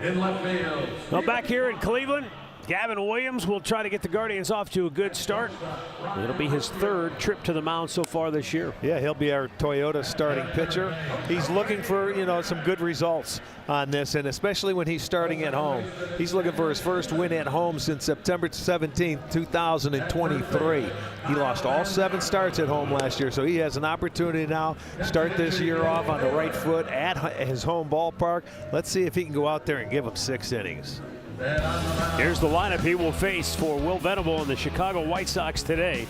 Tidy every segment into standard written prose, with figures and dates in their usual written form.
In left field. Well, back here in Cleveland, Gavin Williams will try to get the Guardians off to a good start. It'll be his third trip to the mound so far this year. Yeah, he'll be our Toyota starting pitcher. He's looking for, some good results on this, and especially when he's starting at home. He's looking for his first win at home since September 17, 2023. He lost all 7 starts at home last year, so he has an opportunity now to start this year off on the right foot at his home ballpark. Let's see if he can go out there and give him 6 innings. Here's the lineup he will face for Will Venable and the Chicago White Sox today.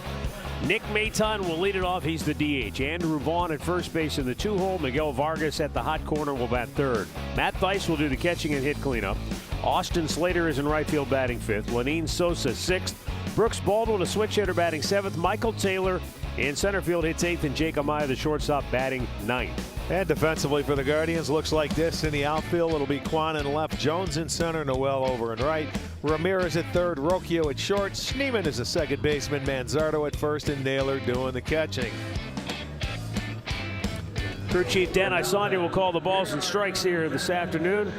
Nick Maton will lead it off. He's the DH. Andrew Vaughn at first base in the 2-hole. Miguel Vargas at the hot corner will bat third. Matt Thaiss will do the catching and hit cleanup. Austin Slater is in right field batting 5th. Lenyn Sosa 6th. Brooks Baldwin, a switch hitter, batting 7th. Michael Taylor in center field hits 8th, and Jake Amaya, the shortstop, batting 9th. And defensively for the Guardians, looks like this. In the outfield, it'll be Kwan in left, Jones in center, Noel over in right, Ramirez at third, Rocchio at short, Schneemann is the second baseman, Manzardo at first, and Naylor doing the catching. Crew Chief Dan Isanya will call the balls and strikes here this afternoon.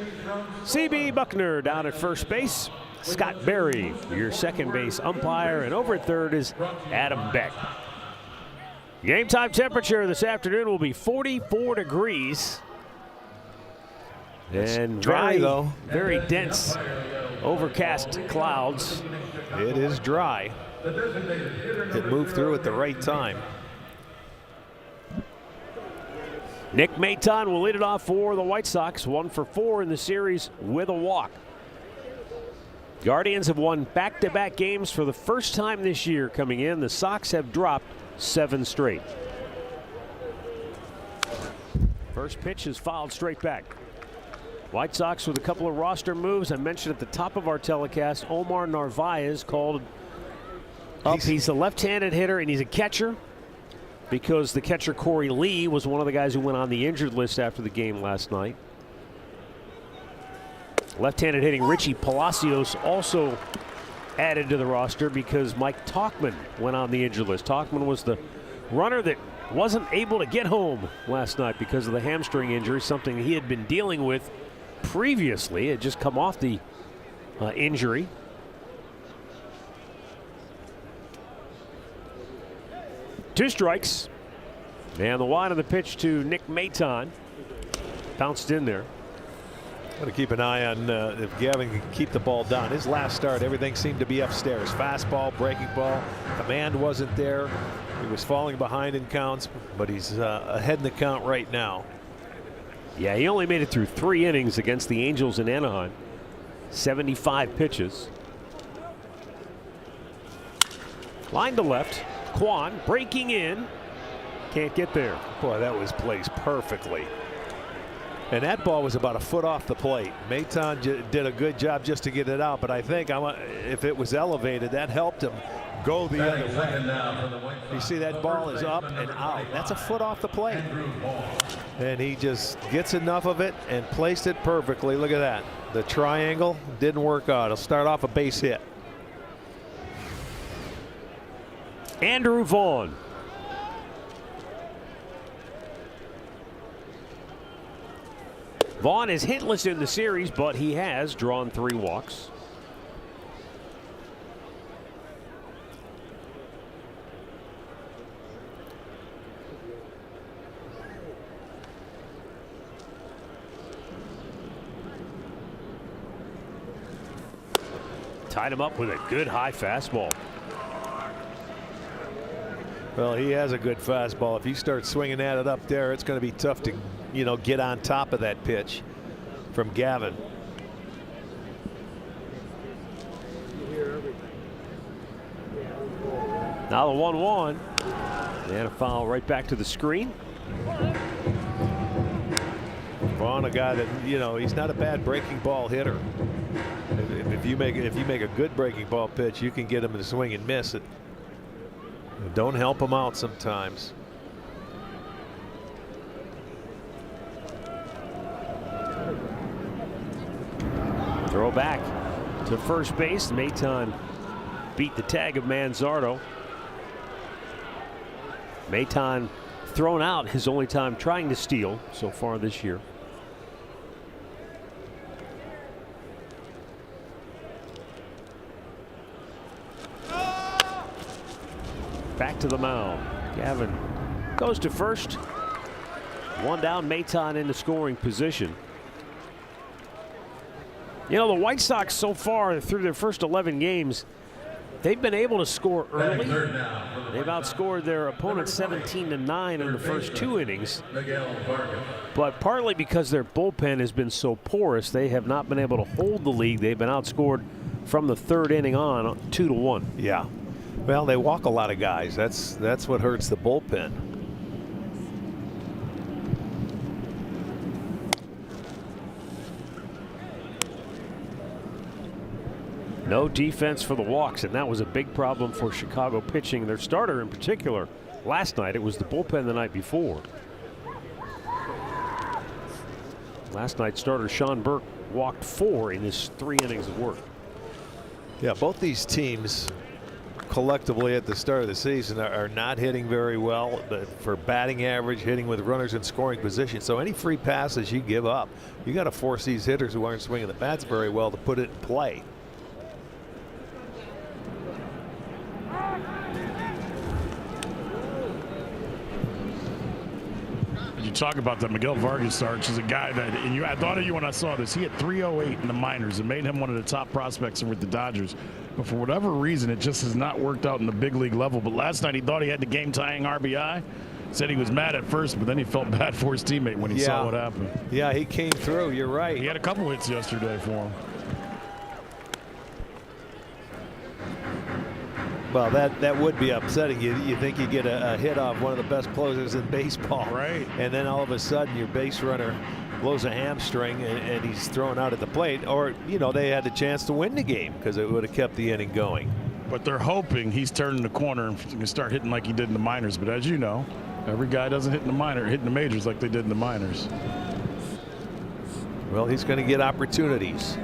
C.B. Buckner down at first base. Scott Berry, your second base umpire, and over at third is Adam Beck. Game time temperature this afternoon will be 44 degrees. And dry, though. Very dense, overcast clouds. It is dry. It moved through at the right time. Nick Maton will lead it off for the White Sox, 1 for 4 in the series with a walk. Guardians have won back-to-back games for the first time this year coming in. The Sox have dropped 7 straight. First pitch is fouled straight back. White Sox with a couple of roster moves. I mentioned at the top of our telecast, Omar Narvaez called up. He's a left-handed hitter and he's a catcher because the catcher Corey Lee was one of the guys who went on the injured list after the game last night. Left-handed hitting Richie Palacios also added to the roster because Mike Tauchman went on the injured list. Tauchman was the runner that wasn't able to get home last night because of the hamstring injury, something he had been dealing with previously. It had just come off the injury. Two strikes. And the wide of the pitch to Nick Maton. Bounced in there. Got to keep an eye on if Gavin can keep the ball down. His last start, everything seemed to be upstairs. Fastball, breaking ball. Command wasn't there. He was falling behind in counts, but he's ahead in the count right now. Yeah, he only made it through 3 innings against the Angels in Anaheim. 75 pitches. Line to left. Kwan breaking in. Can't get there. Boy, that was placed perfectly. And that ball was about a foot off the plate. Maton did a good job just to get it out, but I think if it was elevated, that helped him go the other way. You see that ball is up and out. That's a foot off the plate. And he just gets enough of it and placed it perfectly. Look at that. The triangle didn't work out. It'll start off a base hit. Andrew Vaughn. Vaughn is hitless in the series, but he has drawn 3 walks. Tied him up with a good high fastball. Well, he has a good fastball. If you start swinging at it up there, it's going to be tough to, get on top of that pitch from Gavin. Now the 1-1. And a foul right back to the screen. Vaughn, a guy that, he's not a bad breaking ball hitter. If you make a good breaking ball pitch, you can get him to swing and miss it. Don't help him out sometimes. Throw back to first base. Maton beat the tag of Manzardo. Maton thrown out his only time trying to steal so far this year. back to the mound. Gavin goes to first. One down, Maton in the scoring position. You know, the White Sox so far through their first 11 games, they've been able to score early. They've outscored their opponents 17-9 in the first 2 innings. But partly because their bullpen has been so porous, they have not been able to hold the lead. They've been outscored from the 3rd inning on 2-1. Yeah. Well, they walk a lot of guys. That's what hurts the bullpen. No defense for the walks, and that was a big problem for Chicago pitching. Their starter in particular last night. It was the bullpen the night before. Last night, starter Sean Burke walked 4 in his 3 innings of work. Yeah, both these teams collectively at the start of the season are not hitting very well for batting average, hitting with runners in scoring position. So any free passes you give up, you got to force these hitters who aren't swinging the bats very well to put it in play. You talk about that Miguel Vargas start, which is a guy that, and I thought of you when I saw this. He had 308 in the minors and made him one of the top prospects with the Dodgers. But for whatever reason, it just has not worked out in the big league level. But last night he thought he had the game-tying RBI. Said he was mad at first, but then he felt bad for his teammate when he saw what happened. Yeah, he came through. You're right. He had a couple hits yesterday for him. Well, that would be upsetting. You think you get a hit off one of the best closers in baseball, right? And then all of a sudden your base runner blows a hamstring and he's thrown out at the plate, or they had the chance to win the game because it would have kept the inning going. But they're hoping he's turning the corner and can start hitting like he did in the minors. But as you know, every guy doesn't hit in the majors like they did in the minors. Well, he's going to get opportunities.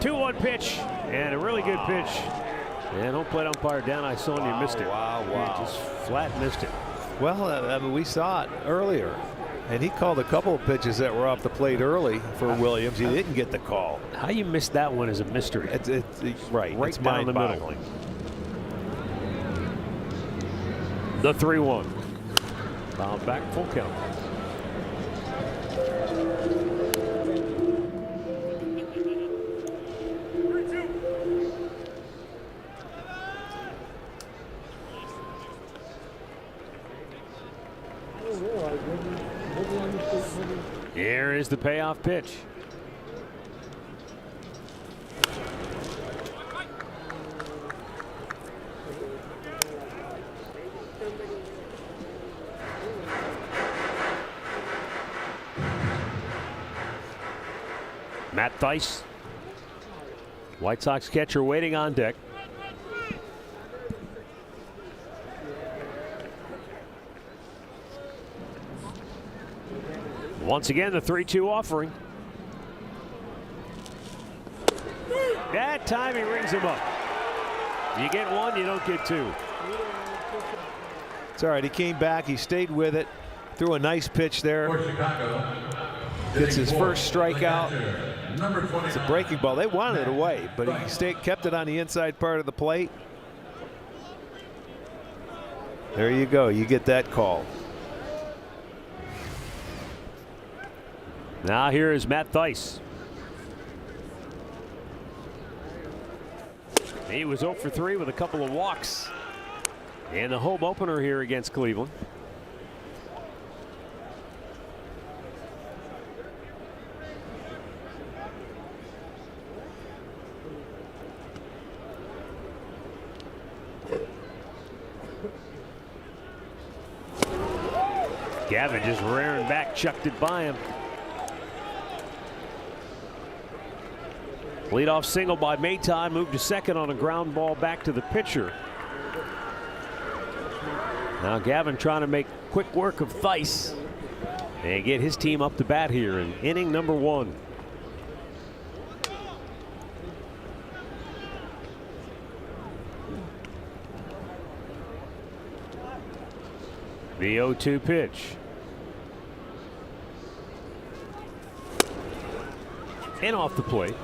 2-1 pitch. And a really good pitch. And home plate umpire Dan Isonia missed it. Wow. He just flat missed it. Well, I mean, we saw it earlier. And he called a couple of pitches that were off the plate early for Williams. He didn't get the call. How you missed that one is a mystery. It's right. Right it's down the middle. The 3-1. Foul back, full count. Here is the payoff pitch. Matt Thaiss, White Sox catcher, waiting on deck. Once again, the 3-2 offering. That time he rings him up. You get one, you don't get two. It's all right. He came back. He stayed with it. Threw a nice pitch there. Gets his first strikeout. It's a breaking ball. They wanted it away, but he kept it on the inside part of the plate. There you go. You get that call. Now here is Matt Thaiss. He was 0 for 3 with a couple of walks in the home opener here against Cleveland. Gavin just rearing back, chucked it by him. Leadoff single by Maton, moved to second on a ground ball back to the pitcher. Now Gavin trying to make quick work of Thaiss and get his team up to bat here in inning number 1. The 0-2 pitch. And off the plate.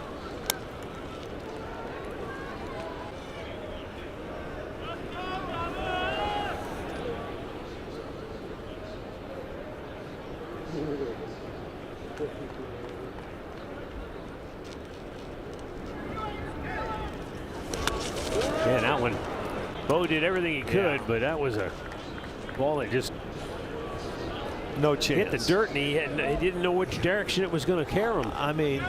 Yeah, that one, Bo did everything he could, but that was a ball that just no chance. hit the dirt, and he didn't know which direction it was going to carry him. I mean,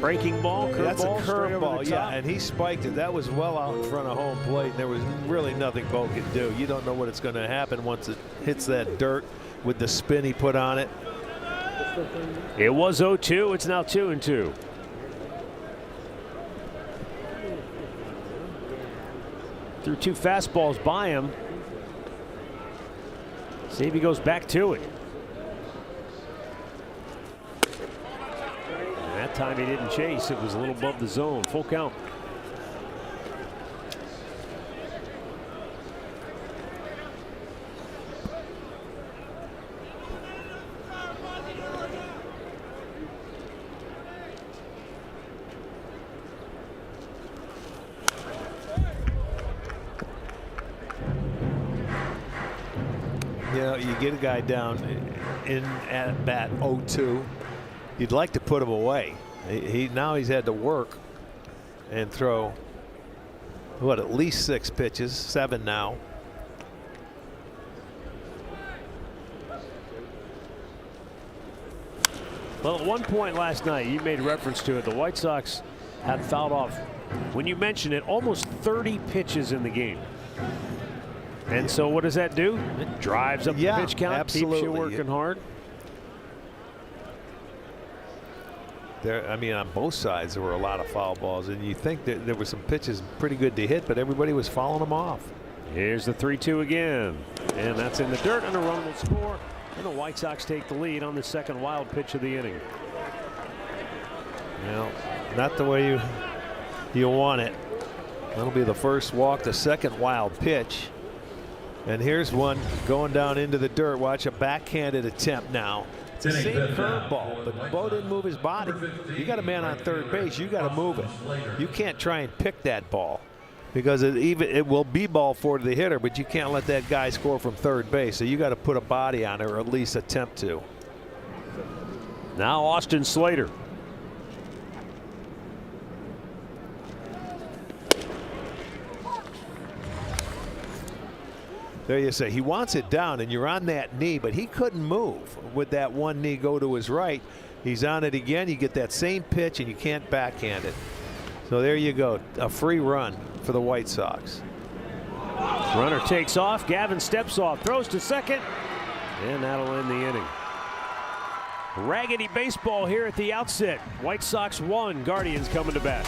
breaking ball, that's a curveball, straight over curveball, the top. yeah, and he spiked it. That was well out in front of home plate, and there was really nothing Bo could do. You don't know what it's going to happen once it hits that dirt with the spin he put on it. It was 0-2. It's now 2-2. Threw two fastballs by him. See if he goes back to it. And that time he didn't chase. It was a little above the zone. Full count. You know, you get a guy down in at bat 0-2. You'd like to put him away. Now he's had to work and throw what, at least 6 pitches, 7 now. Well, at one point last night, you made reference to it. The White Sox had fouled off, when you mentioned it, almost 30 pitches in the game. And so what does that do? It drives up the pitch count, absolutely. keeps you working hard. I mean, on both sides, there were a lot of foul balls, and you think that there were some pitches pretty good to hit, but everybody was fouling them off. Here's the 3-2 again, and that's in the dirt, and a run will score. And the White Sox take the lead on the second wild pitch of the inning. Well, not the way you want it. That'll be the first walk, the second wild pitch. And here's one going down into the dirt. Watch a backhanded attempt now. It's the same curveball, but Bo didn't move his body. You got a man on third base. You got to move it. You can't try and pick that ball because it will be ball 4 to the hitter, but you can't let that guy score from third base. So you got to put a body on it, or at least attempt to. Now Austin Slater. There you say he wants it down, and you're on that knee, but he couldn't move with that one knee go to his right. He's on it again. You get that same pitch, and you can't backhand it. So there you go, a free run for the White Sox. Runner takes off. Gavin steps off, throws to second, and that'll end the inning. Raggedy baseball here at the outset. White Sox 1, Guardians coming to bat.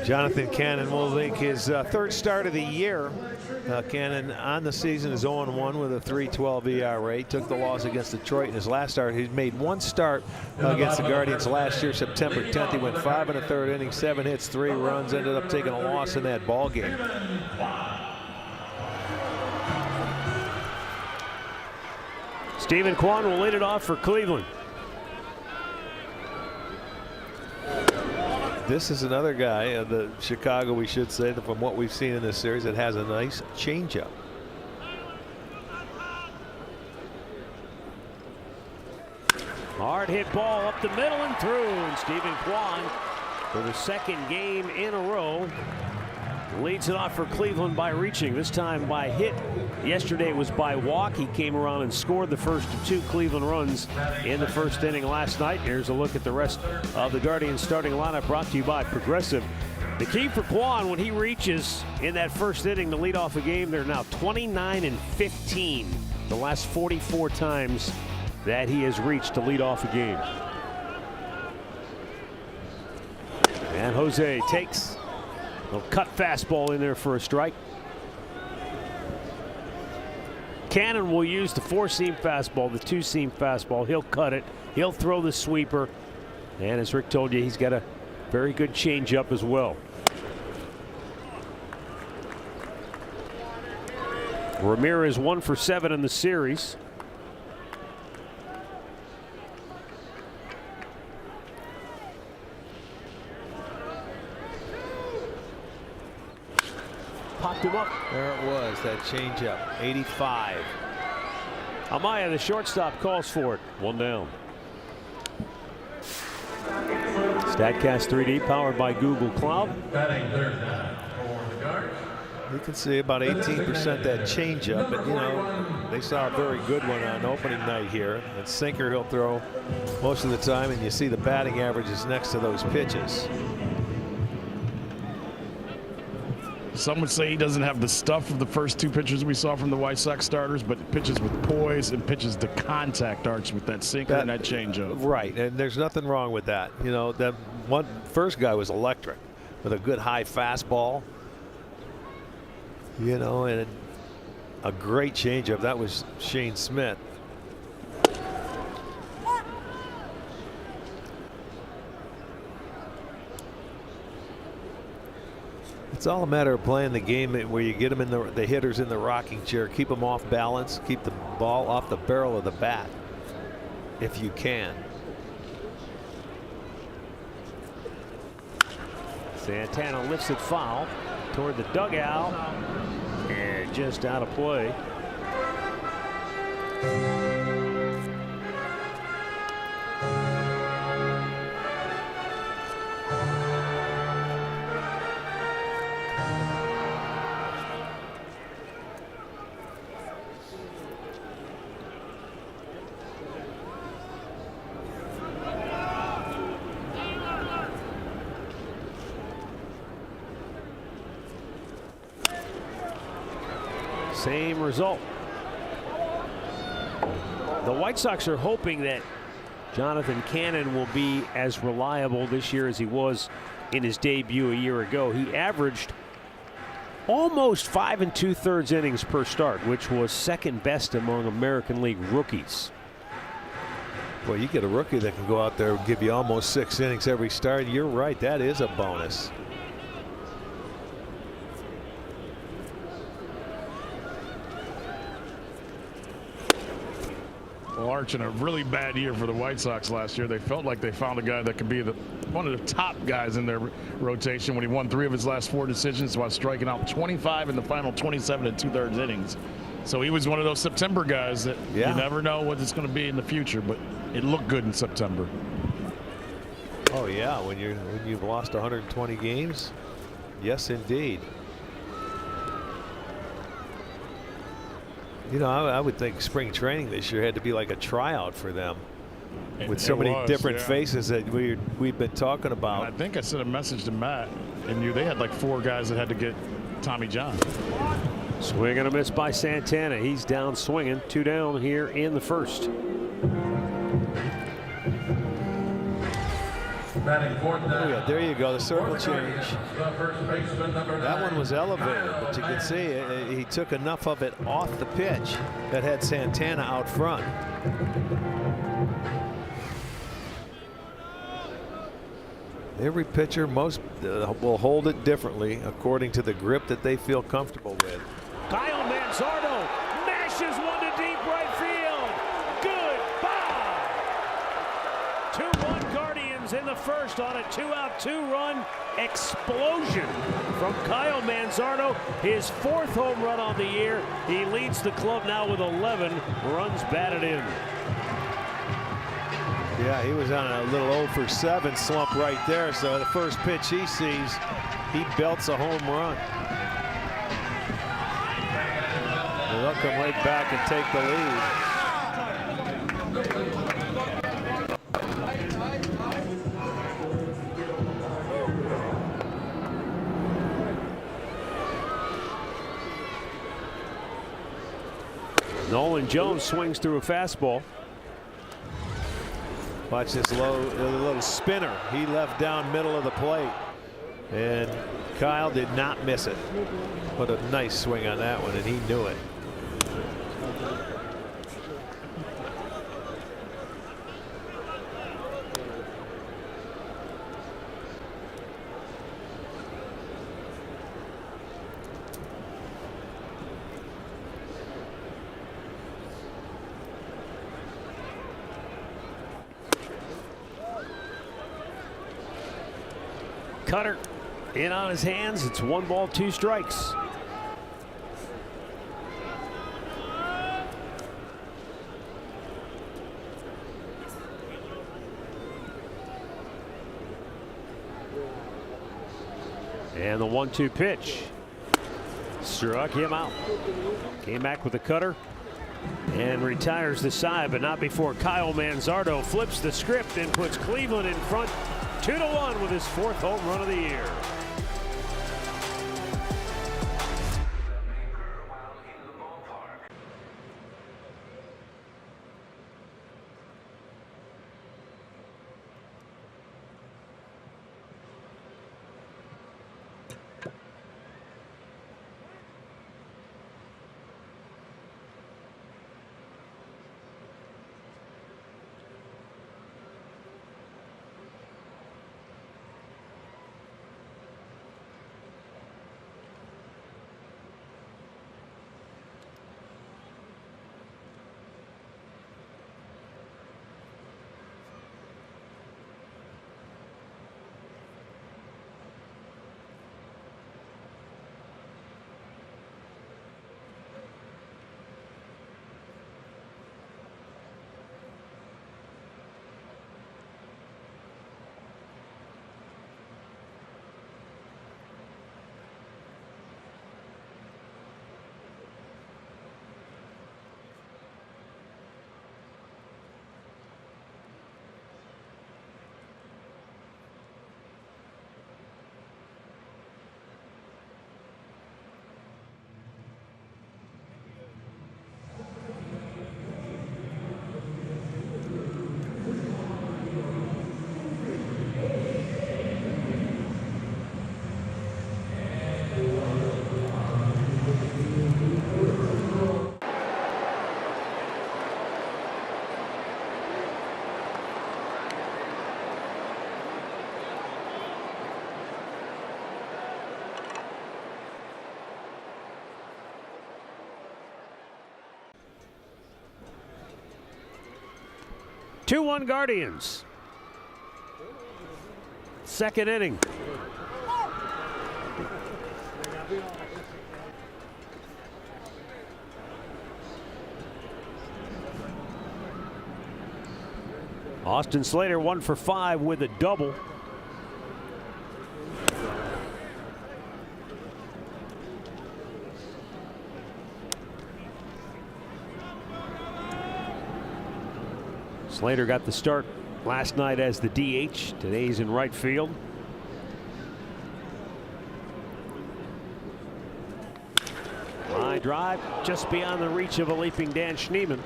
Jonathan Cannon will make his third start of the year. Cannon on the season is 0-1 with a 3.12 ERA. Took the loss against Detroit in his last start. He made one start against the Guardians last year, September 10th. He went 5 1/3 innings, 7 hits, 3 runs. Ended up taking a loss in that ball game. Stephen Kwan will lead it off for Cleveland. This is another guy, the Chicago, we should say, that from what we've seen in this series, that has a nice changeup. Hard hit ball up the middle and through. And Stephen Kwan, for the second game in a row, leads it off for Cleveland by reaching, this time by hit. Yesterday it was by walk. He came around and scored the first of 2 Cleveland runs in the first inning last night. Here's a look at the rest of the Guardians starting lineup, brought to you by Progressive. The key for Kwan, when he reaches in that first inning to lead off a game, they're now 29-15 the last 44 times that he has reached to lead off a game. And Jose takes a little cut fastball in there for a strike. Cannon will use the 4-seam fastball, the 2-seam fastball. He'll cut it. He'll throw the sweeper. And as Rick told you, he's got a very good changeup as well. Ramirez 1 for 7 in the series. Popped him up. There it was, that changeup, 85. Amaya, the shortstop, calls for it. 1 down. StatCast 3D powered by Google Cloud. You can see about 18% that changeup, but you know, they saw a very good one on opening night here. That sinker he'll throw most of the time, and you see the batting averages next to those pitches. Some would say he doesn't have the stuff of the first 2 pitchers we saw from the White Sox starters, but pitches with poise and pitches to contact Arch with that sinker and that changeup. Right, and there's nothing wrong with that. You know, that one first guy was electric with a good high fastball. You know, and a great changeup. That was Shane Smith. It's all a matter of playing the game where you get them in the hitters in the rocking chair, keep them off balance, keep the ball off the barrel of the bat if you can. Santana lifts it foul toward the dugout and just out of play. Same result. The White Sox are hoping that Jonathan Cannon will be as reliable this year as he was in his debut a year ago. He averaged almost 5 2/3 innings per start, which was second best among American League rookies. Well, you get a rookie that can go out there and give you almost 6 innings every start. You're right, that is a bonus. Well, Arch, in a really bad year for the White Sox last year, they felt like they found a guy that could be one of the top guys in their rotation when he won 3 of his last 4 decisions while striking out 25 in the final 27 2/3 innings. So he was one of those September guys that you never know what it's going to be in the future, but it looked good in September. Oh yeah, when you've lost 120 games, yes indeed. You know, I would think spring training this year had to be like a tryout for them, with so many different faces that we've been talking about. And I think I sent a message to Matt and they had like 4 guys that had to get Tommy John. Swing and a miss by Santana. He's down swinging. 2 down here in the first. Oh yeah, there you go, the circle change. That one was elevated, but you can see he took enough of it off the pitch that had Santana out front. Every pitcher will hold it differently according to the grip that they feel comfortable with. Kyle Manzardo mashes one to deep right field. Goodbye. 2-1 Guardians in the first on a 2-out 2-run explosion from Kyle Manzardo. His 4th home run on the year. He leads the club now with 11 runs batted in. Yeah, he was on a little 0 for 7 slump right there. So the first pitch he sees, he belts a home run. They'll come right back and take the lead. Nolan Jones swings through a fastball. Watch this little spinner he left down middle of the plate, and Kyle did not miss it. What a nice swing on that one, and he knew it. Cutter in on his hands. It's 1 ball, 2 strikes. And the 1-2 pitch struck him out. Came back with the cutter and retires the side, but not before Kyle Manzardo flips the script and puts Cleveland in front 2-1 with his 4th home run of the year. Two-1 Guardians. 2nd inning. Austin Slater 1 for 5 with a double. Slater got the start last night as the DH. Today he's in right field. Line drive just beyond the reach of a leaping Dan Schneemann.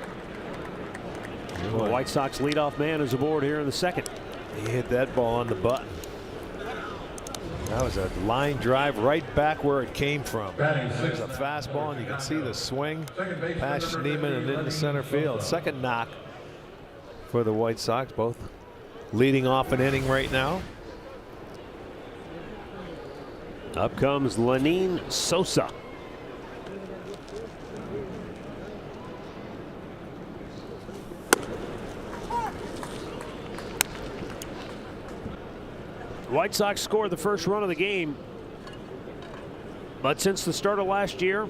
The White Sox leadoff man is aboard here in the 2nd. He hit that ball on the button. That was a line drive right back where it came from. It was a fastball, and you can see the swing past Schneemann and into center field. Second knock for the White Sox, both leading off an inning right now. Up comes Lenyn Sosa. White Sox scored the first run of the game, but since the start of last year,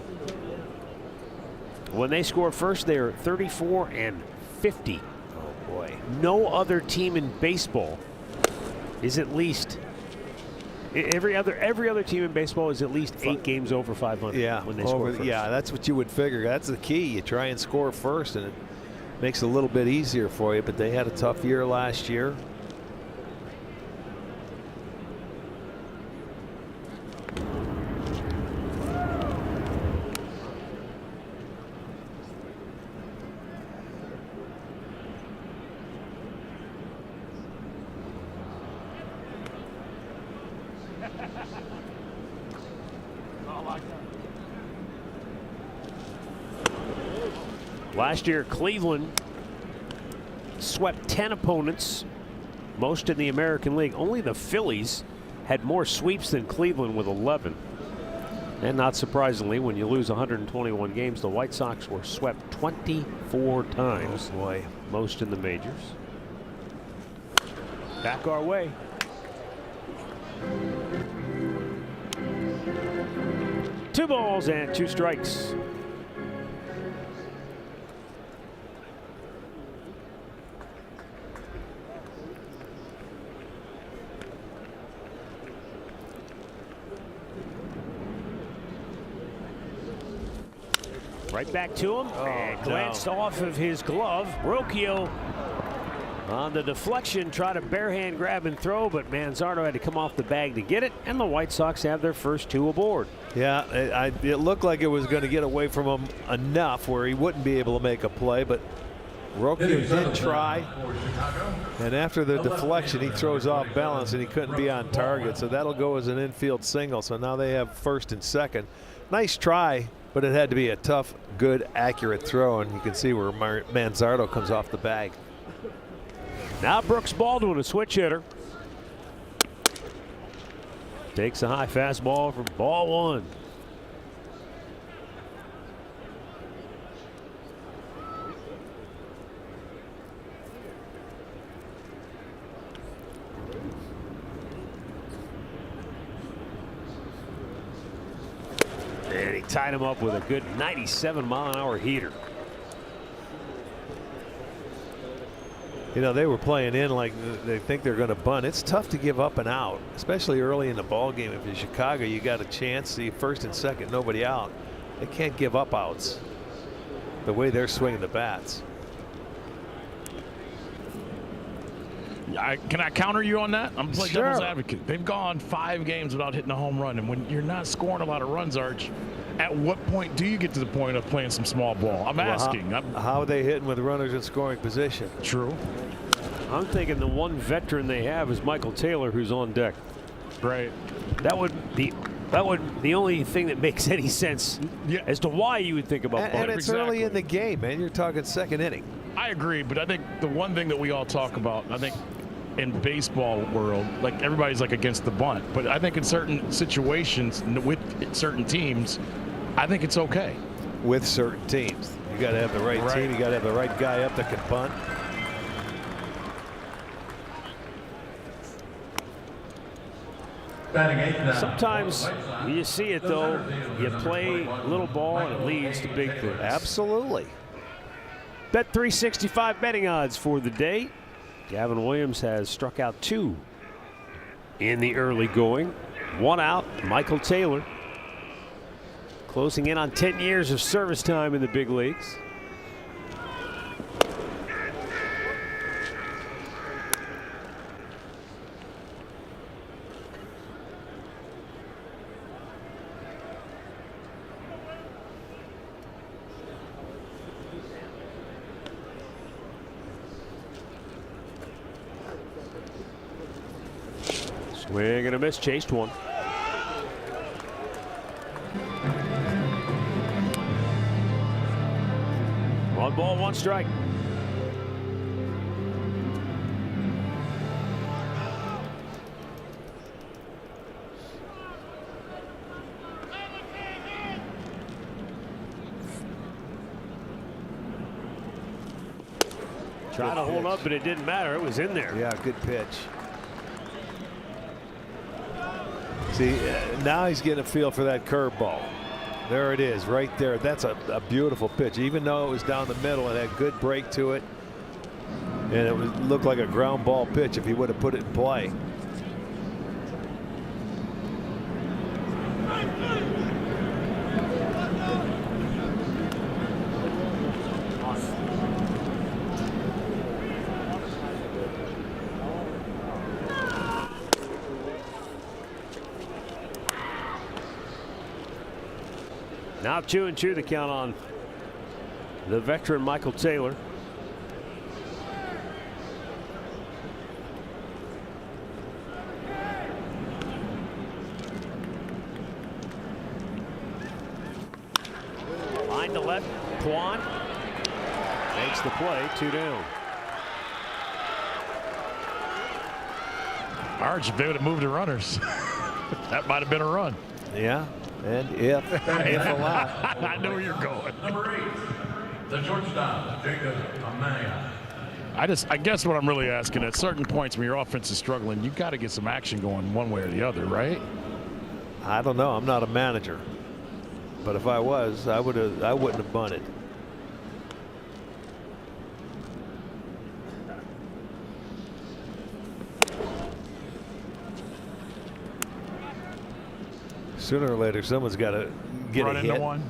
when they score first, they're 34-50. Oh boy! No other team in baseball is at least every other team in baseball is at least 8 games over 500. Yeah, when they score first. Yeah, that's what you would figure. That's the key. You try and score first, and it makes it a little bit easier for you. But they had a tough year last year. Last year, Cleveland swept 10 opponents, most in the American League. Only the Phillies had more sweeps than Cleveland with 11. And not surprisingly, when you lose 121 games, the White Sox were swept 24 times, boy, most in the majors. Back our way. Two balls and 2 strikes. Right back to him, and glanced off of his glove. Rocchio on the deflection, tried to barehand grab and throw, but Manzardo had to come off the bag to get it, and the White Sox have their first 2 aboard. Yeah, it looked like it was going to get away from him enough where he wouldn't be able to make a play, but Rocchio did try, and after the deflection, he throws off balance, and he couldn't be on target, so that'll go as an infield single. So now they have first and second. Nice try, but it had to be a tough, good, accurate throw, and you can see where Manzardo comes off the bag. Now Brooks Baldwin, a switch hitter. Takes a high fastball for ball 1. And he tied him up with a good 97-mile-an-hour heater. You know, they were playing in like they think they're going to bunt. It's tough to give up and out, especially early in the ball game. If you're Chicago, you got a chance, see first and second, nobody out. They can't give up outs the way they're swinging the bats. Can I counter you on that? I'm playing Sure. devil's advocate. They've gone 5 games without hitting a home run, and when you're not scoring a lot of runs, Arch, at what point do you get to the point of playing some small ball? I'm asking. How are they hitting with runners in scoring position? True. I'm thinking the one veteran they have is Michael Taylor, who's on deck. Right. That would the only thing that makes any sense as to why you would think about And bunting. it's early in the game, man. You're talking second inning. I agree, but I think the one thing that we all talk about, I think in baseball world, like everybody's like against the bunt, but I think in certain situations with certain teams, I think it's okay. With certain teams, you got to have the right team. You got to have the right guy up that can bunt. Sometimes you see it though. You play little ball and it leads to big things. Absolutely. Bet 365 betting odds for the day. Gavin Williams has struck out 2 in the early going. 1 out. Michael Taylor closing in on 10 years of service time in the big leagues. We're going to miss. Chased one. One ball, one strike. Trying to hold up, but it didn't matter. It was in there. Yeah, good pitch. See, now he's getting a feel for that curveball. There it is, right there. That's a beautiful pitch. Even though it was down the middle, it had good break to it. And it looked like a ground ball pitch if he would have put it in play. Now 2-2 the count on the veteran Michael Taylor. Line to left. Kwan makes the play. 2 down. Arch, if they would have moved the runners, that might have been a run. Yeah. And if allowed. I know where you're going. Number 8, the shortstop, Jacob Amaya. I guess what I'm really asking, at certain points when your offense is struggling, you got to get some action going one way or the other, right? I don't know. I'm not a manager, but if I was, I wouldn't have bunted. Sooner or later, someone's got to get Run a into hit. one?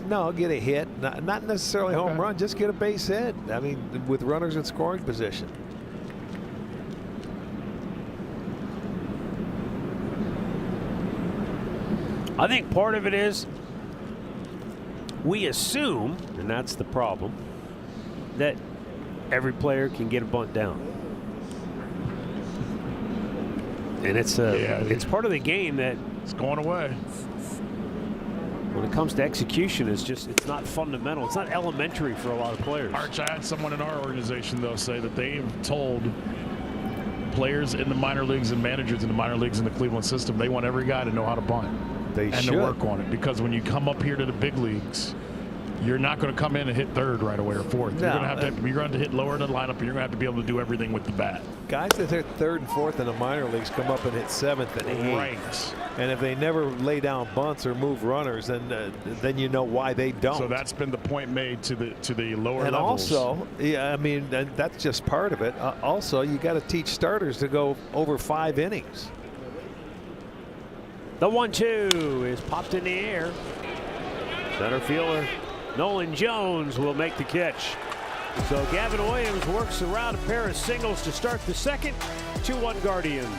No, get a hit. Not necessarily home run. Just get a base hit. I mean, with runners in scoring position. I think part of it is we assume, and that's the problem, that every player can get a bunt down. And it's part of the game that it's going away. When it comes to execution, it's not fundamental. It's not elementary for a lot of players. Arch, I had someone in our organization, though, say that they've told players in the minor leagues and managers in the minor leagues in the Cleveland system, they want every guy to know how to bunt. They and should. to work on it, because when you come up here to the big leagues, you're not going to come in and hit third right away or fourth. No, you're going to have to hit lower in the lineup, and you're going to have to be able to do everything with the bat. Guys that hit third and fourth in the minor leagues come up and hit seventh and eighth. Right. And if they never lay down bunts or move runners, then you know why they don't. So that's been the point made to the lower and levels. Also, yeah, I mean, that's just part of it. Also, you got to teach starters to go over 5 innings. The 1-2 is popped in the air. Center fielder Nolan Jones will make the catch. So Gavin Williams works around a pair of singles to start the second. 2-1 Guardians.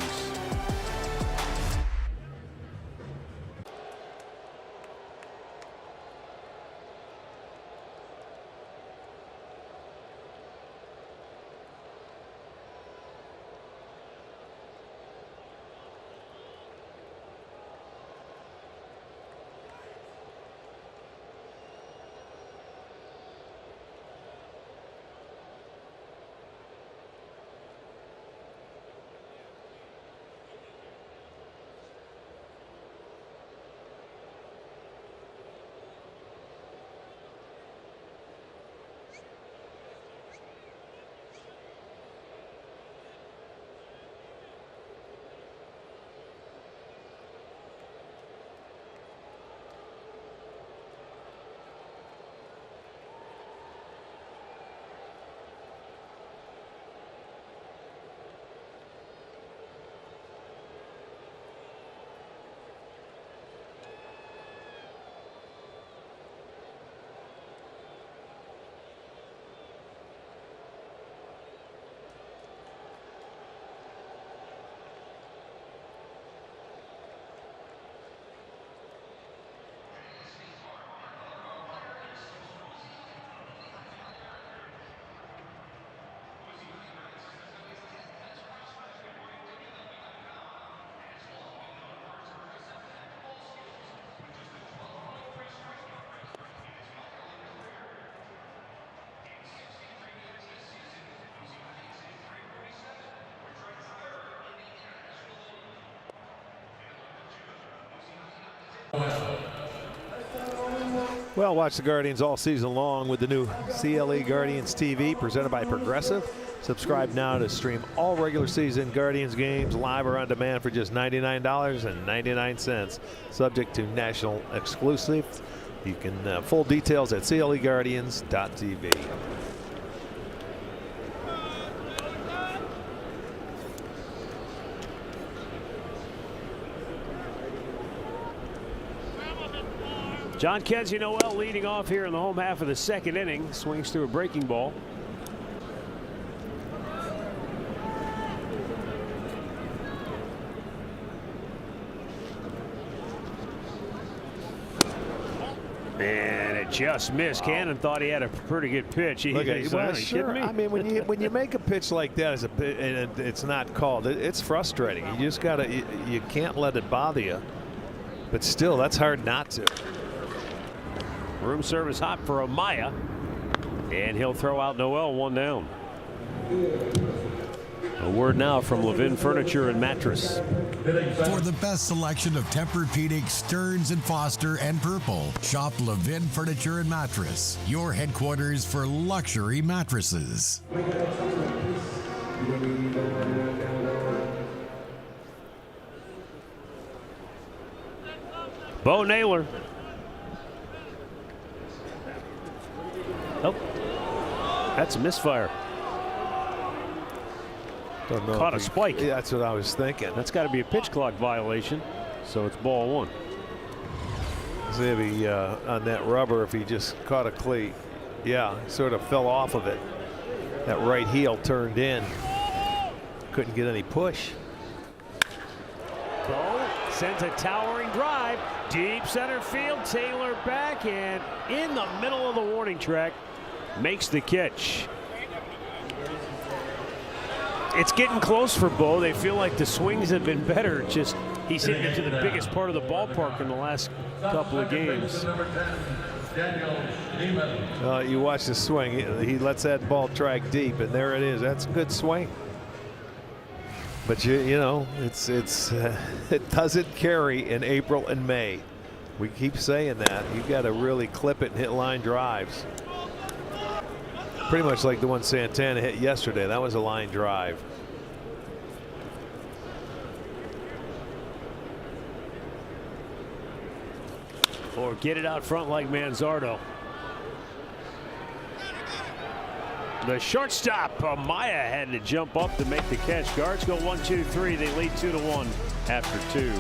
Well, watch the Guardians all season long with the new CLE Guardians TV presented by Progressive. Subscribe now to stream all regular season Guardians games live or on demand for just $99.99. Subject to national exclusive. You can full details at cleguardians.tv. John Kenzie Noel leading off here in the home half of the second inning. Swings through a breaking ball. And it just missed. Cannon thought he had a pretty good pitch. Well, sure. I mean, when you make a pitch like that and it's not called, it's frustrating. You just gotta, you can't let it bother you. But still, that's hard not to. Room service hot for Amaya, and he'll throw out Noel, one down. A word now from Levin Furniture and Mattress. For the best selection of Tempur-Pedic, Stearns & Foster, and Purple, shop Levin Furniture and Mattress, your headquarters for luxury mattresses. Bo Naylor. Oh, that's a misfire. Don't know. Caught a spike. Yeah, that's what I was thinking. That's got to be a pitch clock violation. So it's ball one. See if he on that rubber, if he just caught a cleat. Yeah, sort of fell off of it. That right heel turned in. Couldn't get any push. Bo sends a towering drive. Deep center field. Taylor back and in the middle of the warning track. Makes the catch. It's getting close for Bo. They feel like the swings have been better. Just he's hitting it to the biggest part of the ballpark in the last couple of games. You watch the swing. He lets that ball track deep, and there it is. That's a good swing. But you know, it doesn't carry in April and May. We keep saying that. You've got to really clip it and hit line drives. Pretty much like the one Santana hit yesterday. That was a line drive. Or get it out front like Manzardo. The shortstop, Amaya, had to jump up to make the catch. Guards go 1-2-3. They lead 2-1 after 2.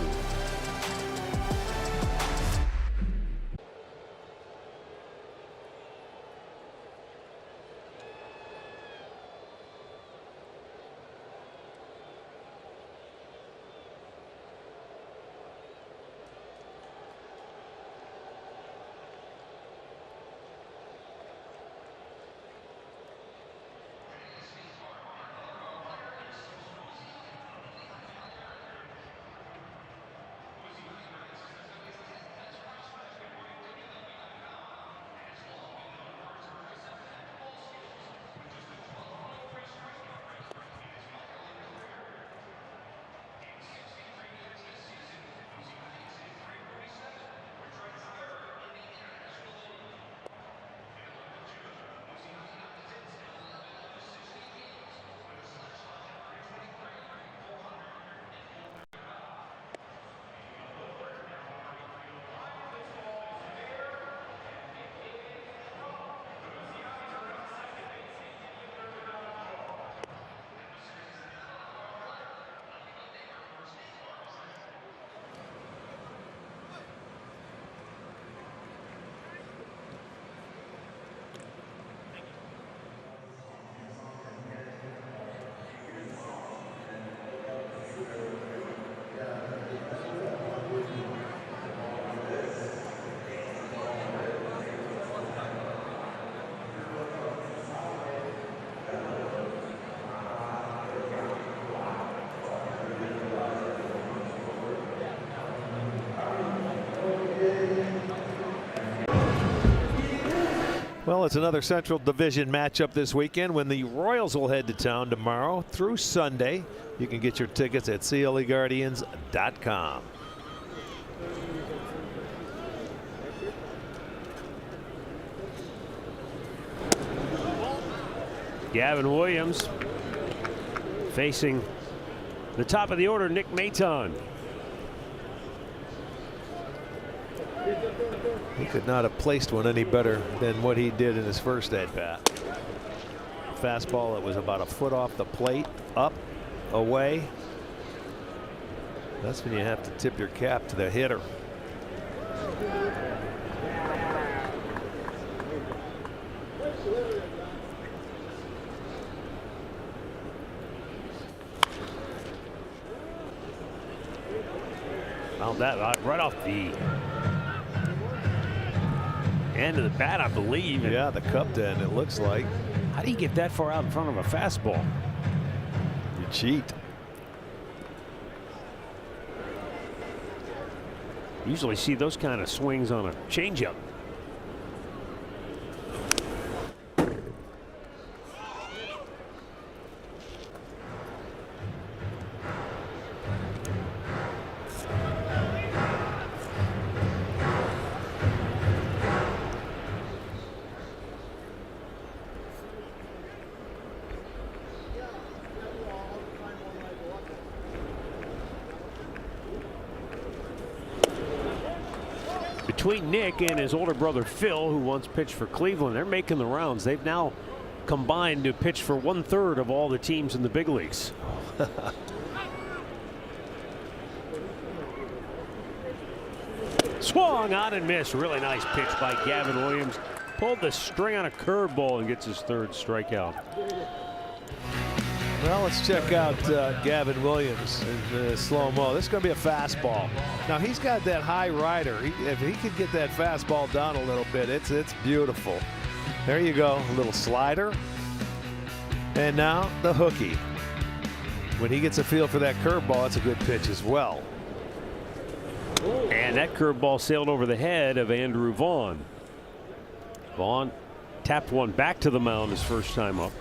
Well, it's another Central Division matchup this weekend when the Royals will head to town tomorrow through Sunday. You can get your tickets at cleguardians.com. Gavin Williams facing the top of the order, Nick Maton. He could not have placed one any better than what he did in his first at-bat. Fastball that was about a foot off the plate, up, away. That's when you have to tip your cap to the hitter. Found that right off the end of the bat, I believe. Yeah, the cupped end, it looks like. How do you get that far out in front of a fastball? You cheat. Usually see those kind of swings on a changeup. Between Nick and his older brother Phil, who once pitched for Cleveland, they're making the rounds. They've now combined to pitch for 1/3 of all the teams in the big leagues. Swung on and missed. Really nice pitch by Gavin Williams. Pulled the string on a curveball and gets his 3rd strikeout. Well, let's check out Gavin Williams in slow-mo. This is going to be a fastball. Now, he's got that high rider. If he could get that fastball down a little bit, it's beautiful. There you go, a little slider. And now the hooky. When he gets a feel for that curveball, it's a good pitch as well. And that curveball sailed over the head of Andrew Vaughn. Vaughn tapped one back to the mound his first time up.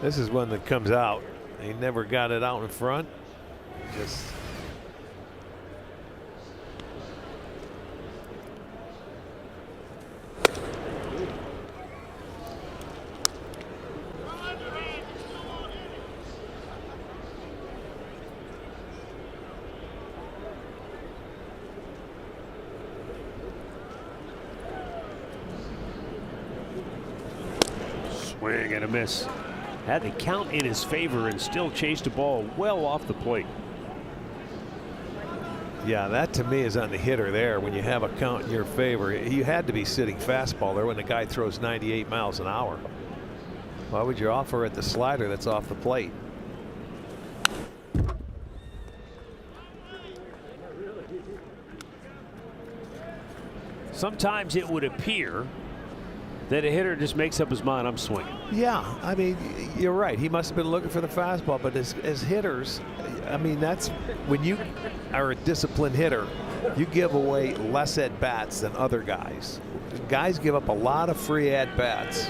This is one that comes out. He never got it out in front. Just swing and a miss. Had the count in his favor and still chased the ball well off the plate. yeah, that to me is on the hitter there. When you have a count in your favor, you had to be sitting fastball there when the guy throws 98 miles an hour. Why would you offer at the slider that's off the plate? Sometimes it would appear that a hitter just makes up his mind, I'm swinging. Yeah, I mean, you're right. He must have been looking for the fastball, but as hitters, I mean, that's when you are a disciplined hitter, you give away less at-bats than other guys. Guys give up a lot of free at-bats.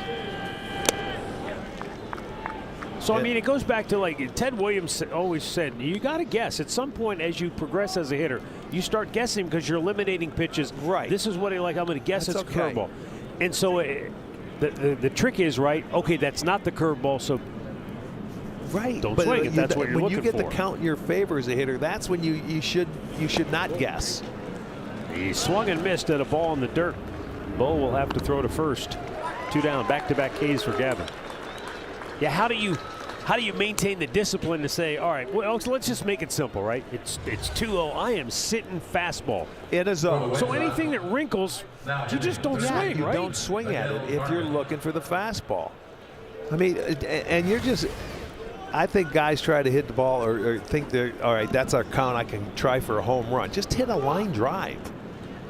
So, I mean, it goes back to like Ted Williams always said, you got to guess. At some point, as you progress as a hitter, you start guessing because you're eliminating pitches. Right. This is what I'm going to guess That's it's okay. a curveball. And so the trick is, right, okay, that's not the curveball, so right. don't swing if that's what you're looking for. When you get the count in your favor as a hitter, that's when you should not guess. He swung and missed at a ball in the dirt. Bull will have to throw to first. 2 down, back-to-back Ks for Gavin. Yeah, how do you maintain the discipline to say, all right, well, let's just make it simple, right? It's 2-0. I am sitting fastball in a zone. So anything that wrinkles, you just don't swing, you right? don't swing at it if you're looking for the fastball. I mean, and you're just. I think guys try to hit the ball or think they're all right. That's our count. I can try for a home run. Just hit a line drive.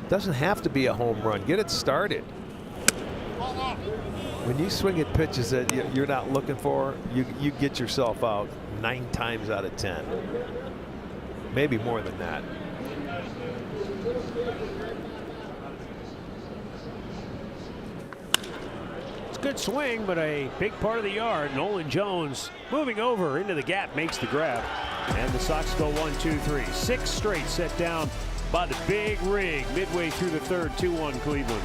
Doesn't have to be a home run. Get it started. When you swing at pitches that you're not looking for, you get yourself out 9 times out of 10. Maybe more than that. It's a good swing, but a big part of the yard. Nolan Jones moving over into the gap makes the grab. And the Sox go 1, 2, 3. 6 straight set down by the big rig midway through the 3rd. 2-1 Cleveland.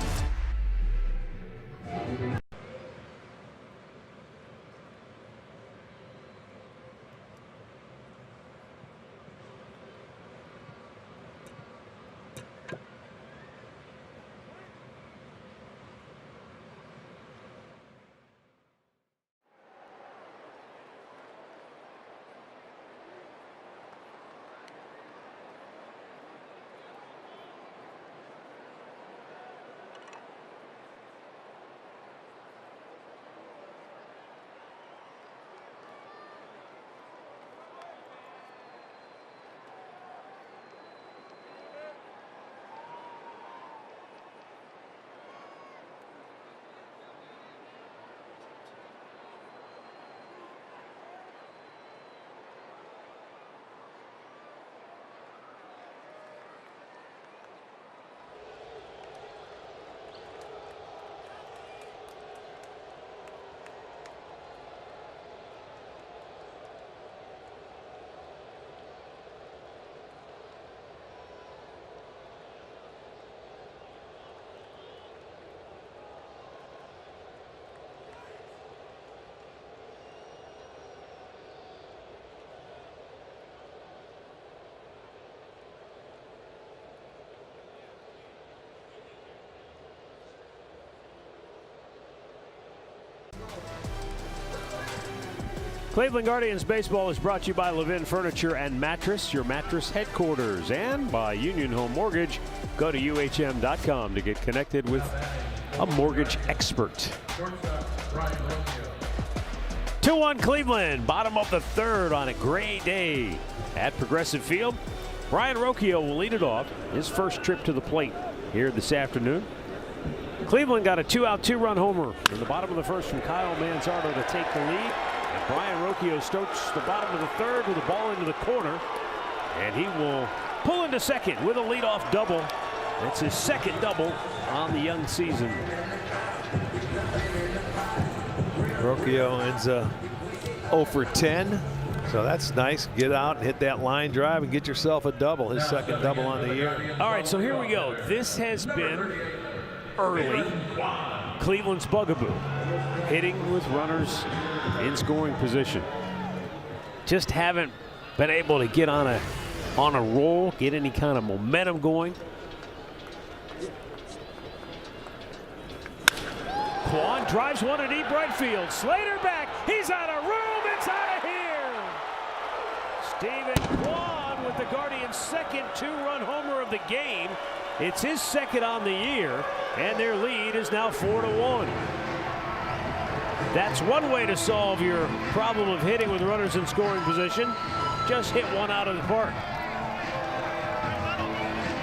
Cleveland Guardians baseball is brought to you by Levin Furniture and Mattress, your mattress headquarters, and by Union Home Mortgage. Go to UHM.com to get connected with a mortgage expert. 2-1 Cleveland, bottom of the third on a gray day at Progressive Field. Brayan Rocchio will lead it off, his first trip to the plate here this afternoon. Cleveland got a 2-out, 2-run homer in the bottom of the first from Kyle Manzardo to take the lead. And Brayan Rocchio starts the bottom of the third with a ball into the corner. And he will pull into second with a leadoff double. It's his second double on the young season. Rocchio ends 0 for 10. So that's nice. Get out and hit that line drive and get yourself a double. His second double on the year. All right, so here we go. This has been early Cleveland's bugaboo, hitting with runners in scoring position. Just haven't been able to get on a roll, get any kind of momentum going. Kwan drives one to deep right field. Slater back. He's out of room. It's out of here. Steven Kwan with the Guardians' second 2-run homer of the game. It's his second on the year, and their lead is now 4-1. That's one way to solve your problem of hitting with runners in scoring position. Just hit one out of the park.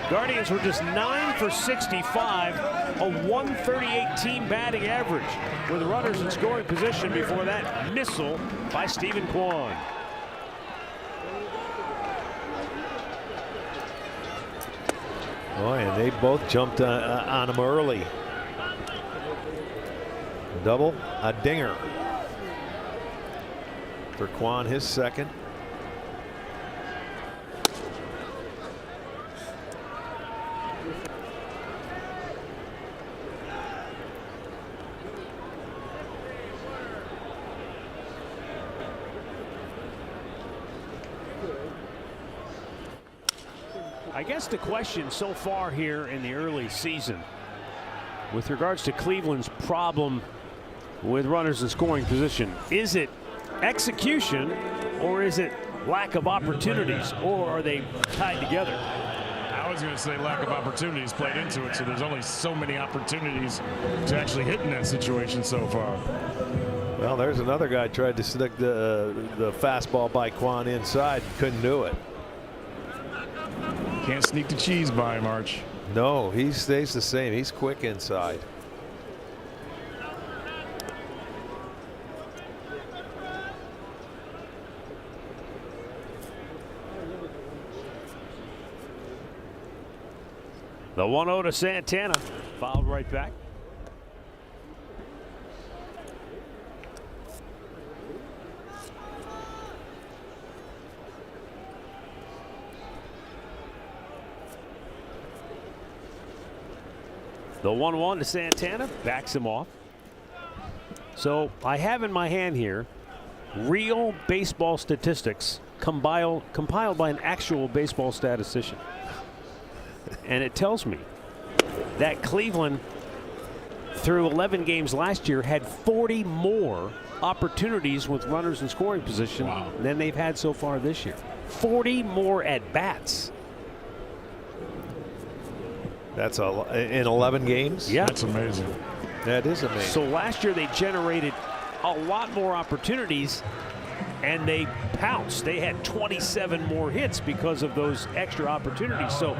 Guardians were just 9 for 65, a 138 team batting average with runners in scoring position before that missile by Steven Kwan. Boy, and they both jumped on him early. Double, a dinger for Kwan, his second. I guess the question so far here in the early season with regards to Cleveland's problem with runners in scoring position, is it execution or is it lack of opportunities, or are they tied together? I was going to say lack of opportunities played into it, so there's only so many opportunities to actually hit in that situation so far. Well, there's another guy tried to stick the fastball by Kwan inside, couldn't do it. Can't sneak the cheese by him, Arch. No, he stays the same. He's quick inside. The 1-0 to Santana, fouled right back. The 1-1 to Santana backs him off. So I have in my hand here real baseball statistics compiled by an actual baseball statistician. And it tells me that Cleveland, through 11 games last year, had 40 more opportunities with runners in scoring position than they've had so far this year. 40 more at-bats. That's in 11 games? Yeah. That's amazing. That is amazing. So last year they generated a lot more opportunities and they pounced. They had 27 more hits because of those extra opportunities. So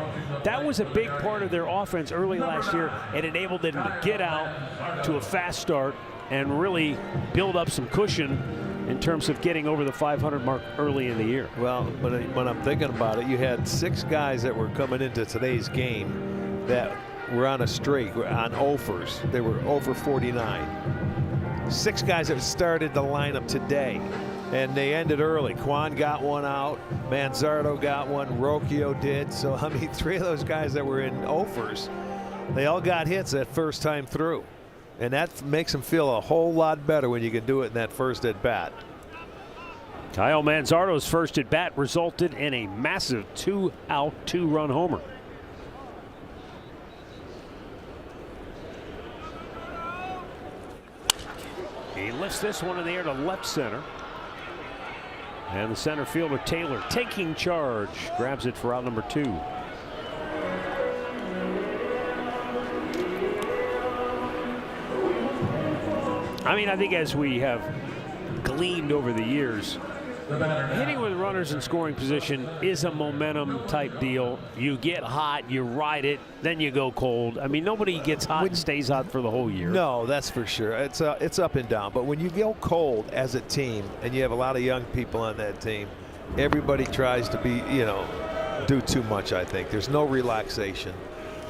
that was a big part of their offense early last year. It enabled them to get out to a fast start and really build up some cushion in terms of getting over the 500 mark early in the year. Well, when I'm thinking about it, you had 6 guys that were coming into today's game that were on a streak, on offers. They were over 49. 6 guys that started the lineup today, and they ended early. Kwan got one out, Manzardo got one, Rocchio did. So I mean, 3 of those guys that were in offers, they all got hits that first time through, and that makes them feel a whole lot better when you can do it in that first at bat. Kyle Manzardo's first at bat resulted in a massive 2-out, 2-run homer. He lifts this one in the air to left center. And the center fielder Taylor taking charge, grabs it for out number 2. I mean, I think as we have gleaned over the years, hitting with runners in scoring position is a momentum type deal. You get hot, you ride it, then you go cold. I mean, nobody gets hot and stays hot for the whole year. No, that's for sure. It's up and down. But when you go cold as a team and you have a lot of young people on that team, everybody tries to be, do too much, I think. There's no relaxation.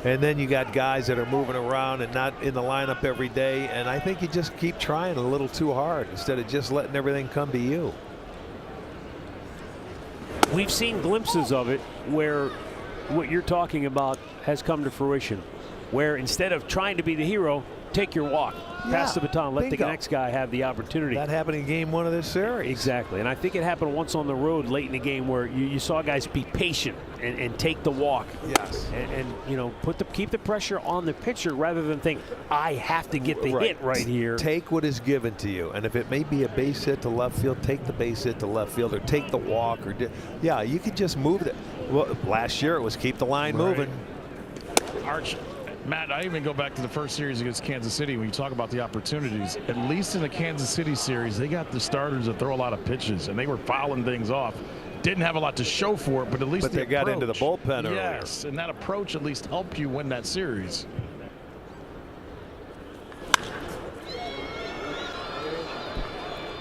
And then you got guys that are moving around and not in the lineup every day. And I think you just keep trying a little too hard instead of just letting everything come to you. We've seen glimpses of it where what you're talking about has come to fruition, where instead of trying to be the hero, take your walk, pass the baton, let the next guy have the opportunity. That happened in game 1 of this series. Exactly. And I think it happened once on the road late in the game where you saw guys be patient and take the walk. Yes. And keep the pressure on the pitcher rather than think, I have to get the hit right here. Take what is given to you. And if it may be a base hit to left field, take the base hit to left field or take the walk. You could just move it. Well, last year it was keep the line moving. Arch. Matt, I even go back to the first series against Kansas City. When you talk about the opportunities, at least in the Kansas City series, they got the starters that throw a lot of pitches, and they were fouling things off. Didn't have a lot to show for it, but at least they got into the bullpen earlier. Yes, and that approach at least helped you win that series.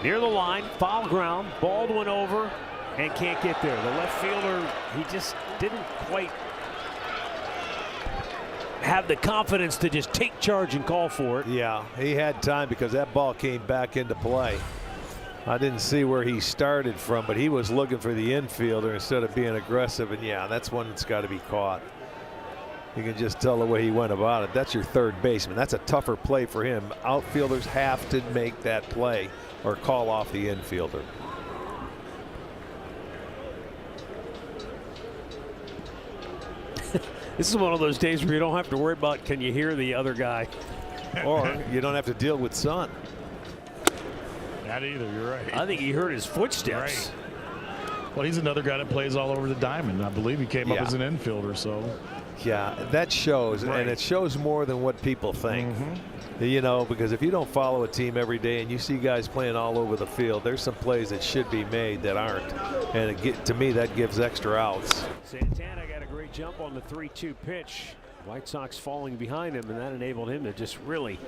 Near the line, foul ground, Baldwin over, and can't get there. The left fielder, he just didn't quite have the confidence to just take charge and call for it. Yeah, he had time because that ball came back into play. I didn't see where he started from, but he was looking for the infielder instead of being aggressive. And yeah, that's one that's got to be caught. You can just tell the way he went about it. That's your third baseman. That's a tougher play for him. Outfielders have to make that play or call off the infielder. This is one of those days where you don't have to worry about can you hear the other guy. Or you don't have to deal with Sun. Not either, you're right. I think he heard his footsteps. Right. Well, he's another guy that plays all over the diamond. I believe he came up as an infielder, so. Yeah, that shows, and it shows more than what people think. Because if you don't follow a team every day and you see guys playing all over the field, there's some plays that should be made that aren't. And to me, that gives extra outs. Santana got a great jump on the 3-2 pitch. White Sox falling behind him, and that enabled him to just really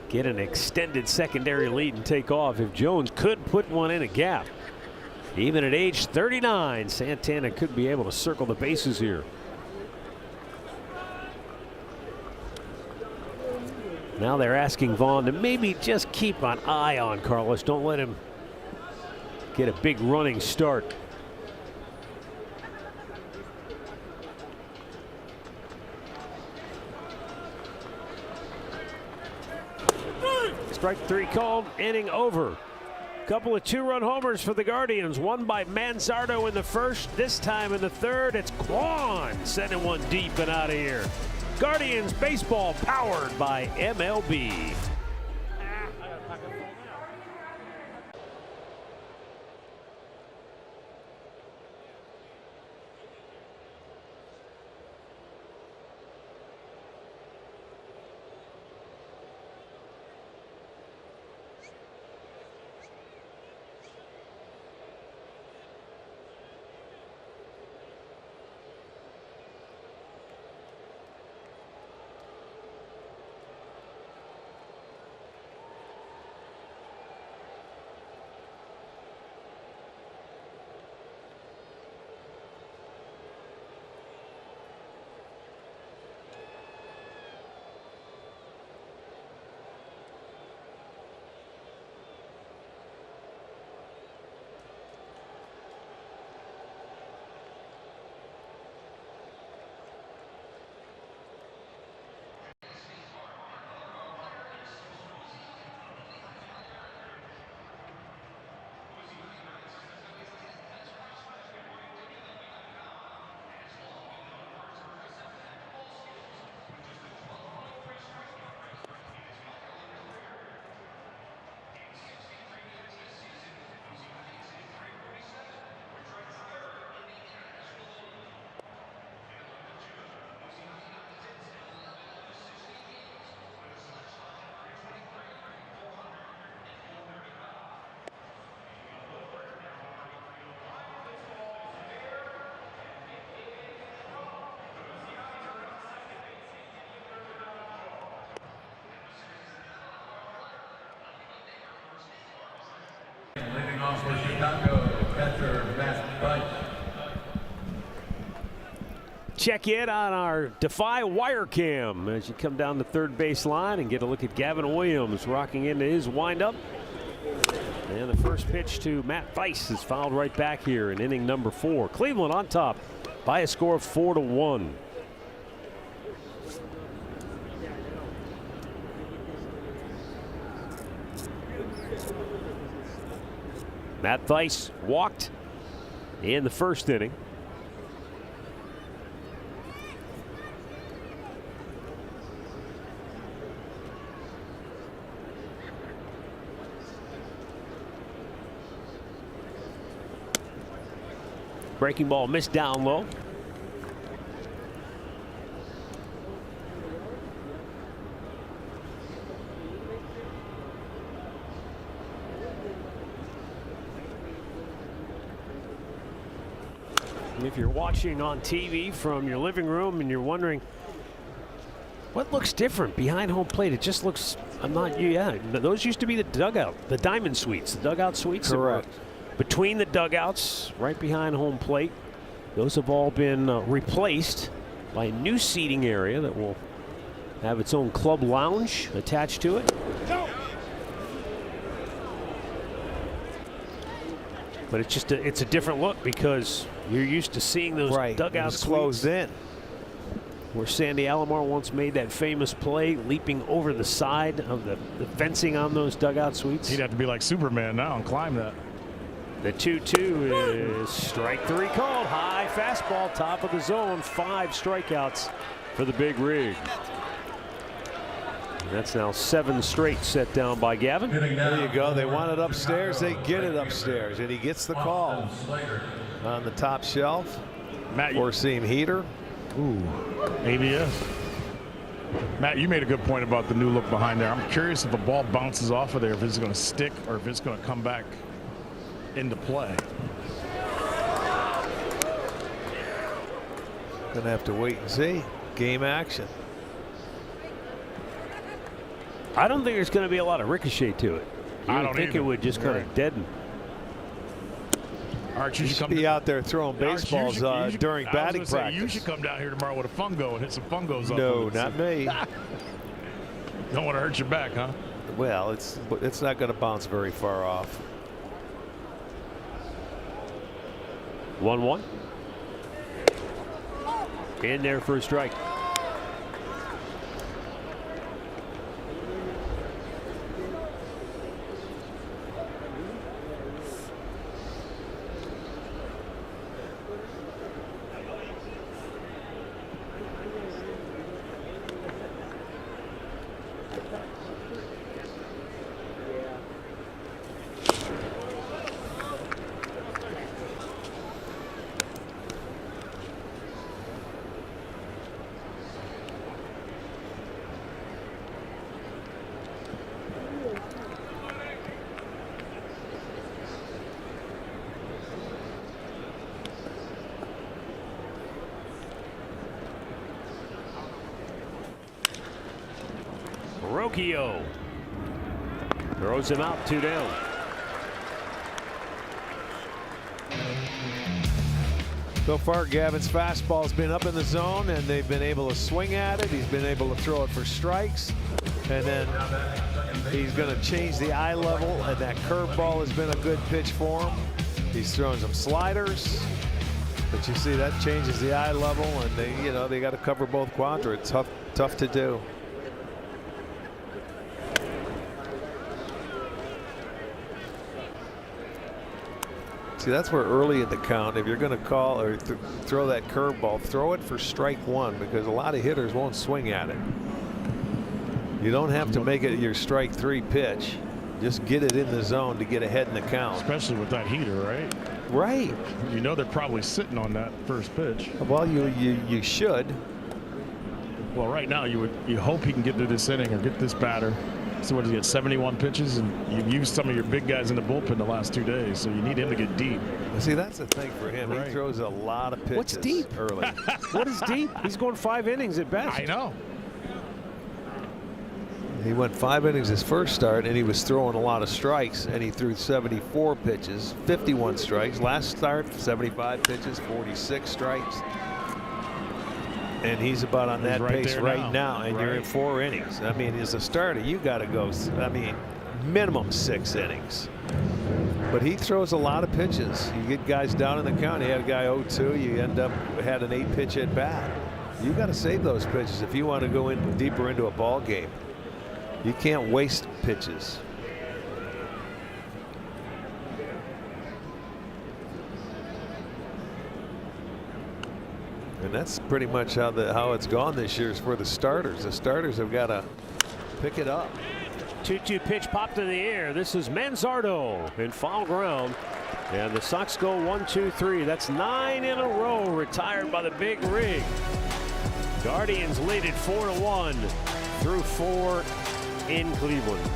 get an extended secondary lead and take off. If Jones could put one in a gap, even at age 39, Santana could be able to circle the bases here. Now they're asking Vaughn to maybe just keep an eye on Carlos. Don't let him get a big running start. Strike 3 called, inning over. Couple of 2-run homers for the Guardians. One by Manzardo in the first. This time in the third, it's Kwan sending one deep and out of here. Guardians baseball powered by MLB. check in on our Defy wire cam as you come down the third base line and get a look at Gavin Williams rocking into his windup. And the first pitch to Matt Thaiss is fouled right back here in inning number 4. Cleveland on top by a score of 4-1. Matt Thaiss walked in the first inning. Breaking ball missed down low. If you're watching on TV from your living room and you're wondering what looks different behind home plate, it just looks, those used to be the dugout, the diamond suites, the dugout suites. Correct. Between the dugouts, right behind home plate. Those have all been replaced by a new seating area that will have its own club lounge attached to it. But it's just it's a different look because you're used to seeing those dugouts closed in. Where Sandy Alomar once made that famous play, leaping over the side of the fencing on those dugout suites. He'd have to be like Superman now and climb that. The 2-2 is strike 3 called. High fastball, top of the zone. 5 strikeouts for the Big Rig. And that's now 7 straight set down by Gavin. There you go. They want it upstairs. They get it upstairs. And he gets the call on the top shelf. Matt, four-seam heater. Ooh, ABS. Matt, you made a good point about the new look behind there. I'm curious if a ball bounces off of there, if it's going to stick or if it's going to come back into play. Gonna have to wait and see. Game action. I don't think there's going to be a lot of ricochet to it. I don't think either. it would just kind of deaden. Arch, you should be out there throwing baseballs during batting practice. You should come down here tomorrow with a fungo and hit some fungos up. No, not me. Don't want to hurt your back, huh? Well, it's not going to bounce very far off. 1-1. In there for a strike. Rocchio throws him out, 2 down. So far, Gavin's fastball's been up in the zone, and they've been able to swing at it. He's been able to throw it for strikes, and then he's going to change the eye level, and that curveball has been a good pitch for him. He's throwing some sliders, but you see that changes the eye level, and they got to cover both quadrants. Tough to do. See, that's where early in the count, if you're going to call or throw that curveball, throw it for strike 1, because a lot of hitters won't swing at it. You don't have to make it your strike 3 pitch. Just get it in the zone to get ahead in the count. Especially with that heater, right? Right. You know they're probably sitting on that first pitch. Well, you should. Well, right now you hope he can get to this inning or get this batter. So what does he get, 71 pitches, and you've used some of your big guys in the bullpen the last 2 days, so you need him to get deep. See, that's the thing for him. Right. He throws a lot of pitches. What's deep? Early. What is deep? He's going 5 innings at best. I know. He went 5 innings his first start, and he was throwing a lot of strikes, and he threw 74 pitches, 51 strikes. Last start, 75 pitches, 46 strikes. And he's about on that right pace there right now. And you're in Right. 4 innings. I mean, as a starter, you got to go, I mean, minimum 6 innings. But he throws a lot of pitches. You get guys down in the count. He had a guy 0-2. You end up had an 8-pitch at bat. You got to save those pitches if you want to go in deeper into a ball game. You can't waste pitches. And that's pretty much how it's gone this year for the starters. The starters have got to pick it up. 2-2 pitch popped in the air. This is Manzardo in foul ground. And the Sox go 1-2-3. That's 9 in a row retired by the Big Rig. Guardians lead it 4-1 through 4 in Cleveland.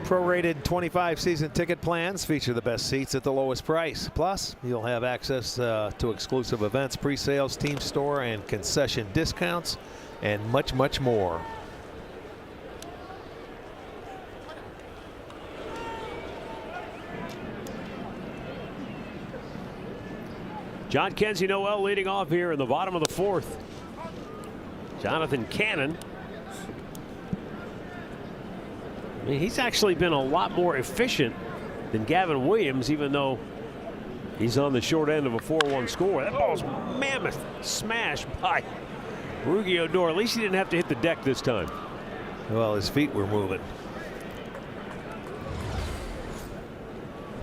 Prorated 25 season ticket plans feature the best seats at the lowest price. Plus, you'll have access to exclusive events, pre-sales, team store, and concession discounts, and much, much more. John Kenzie Noel leading off here in the bottom of the 4th. Jonathan Cannon. I mean, he's actually been a lot more efficient than Gavin Williams, even though he's on the short end of a 4-1 score. That ball's mammoth smash by Rougned Odor. At least he didn't have to hit the deck this time. Well, his feet were moving.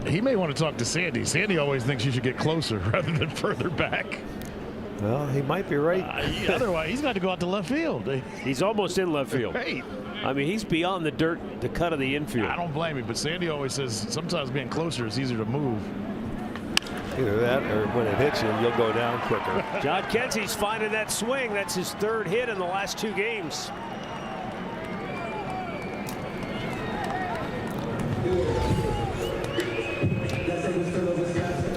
He may want to talk to Sandy. Sandy always thinks you should get closer rather than further back. Well, he might be right. Otherwise, he's got to go out to left field. He's almost in left field. Right. I mean, he's beyond the dirt, the cut of the infield. I don't blame you, but Sandy always says sometimes being closer is easier to move. Either that or when it hits you, you'll go down quicker. John Kenzie's finding that swing. That's his 3rd hit in the last 2 games.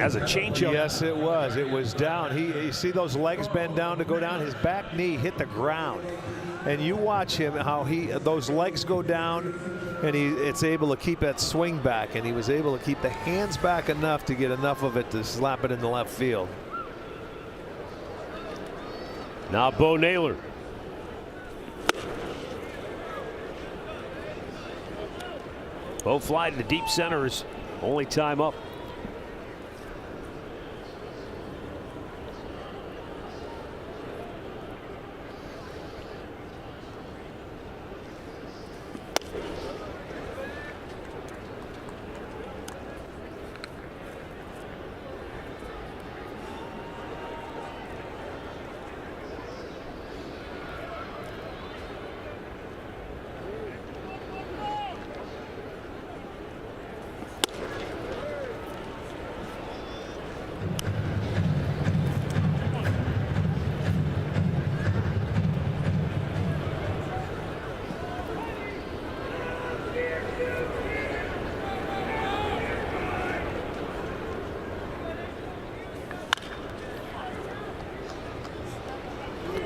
As a changeup. Yes, it was. It was down. You see those legs bend down to go down. His back knee hit the ground. And you watch him, how those legs go down, and it's able to keep that swing back, and he was able to keep the hands back enough to get enough of it to slap it in the left field. Now Bo Naylor. Bo fly to the deep center is only time up.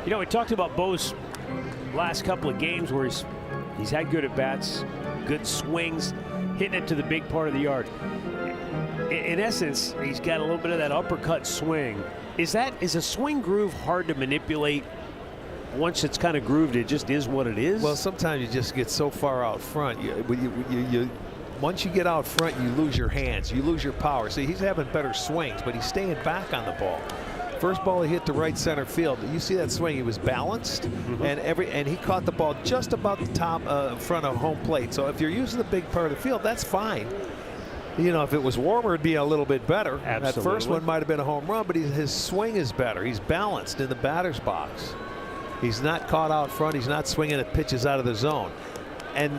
You know, we talked about Bo's last couple of games where he's had good at bats, good swings, hitting it to the big part of the yard. In essence, he's got a little bit of that uppercut swing. Is a swing groove hard to manipulate? Once it's kind of grooved, it just is what it is? Well, sometimes you just get so far out front. Once you get out front, you lose your hands. You lose your power. See, he's having better swings, but he's staying back on the ball. First ball he hit to right center field. You see that swing? He was balanced, and he caught the ball just about the top front of home plate. So if you're using the big part of the field, that's fine. You know, if it was warmer, it'd be a little bit better. Absolutely. That first one might have been a home run, but his swing is better. He's balanced in the batter's box. He's not caught out front. He's not swinging at pitches out of the zone. And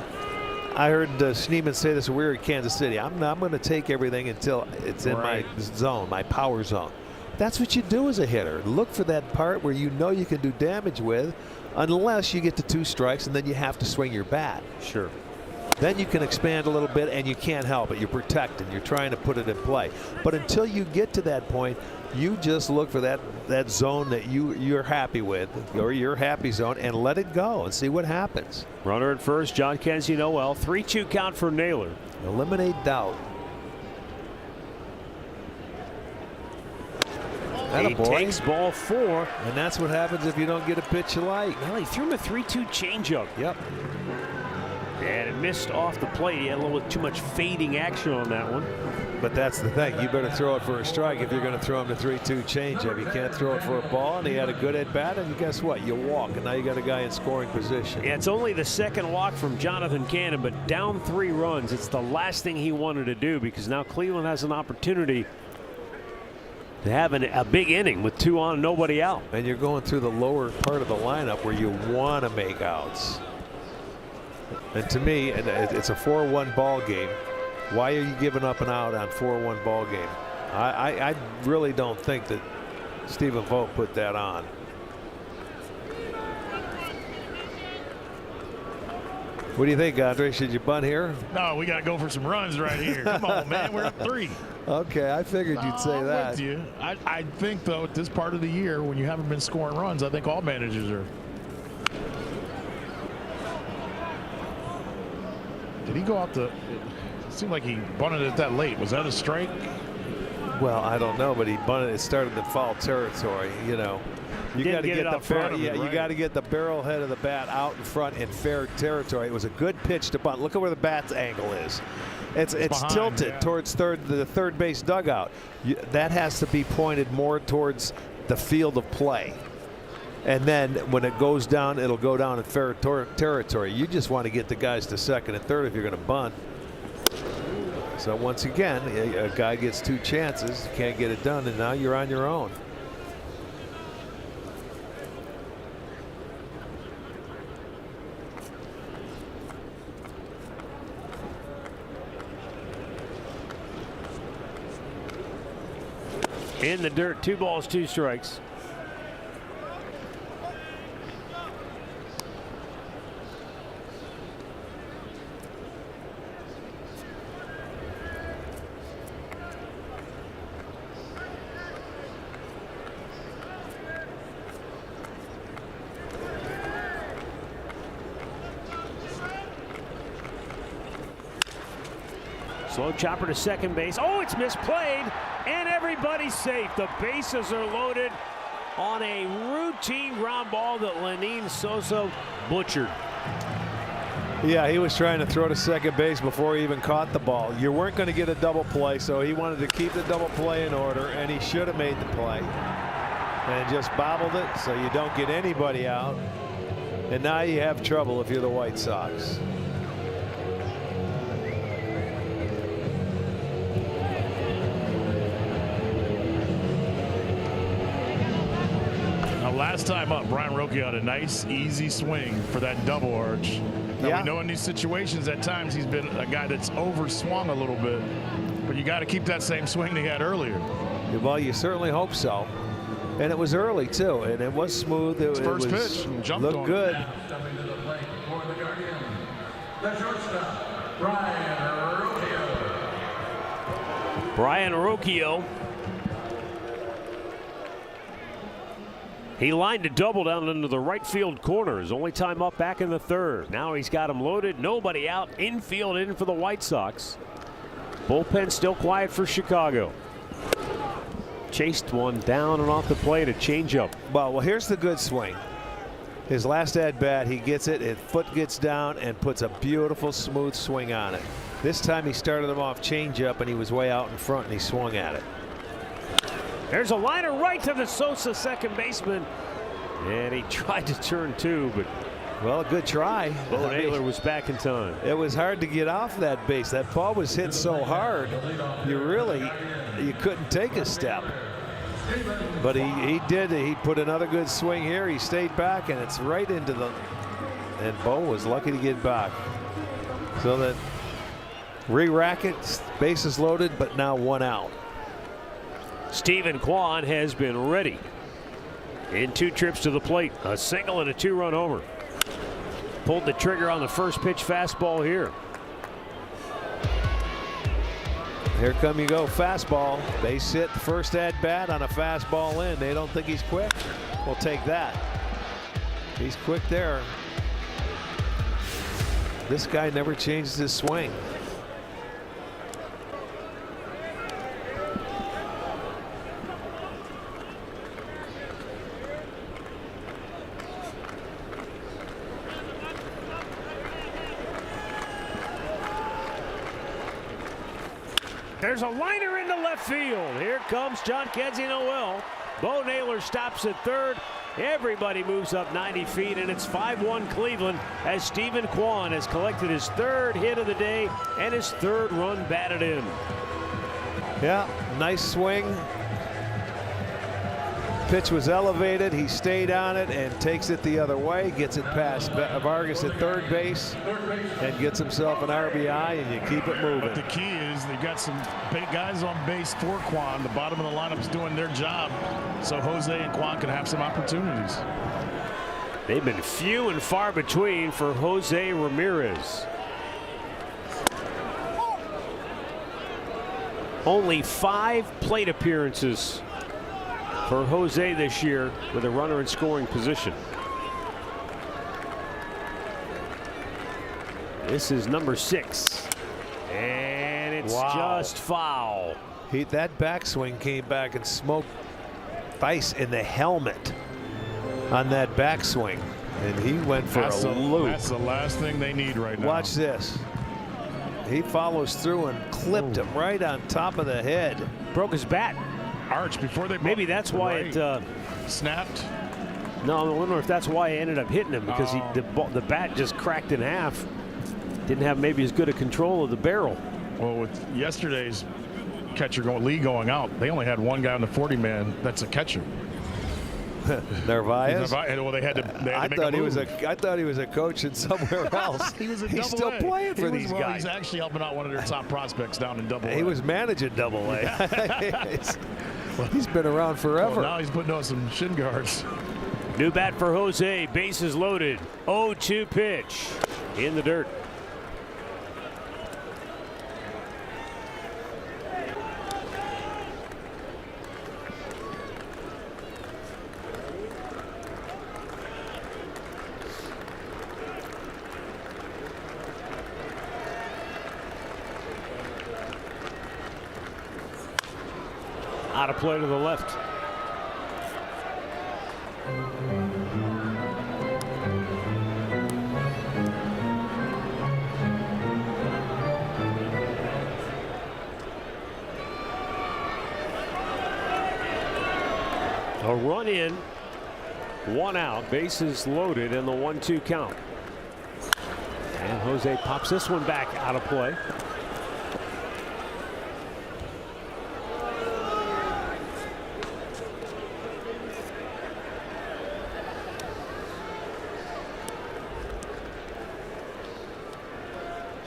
I heard Schneeman say this when we were in Kansas City. I'm going to take everything until it's in my zone, my power zone. That's what you do as a hitter. Look for that part where you know you can do damage with, unless you get to 2 strikes and then you have to swing your bat. Sure. Then you can expand a little bit and you can't help it. You're protecting. You're trying to put it in play. But until you get to that point, you just look for that zone that you're happy with, or your happy zone, and let it go and see what happens. Runner at first, John Kenzie Noel. 3-2 count for Naylor. Eliminate doubt. He takes ball 4. And that's what happens if you don't get a pitch you like. Well, he threw him a 3-2 changeup. Yep. And it missed off the plate. He had a little bit too much fading action on that one. But that's the thing. You better throw it for a strike if you're going to throw him the 3-2 changeup. You can't throw it for a ball, and he had a good at bat, and guess what? You walk, and now you got a guy in scoring position. Yeah, it's only the second walk from Jonathan Cannon, but down 3 runs. It's the last thing he wanted to do, because now Cleveland has an opportunity to have a big inning with 2 on, nobody out. And you're going through the lower part of the lineup where you want to make outs. And to me, it's a 4-1 ball game. Why are you giving up an out on 4-1 ball game? I really don't think that Stephen Vogt put that on. What do you think, Andre? Should you bunt here? No, we got to go for some runs right here. Come on, man. We're up 3. Okay, I figured you'd say I'm that. with you. I think, though, at this part of the year, when you haven't been scoring runs, I think all managers are. Did he go out the? It seemed like he bunted it that late. Was that a strike? Well, I don't know, but he bunted. It started in foul territory. You know, you got to get the barrel. Yeah, you got to get the barrel head of the bat out in front in fair territory. It was a good pitch to bunt. Look at where the bat's angle is. It's behind, tilted towards the third base dugout. That has to be pointed more towards the field of play. And then when it goes down, it'll go down in fair territory. You just want to get the guys to second and third if you're going to bunt. So once again, a guy gets 2 chances, can't get it done, and now you're on your own. In the dirt, 2 balls, 2 strikes. Slow chopper to second base. Oh, it's misplayed, and everybody's safe. The bases are loaded on a routine ground ball that Lenyn Sosa butchered. Yeah, he was trying to throw to second base before he even caught the ball. You weren't going to get a double play, so he wanted to keep the double play in order, and he should have made the play. And just bobbled it so you don't get anybody out. And now you have trouble if you're the White Sox. Last time up, Brayan Rocchio had a nice, easy swing for that double arch. Now, we know in these situations at times he's been a guy that's overswung a little bit, but you got to keep that same swing he had earlier. Well, you certainly hope so. And it was early, too, and it was smooth. It first was, pitch. Jumped looked on good. Stepping to the plate for the Guardians, the shortstop, Brayan Rocchio. Brayan Rocchio. He lined a double down into the right field corner. His only time up back in the third. Now he's got him loaded. Nobody out. Infield in for the White Sox. Bullpen still quiet for Chicago. Chased one down and off the plate. A changeup. Well, here's the good swing. His last at bat, he gets it. His foot gets down and puts a beautiful smooth swing on it. This time he started him off changeup and he was way out in front and he swung at it. There's a liner right to the Sosa second baseman. And he tried to turn two, but well, a good try. Bo Naylor was back in time. It was hard to get off that base. That ball was hit so hard, you couldn't take a step. But he did. He put another good swing here. He stayed back, and it's right into the. And Bo was lucky to get back. So that re-rack it, bases loaded, but now one out. Stephen Kwan has been ready in 2 trips to the plate. A single and a 2-run homer. Pulled the trigger on the first pitch fastball here. Here come you go, fastball. Base hit, first at bat on a fastball in. They don't think he's quick. We'll take that. He's quick there. This guy never changes his swing. There's a liner into left field. Here comes John Kenzie Noel. Bo Naylor stops at third. Everybody moves up 90 feet, and it's 5-1 Cleveland as Stephen Kwan has collected his 3rd hit of the day and his 3rd run batted in. Yeah, nice swing. Pitch was elevated. He stayed on it and takes it the other way. Gets it past Vargas at third base and gets himself an RBI, and you keep it moving. But the key is they've got some big guys on base for Kwan. The bottom of the lineup's doing their job, so Jose and Kwan can have some opportunities. They've been few and far between for Jose Ramirez. Only 5 plate appearances for Jose this year with a runner in scoring position. This is number 6. And it's just foul. That backswing came back and smoked Thice in the helmet on that backswing. And he went for a loop. That's the last thing they need right now. Watch this. He follows through and clipped him right on top of the head. Broke his bat. Arch before they maybe that's why it snapped. No, I wonder if that's why it ended up hitting him, because the bat just cracked in half. Didn't have maybe as good a control of the barrel. Well, with yesterday's catcher Lee going out, they only had one guy on the 40-man that's a catcher. Narvaez. Well, they had to. I thought he was a coach in somewhere else. He's still playing for these guys. He's actually helping out one of their top prospects down in Double A. He was managing Double A. He's been around forever. Well, now he's putting on some shin guards. New bat for Jose. Bases loaded. 0-2 pitch in the dirt. Out of play to the left. A run in, 1 out, bases loaded, and the 1-2 count. And Jose pops this one back out of play.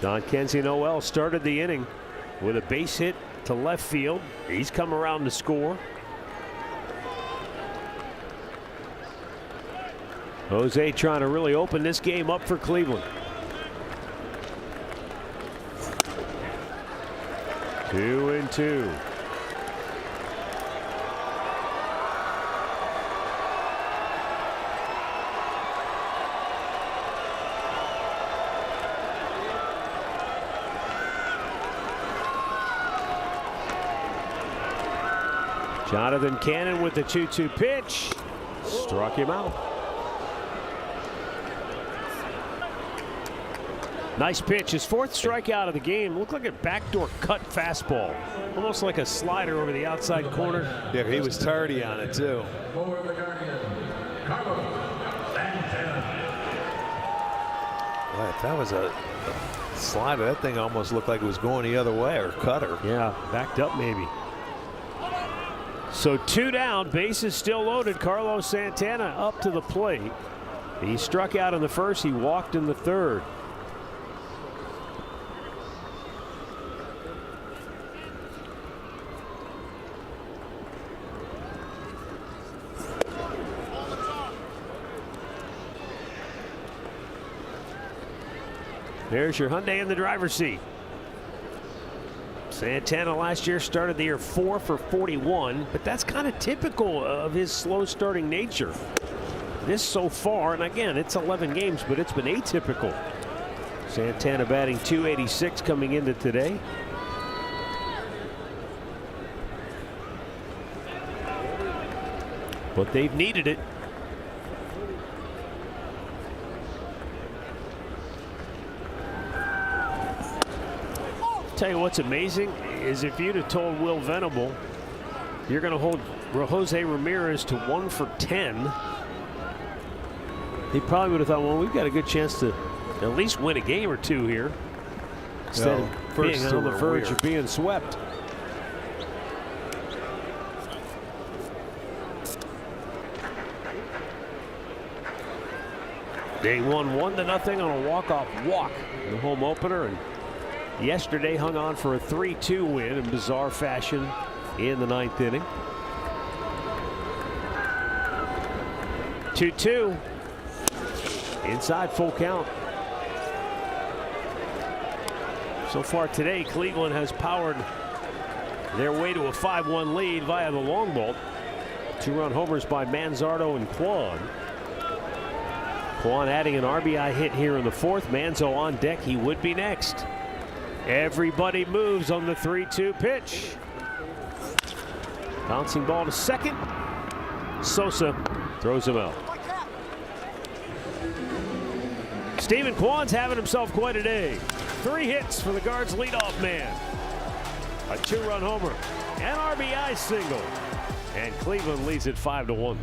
John Kenzie Noel started the inning with a base hit to left field. He's come around to score. Jose trying to really open this game up for Cleveland. 2-2. Jonathan Cannon with the 2-2 pitch. Struck him out. Nice pitch. His 4th strikeout of the game. Looked like a backdoor cut fastball. Almost like a slider over the outside corner. Yeah, he was tardy on it, too. For the Guardians, Carlos Santana. Well, if that was a slider, that thing almost looked like it was going the other way, or cutter. Yeah, backed up maybe. So 2 down, bases still loaded. Carlos Santana up to the plate. He struck out in the 1st. He walked in the 3rd. There's your Hyundai in the driver's seat. Santana last year started the year 4 for 41, but that's kind of typical of his slow starting nature. This so far, and again, it's 11 games, but it's been atypical. Santana batting .286 coming into today. But they've needed it. Tell you what's amazing is if you'd have told Will Venable you're going to hold Jose Ramirez to 1 for 10, he probably would have thought, well, we've got a good chance to at least win a game or 2 here instead of being on the verge of being swept. They won 1-0 on a walk-off walk in the home opener, and yesterday hung on for a 3-2 win in bizarre fashion in the 9th inning. 2-2. Inside full count. So far today, Cleveland has powered their way to a 5-1 lead via the long ball. 2-run homers by Manzardo and Kwan. Kwan adding an RBI hit here in the 4th. Manzo on deck. He would be next. Everybody moves on the 3-2 pitch. Bouncing ball to second. Sosa throws him out. Stephen Kwan's having himself quite a day. 3 hits for the Guards leadoff man. A 2-run homer, an RBI single, and Cleveland leads it 5-1.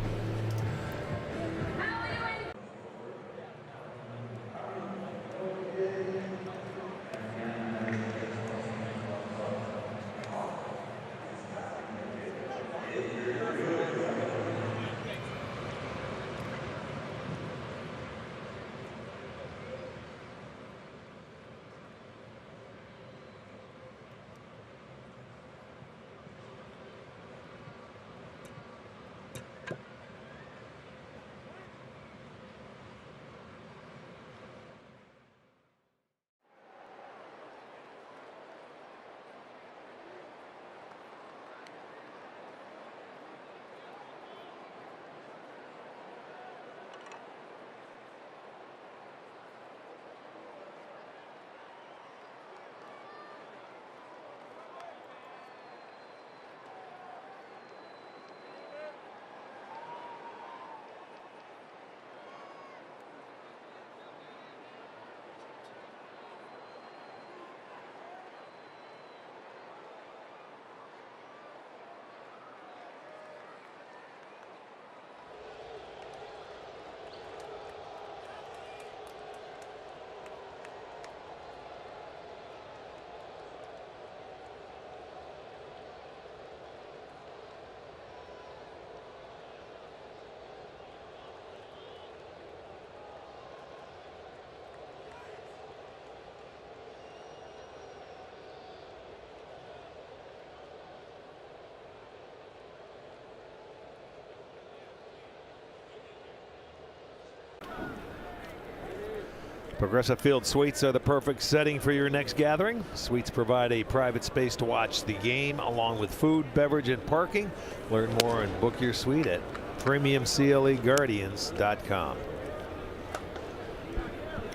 Progressive Field Suites are the perfect setting for your next gathering. Suites provide a private space to watch the game along with food, beverage, and parking. Learn more and book your suite at premiumcleguardians.com.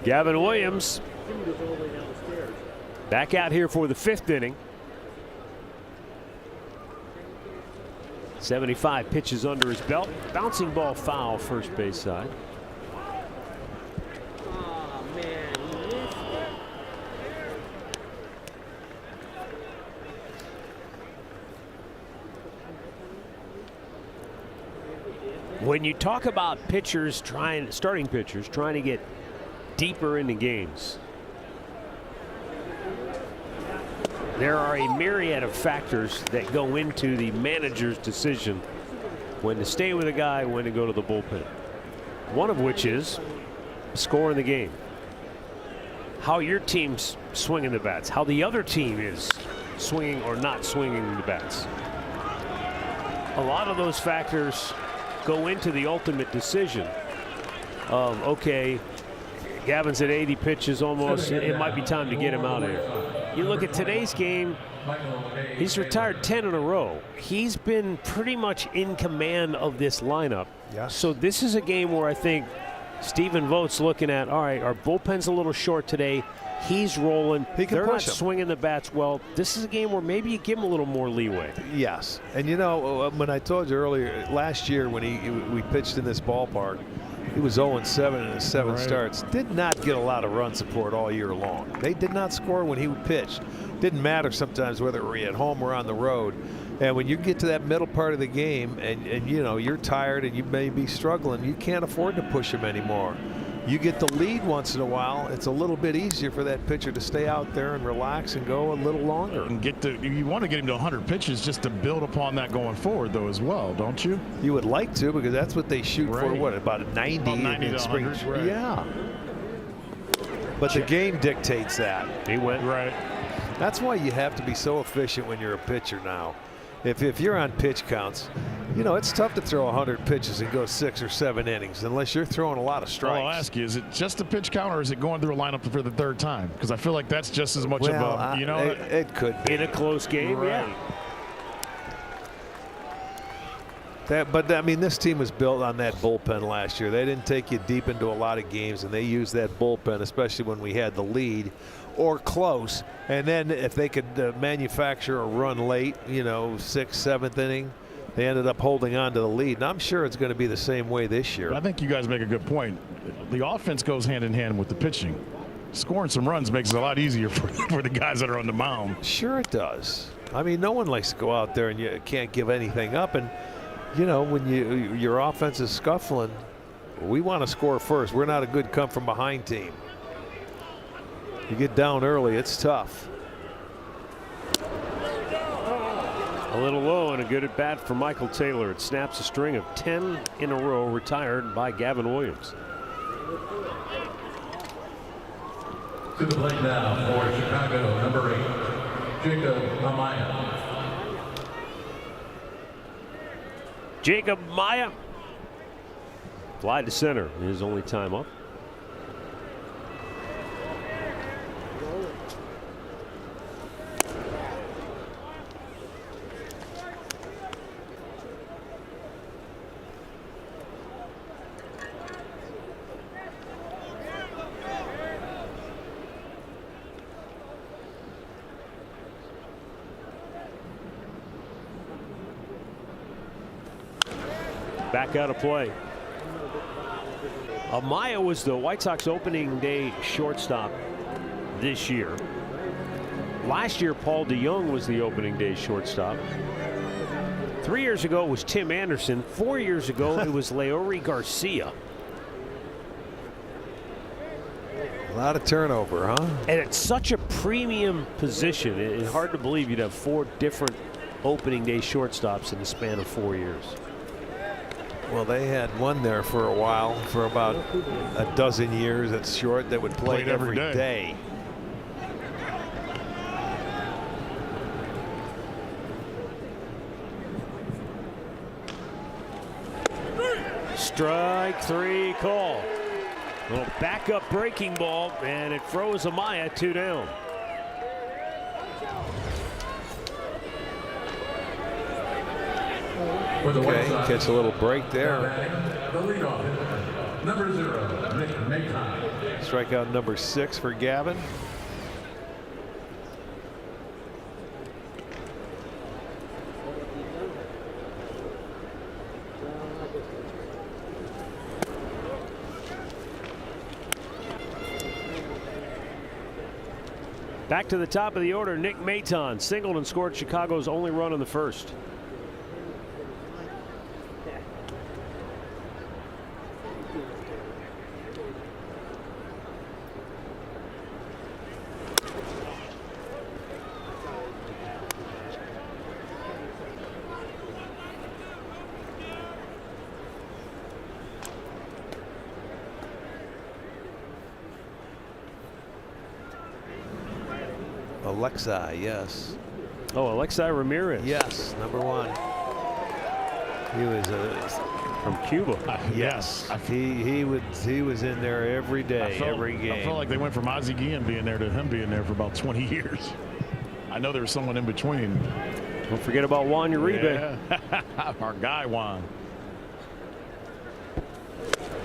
Gavin Williams back out here for the 5th inning. 75 pitches under his belt. Bouncing ball foul, first base side. When you talk about pitchers starting pitchers trying to get deeper into games, there are a myriad of factors that go into the manager's decision when to stay with a guy, when to go to the bullpen. One of which is scoring the game, how your team's swinging the bats, how the other team is swinging or not swinging the bats. A lot of those factors go into the ultimate decision of, okay, Gavin's at 80 pitches almost. It might be time to get him out of here. You look at today's game, he's retired 10 in a row. He's been pretty much in command of this lineup. Yes. So this is a game where I think Stephen Vogt's looking at, all right, our bullpen's a little short today. He's rolling. He can They're push not him. swinging the bats well. This is a game where maybe you give him a little more leeway. Yes, and you know, when I told you earlier, last year when we pitched in this ballpark, he was 0-7 in his 7 starts. Did not get a lot of run support all year long. They did not score when he pitched. Didn't matter sometimes whether we're at home or on the road. And when you get to that middle part of the game and you know you're tired and you may be struggling, you can't afford to push him anymore. You get the lead once in a while, it's a little bit easier for that pitcher to stay out there and relax and go a little longer. And you want to get him to 100 pitches just to build upon that going forward, though, as well, don't you? You would like to, because that's what they shoot for. What, about 90? About 90 in to spring? 100, right. Yeah. But the game dictates that. He went right. That's why you have to be so efficient when you're a pitcher now. If you're on pitch counts, you know, it's tough to throw 100 pitches and go 6 or 7 innings unless you're throwing a lot of strikes. Well, I'll ask you, is it just a pitch count or is it going through a lineup for the 3rd time? Because I feel like that's just as much of a, you know. It could be. in a close game, Right. yeah. But I mean, this team was built on that bullpen last year. They didn't take you deep into a lot of games, and they used that bullpen, especially when we had the lead or close. And then if they could manufacture a run late, you know, 6th, 7th inning, they ended up holding on to the lead. And I'm sure it's going to be the same way this year. I think you guys make a good point. The offense goes hand in hand with the pitching. Scoring some runs makes it a lot easier for the guys that are on the mound. Sure it does. I mean, no one likes to go out there and you can't give anything up. And you know, when your offense is scuffling, we want to score first. We're not a good come from behind team. You get down early, it's tough. A little low and a good at bat for Michael Taylor. It snaps a string of 10 in a row retired by Gavin Williams. To the plate now for Chicago, number 8, Jacob Amaya. Jacob Maya. Fly to center. His only time up. Back out of play. Amaya was the White Sox opening day shortstop this year. Last year, Paul DeJong was the opening day shortstop. 3 years ago, it was Tim Anderson. 4 years ago, it was Leury Garcia. A lot of turnover, huh? And it's such a premium position. It's hard to believe you'd have 4 different opening day shortstops in the span of 4 years. Well, they had one there for a while, for about a dozen years at short, that would play Played every day. Strike 3 call. Little backup breaking ball, and it throws Amaya 2 down. Okay, catch a little break there. The leadoff, number 0, Nick Maton. Strikeout number 6 for Gavin. Back to the top of the order, Nick Maton singled and scored Chicago's only run in the first. Alexei, yes. Oh, Alexei Ramirez. Yes, number 1. He was from Cuba. Yes, he was in there every day, every game. I felt like they went from Ozzie Guillen being there to him being there for about 20 years. I know there was someone in between. Don't forget about Juan Uribe. Yeah. Our guy Juan.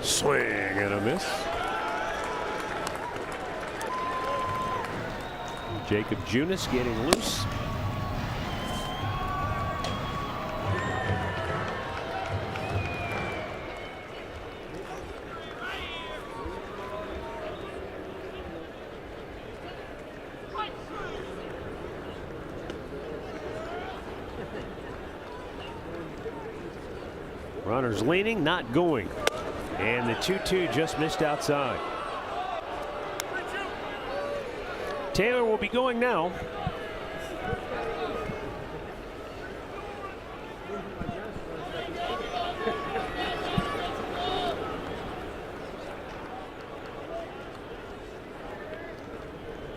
Swing and a miss. Jacob Junis getting loose. Runners leaning, not going. And the 2-2 just missed outside. Taylor will be going now.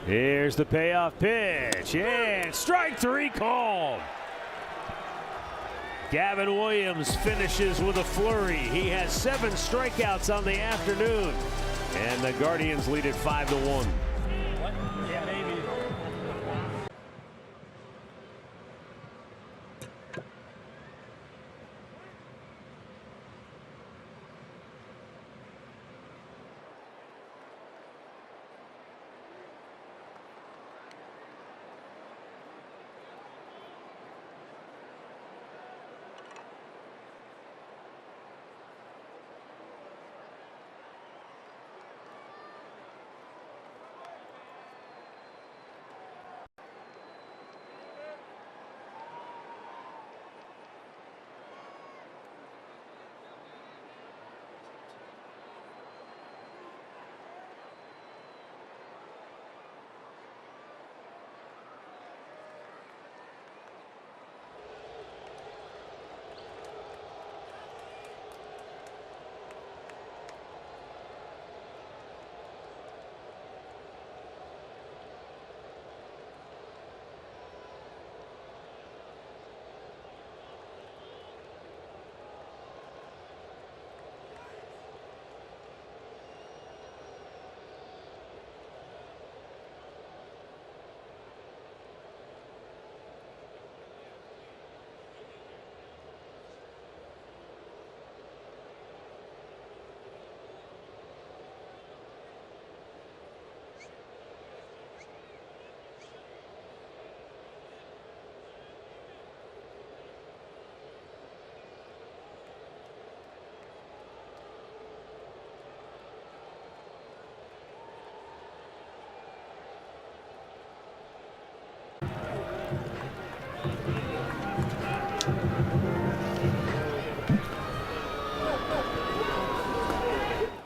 Here's the payoff pitch, and strike 3 called. Gavin Williams finishes with a flurry. He has 7 strikeouts on the afternoon, and the Guardians lead it 5-1.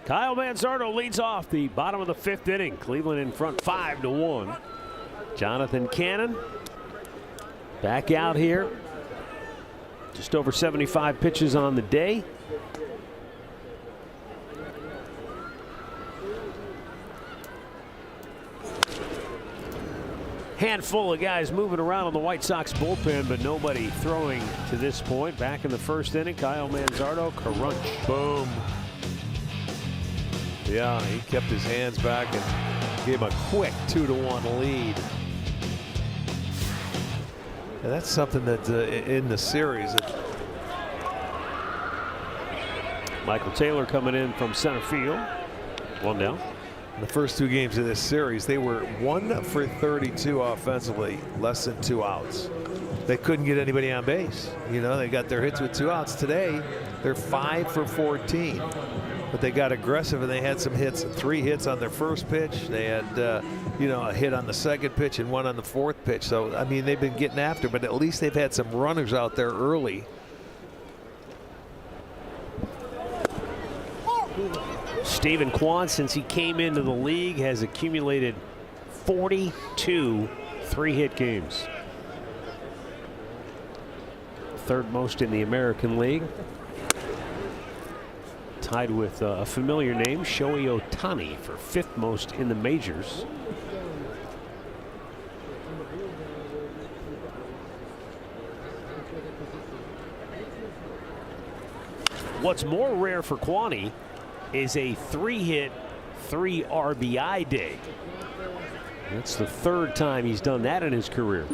Kyle Manzardo leads off the bottom of the 5th inning. Cleveland in front 5-1. Jonathan Cannon back out here. Just over 75 pitches on the day. Handful of guys moving around on the White Sox bullpen, but nobody throwing to this point. Back in the 1st inning, Kyle Manzardo, crunch. Boom. Yeah, he kept his hands back and gave him a quick 2-1 lead. And that's something that in the series. Michael Taylor coming in from center field. 1 down. In the first 2 games of this series, they were 1 for 32 offensively, less than 2 outs. they couldn't get anybody on base. You know, they got their hits with 2 outs. Today, they're 5 for 14. But they got aggressive and they had some hits, 3 hits on their first pitch. They had, you know, a hit on the second pitch and 1 on the 4th pitch. So, I mean, they've been getting after, but at least they've had some runners out there early. Stephen Kwan, since he came into the league, has accumulated 42 3-hit games. 3rd most in the American League. Tied with a familiar name, Shohei Ohtani, for 5th most in the majors. What's more rare for Kwani is a 3-hit, 3 RBI day. That's the 3rd time he's done that in his career.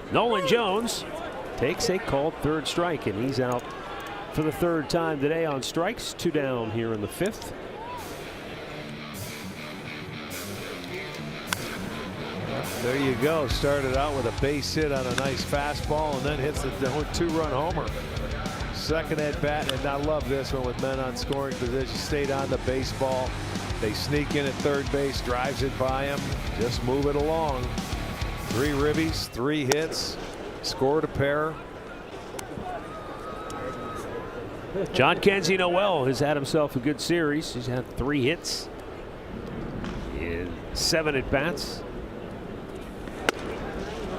Nolan Jones takes a called 3rd strike, and he's out for the 3rd time today on strikes. 2 down here in the 5th. There you go. Started out with a base hit on a nice fastball and then hits the 2-run homer. 2nd at bat, and I love this one with men on scoring position. Stayed on the baseball. They sneak in at 3rd base, drives it by him. Just move it along. 3 ribbies, 3 hits, scored a pair. John Kenzie Noel has had himself a good series. He's had 3 hits in 7 at bats,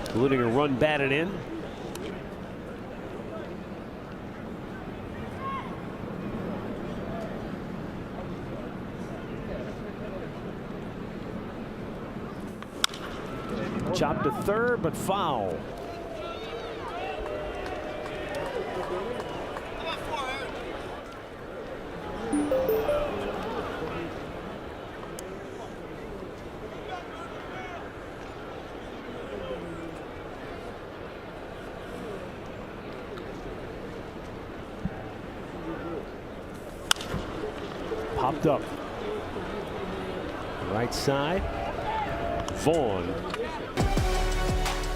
including a run batted in. Chopped to 3rd, but foul. Popped up. Right side. Vaughn.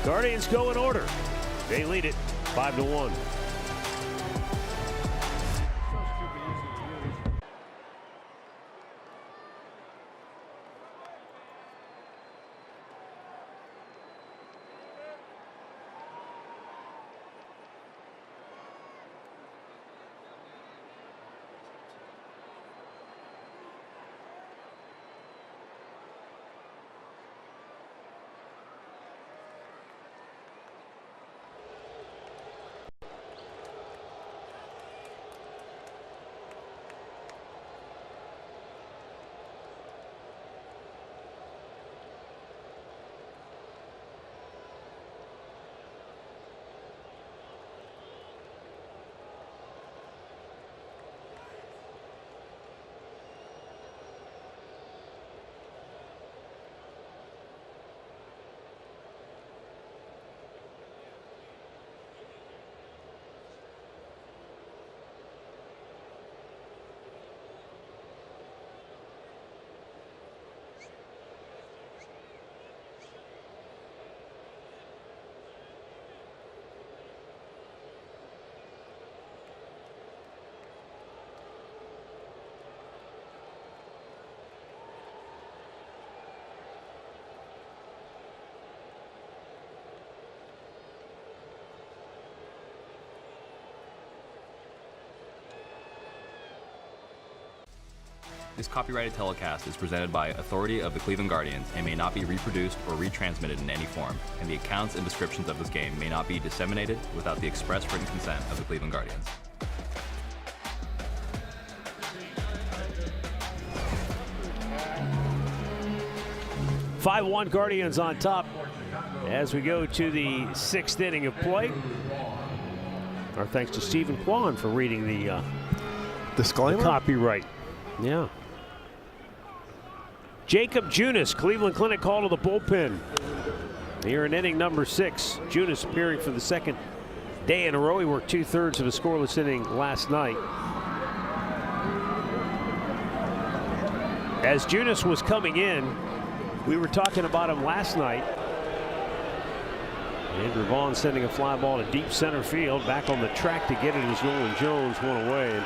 Guardians go in order. They lead it 5-1. This copyrighted telecast is presented by authority of the Cleveland Guardians and may not be reproduced or retransmitted in any form, and the accounts and descriptions of this game may not be disseminated without the express written consent of the Cleveland Guardians. Five-1 Guardians on top as we go to the 6th inning of play. Our thanks to Stephen Kwan for reading the disclaimer. Copyright. Yeah. Jacob Junis, Cleveland Clinic call to the bullpen. Here in inning number 6. Junis appearing for the 2nd day in a row. He worked 2/3 of a scoreless inning last night. As Junis was coming in, we were talking about him last night. Andrew Vaughn sending a fly ball to deep center field. Back on the track to get it as Nolan Jones went away. And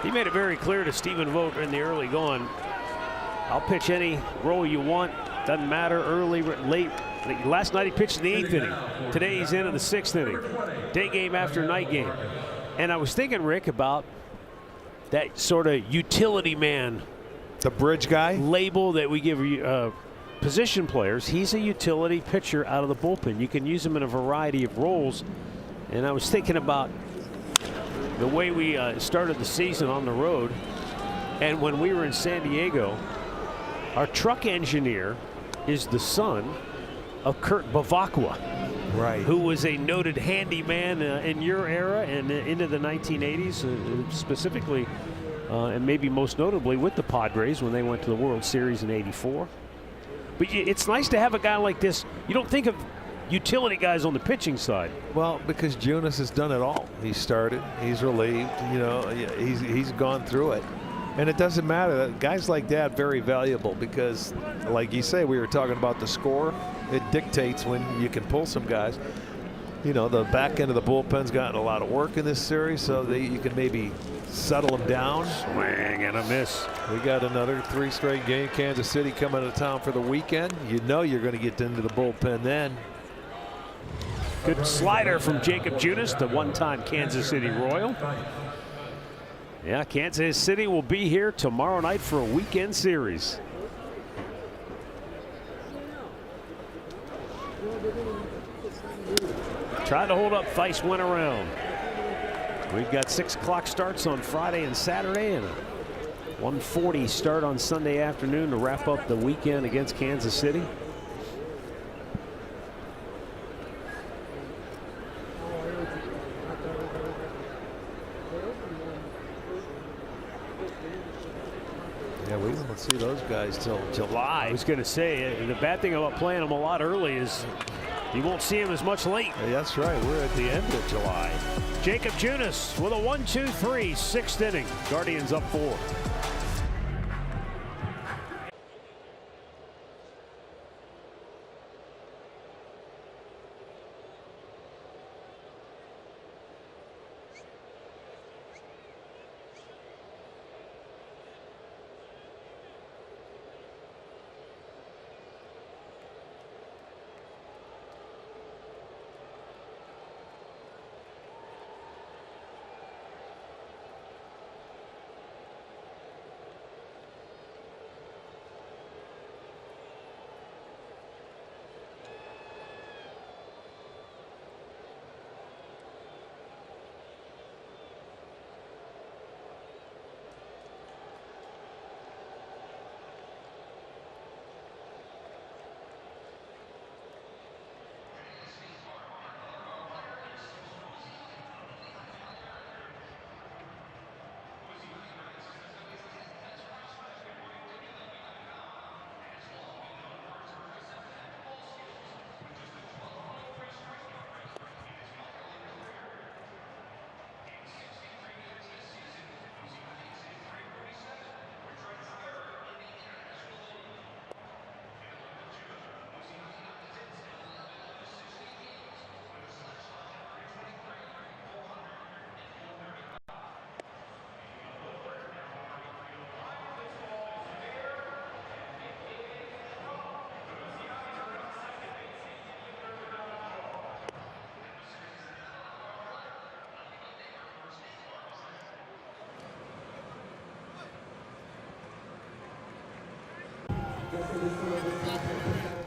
he made it very clear to Stephen Vogt in the early going, I'll pitch any role you want. Doesn't matter, early, late. Last night he pitched in the 8th inning. Today he's in the 6th inning. Day game after night game. And I was thinking, Rick, about that sort of utility man. The bridge guy? Label that we give position players. He's a utility pitcher out of the bullpen. You can use him in a variety of roles. And I was thinking about the way we started the season on the road. And when we were in San Diego, our truck engineer is the son of Kurt Bavacqua, right, who was a noted handyman in your era and into the 1980s, specifically, and maybe most notably with the Padres when they went to the World Series in '84. But it's nice to have a guy like this. You don't think of utility guys on the pitching side. Well, because Junis has done it all. He started, he's relieved, you know, he's gone through it. And it doesn't matter. Guys like that very valuable because, like you say, we were talking about the score. It dictates when you can pull some guys. You know, the back end of the bullpen's gotten a lot of work in this series, so you can maybe settle them down. Swing and a miss. We got another 3 straight game. Kansas City coming to town for the weekend. You know you're going to get into the bullpen then. Good slider from Jacob Junis, the one-time Kansas City Royal. Yeah, Kansas City will be here tomorrow night for a weekend series. Tried to hold up, Theis went around. We've got 6 o'clock starts on Friday and Saturday and a 1:40 start on Sunday afternoon to wrap up the weekend against Kansas City. Yeah, we won't see those guys till July. I was going to say, the bad thing about playing them a lot early is you won't see them as much late. Yeah, that's right. We're at the end of July. Jacob Junis with a 1-2-3, 6th inning. Guardians up 4.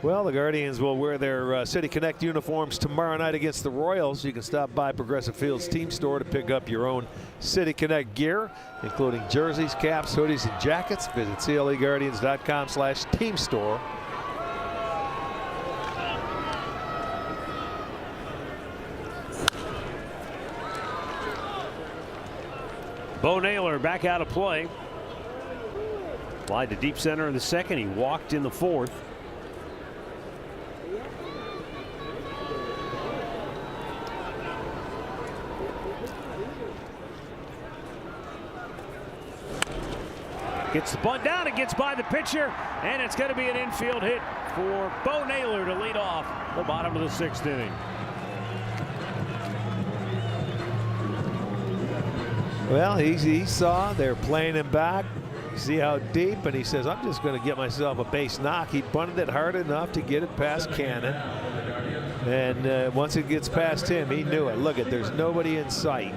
Well, the Guardians will wear their City Connect uniforms tomorrow night against the Royals. You can stop by Progressive Fields Team Store to pick up your own City Connect gear, including jerseys, caps, hoodies, and jackets. Visit CLEGuardians.com/team store. Bo Naylor back out of play. Fly to deep center in the 2nd. He walked in the 4th. Gets the bunt down, it gets by the pitcher, and it's going to be an infield hit for Bo Naylor to lead off the bottom of the 6th inning. Well, he saw they're playing him back. See how deep, and he says, I'm just going to get myself a base knock. He bunted it hard enough to get it past Cannon. And once it gets past him, he knew it. Look, there's nobody in sight.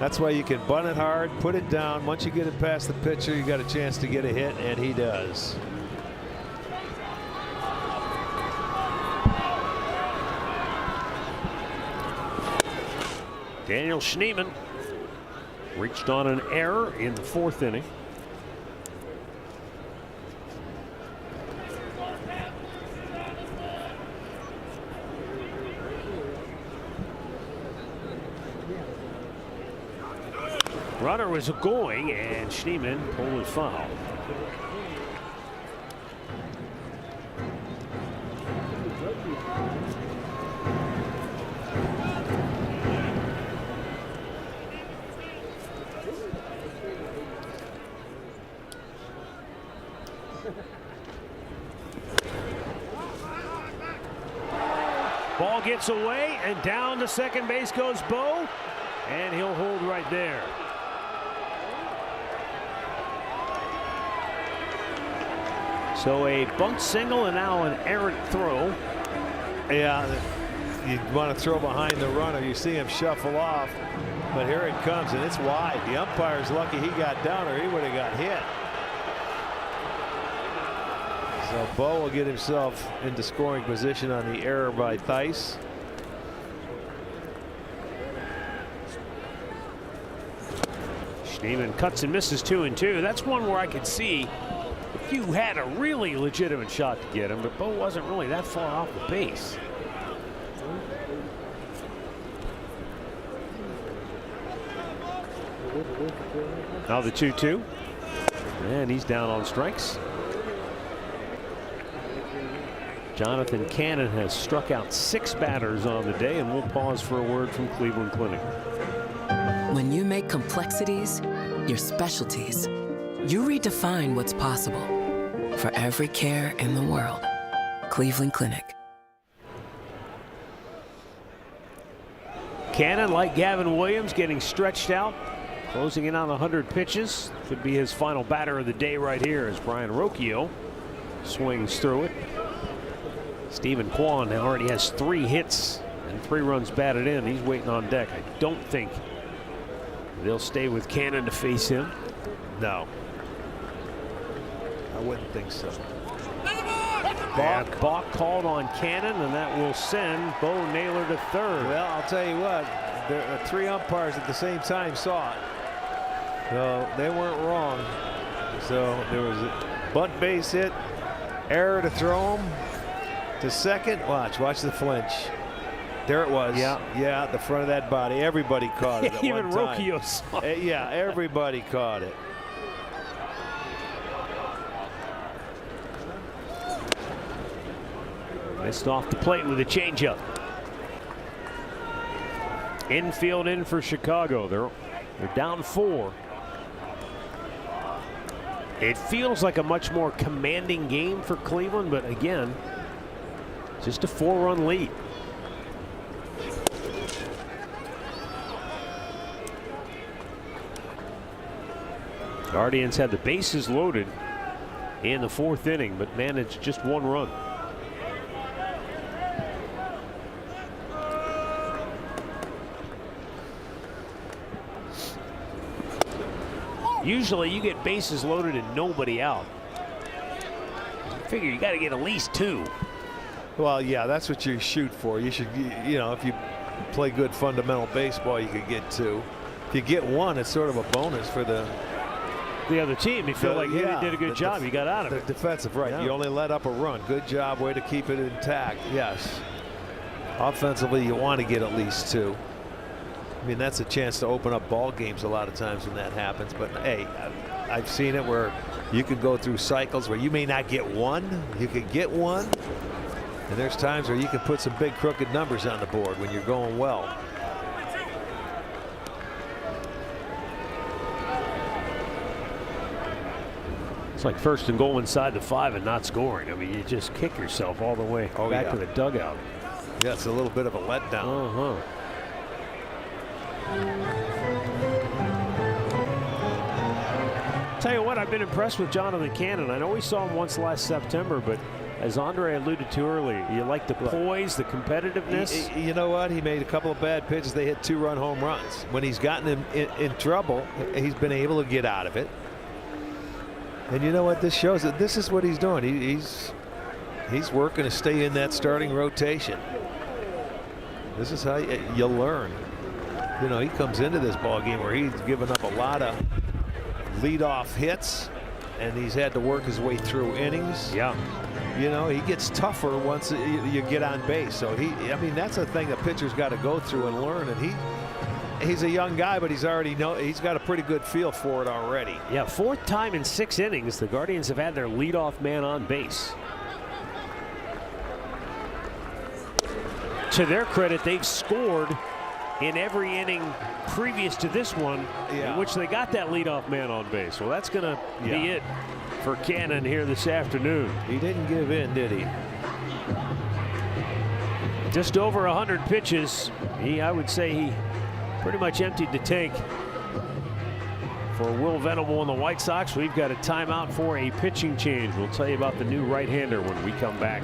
That's why you can bunt it hard, put it down. Once you get it past the pitcher, you got a chance to get a hit, and he does. Daniel Schneemann reached on an error in the 4th inning. Runner was going, and Schneemann pulled it foul. Ball gets away, and down to second base goes Bo, and he'll hold right there. So a bunt single and now an errant throw. Yeah, you want to throw behind the runner. You see him shuffle off, but here it comes, and it's wide. The umpire's lucky he got down, or he would have got hit. So Bo will get himself into scoring position on the error by Theis. Schneemann cuts and misses 2-2. That's one where I could see if you had a really legitimate shot to get him, but Bo wasn't really that far off the base. Now the 2-2, and he's down on strikes. Jonathan Cannon has struck out 6 batters on the day, and we'll pause for a word from Cleveland Clinic. When you make complexities your specialties, you redefine what's possible. For every care in the world, Cleveland Clinic. Cannon, like Gavin Williams, getting stretched out, closing in on 100 pitches. Could be his final batter of the day right here as Brian Rocchio swings through it. Stephen Kwan already has 3 hits and 3 runs batted in. He's waiting on deck. I don't think they'll stay with Cannon to face him. No, I wouldn't think so. Balk called on Cannon, and that will send Bo Naylor to third. Well, I'll tell you what, there are 3 umpires at the same time saw it. So they weren't wrong. So there was a bunt base hit, error to throw him to second. Watch the flinch. There it was. Yeah, the front of that body. Everybody caught it at Even one time. Rocchio saw it. Yeah, everybody caught it. Missed off the plate with a changeup. Infield in for Chicago. They're down 4. It feels like a much more commanding game for Cleveland, but again, just a 4-run lead. Guardians had the bases loaded in the 4th inning, but managed just 1 run. Usually you get bases loaded and nobody out. I figure you got to get at least 2. Well, yeah, that's what you shoot for. You should, you know, if you play good fundamental baseball, you could get 2. If you get 1, it's sort of a bonus for the other team. You feel like he did a good job. You got out of it. Defensive, right? Yeah. You only let up a run. Good job. Way to keep it intact. Yes. Offensively, you want to get at least 2. I mean, that's a chance to open up ball games a lot of times when that happens. But hey, I've seen it where you can go through cycles where you may not get 1. You could get 1. And there's times where you can put some big crooked numbers on the board when you're going well. like first and goal inside the 5 and not scoring. I mean, you just kick yourself all the way back to the dugout. Yeah, it's a little bit of a letdown. Tell you what, I've been impressed with Jonathan Cannon. I know we saw him once last September, but as Andre alluded to earlier, you like the poise, the competitiveness. You know what? He made a couple of bad pitches. They hit 2-run home runs. When he's gotten in trouble, he's been able to get out of it. And you know what? This shows that this is what he's doing. He's working to stay in that starting rotation. This is how you learn. You know, he comes into this ball game where he's given up a lot of leadoff hits, and he's had to work his way through innings. Yeah. You know, he gets tougher once you get on base. So I mean, that's a thing a pitcher's got to go through and learn. And he's a young guy, but he's got a pretty good feel for it already. Yeah, 4th time in 6 innings the Guardians have had their leadoff man on base. To their credit, they've scored in every inning previous to this one, in which they got that leadoff man on base. Well, that's going to be it for Cannon here this afternoon. He didn't give in, did he? Just over 100 pitches. I would say he pretty much emptied the tank for Will Venable and the White Sox. We've got a timeout for a pitching change. We'll tell you about the new right-hander when we come back.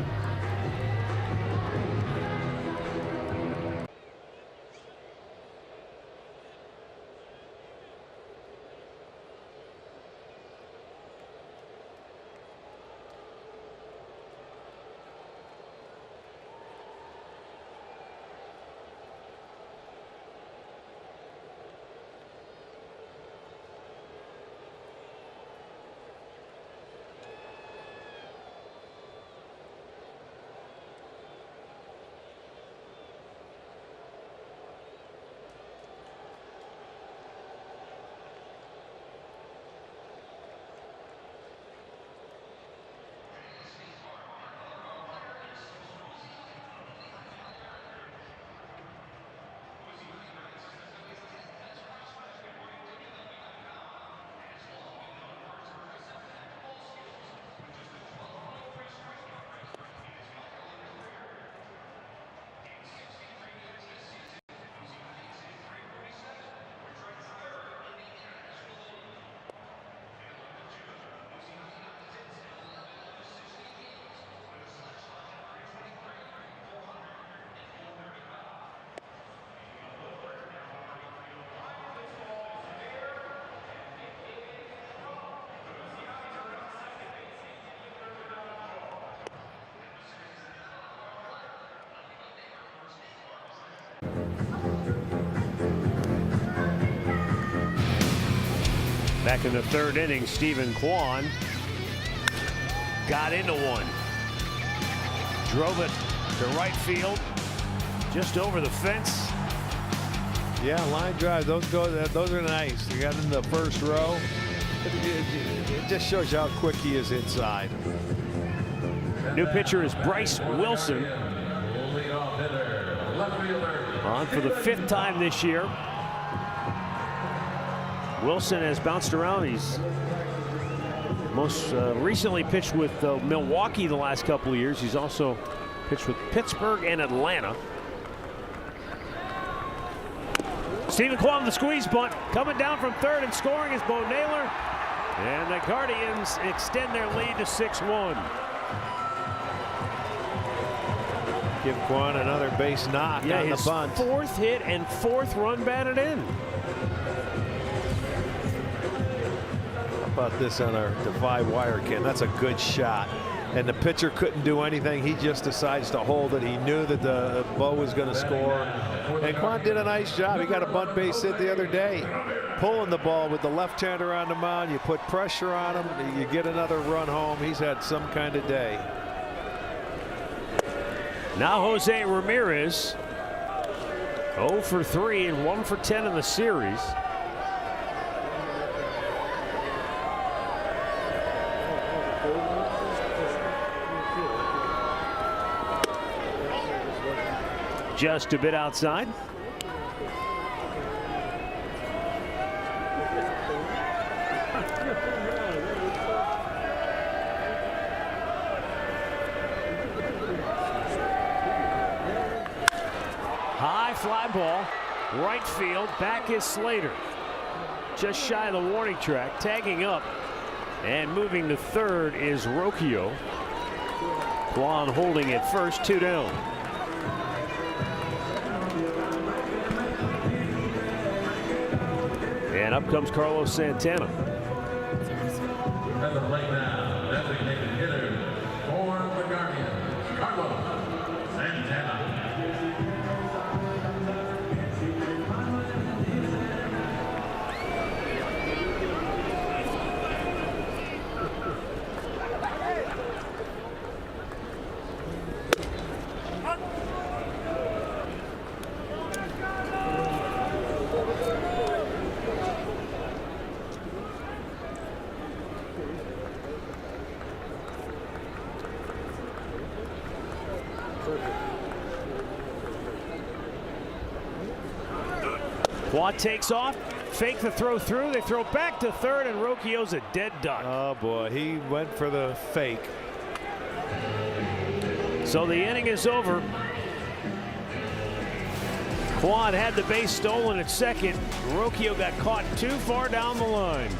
Back in the 3rd inning, Stephen Kwan got into one. Drove it to right field, just over the fence. Yeah, line drive. Those are nice. They got in the first row. It just shows you how quick he is inside. New pitcher is Bryce Wilson. On for the 5th time this year. Wilson has bounced around. He's most recently pitched with Milwaukee the last couple of years. He's also pitched with Pittsburgh and Atlanta. Stephen Kwan, the squeeze bunt, coming down from 3rd and scoring is Bo Naylor. And the Guardians extend their lead to 6-1. Give Kwan another base knock on the bunt. 4th hit and 4th run batted in. How about this on our Defy wire, Ken? That's a good shot. And the pitcher couldn't do anything. He just decides to hold it. He knew that the Bo was going to score. And Kwan did a nice job. He got a bunt base hit the other day. Pulling the ball with the left-hander on the mound. You put pressure on him. You get another run home. He's had some kind of day. Now Jose Ramirez 0 for 3 and 1 for 10 in the series. Just a bit outside. fly ball. Right field. Back is Slater. Just shy of the warning track. Tagging up and moving to third is Rocchio. Kwan holding at first. 2 down. And up comes Carlos Santana. At the plate now, designated hitter for the Guardians, Carlos Santana. Watt takes off, fake the throw through. They throw back to third, and Rocchio's a dead duck. Oh boy, he went for the fake. So the inning is over. Kwan had the base stolen at second. Rocchio got caught too far down the line.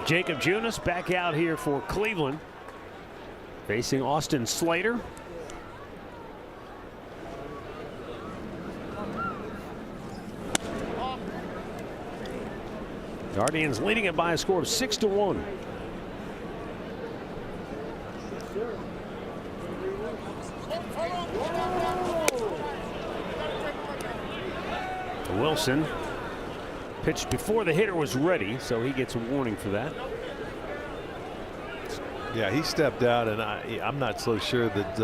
Jacob Junis back out here for Cleveland, facing Austin Slater. Guardians leading it by a score of 6-1. Wilson pitched before the hitter was ready, so he gets a warning for that. Yeah, he stepped out, and I'm not so sure that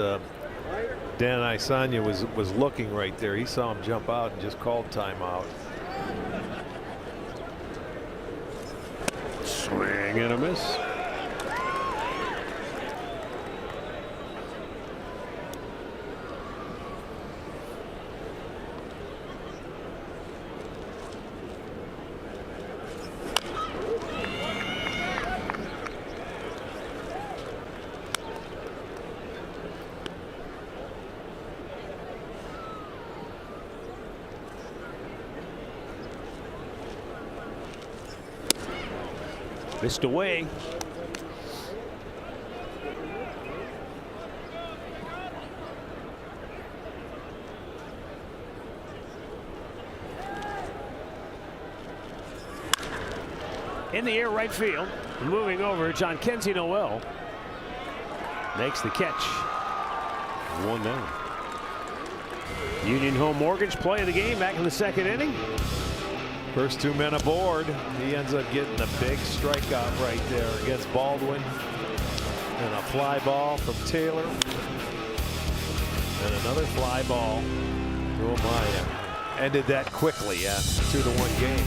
Dan Isanya was looking right there. He saw him jump out and just called timeout. Swing and a miss. Missed away. In the air, right field. Moving over, Jhonkensy Noel makes the catch. 1 down. Union Home Mortgage play of the game back in the second inning. First 2 men aboard. He ends up getting a big strikeout right there against Baldwin. And a fly ball from Taylor. And another fly ball. Oh my. Ended that quickly, yeah. 2-1 game.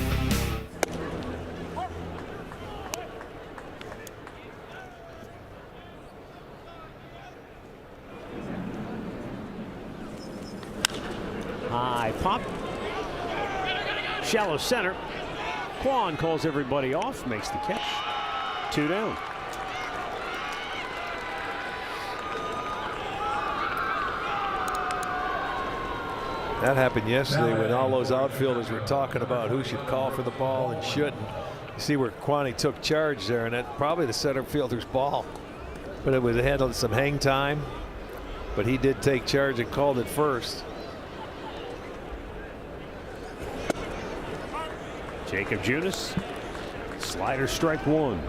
High pop. Shallow center. Kwan calls everybody off, makes the catch. 2 down. That happened yesterday when all those outfielders were talking about who should call for the ball and shouldn't. You see where Kwani took charge there, and that's probably the center fielder's ball. But it was ahead of some hang time. But he did take charge and called it first. Jacob Junis. Slider, strike 1.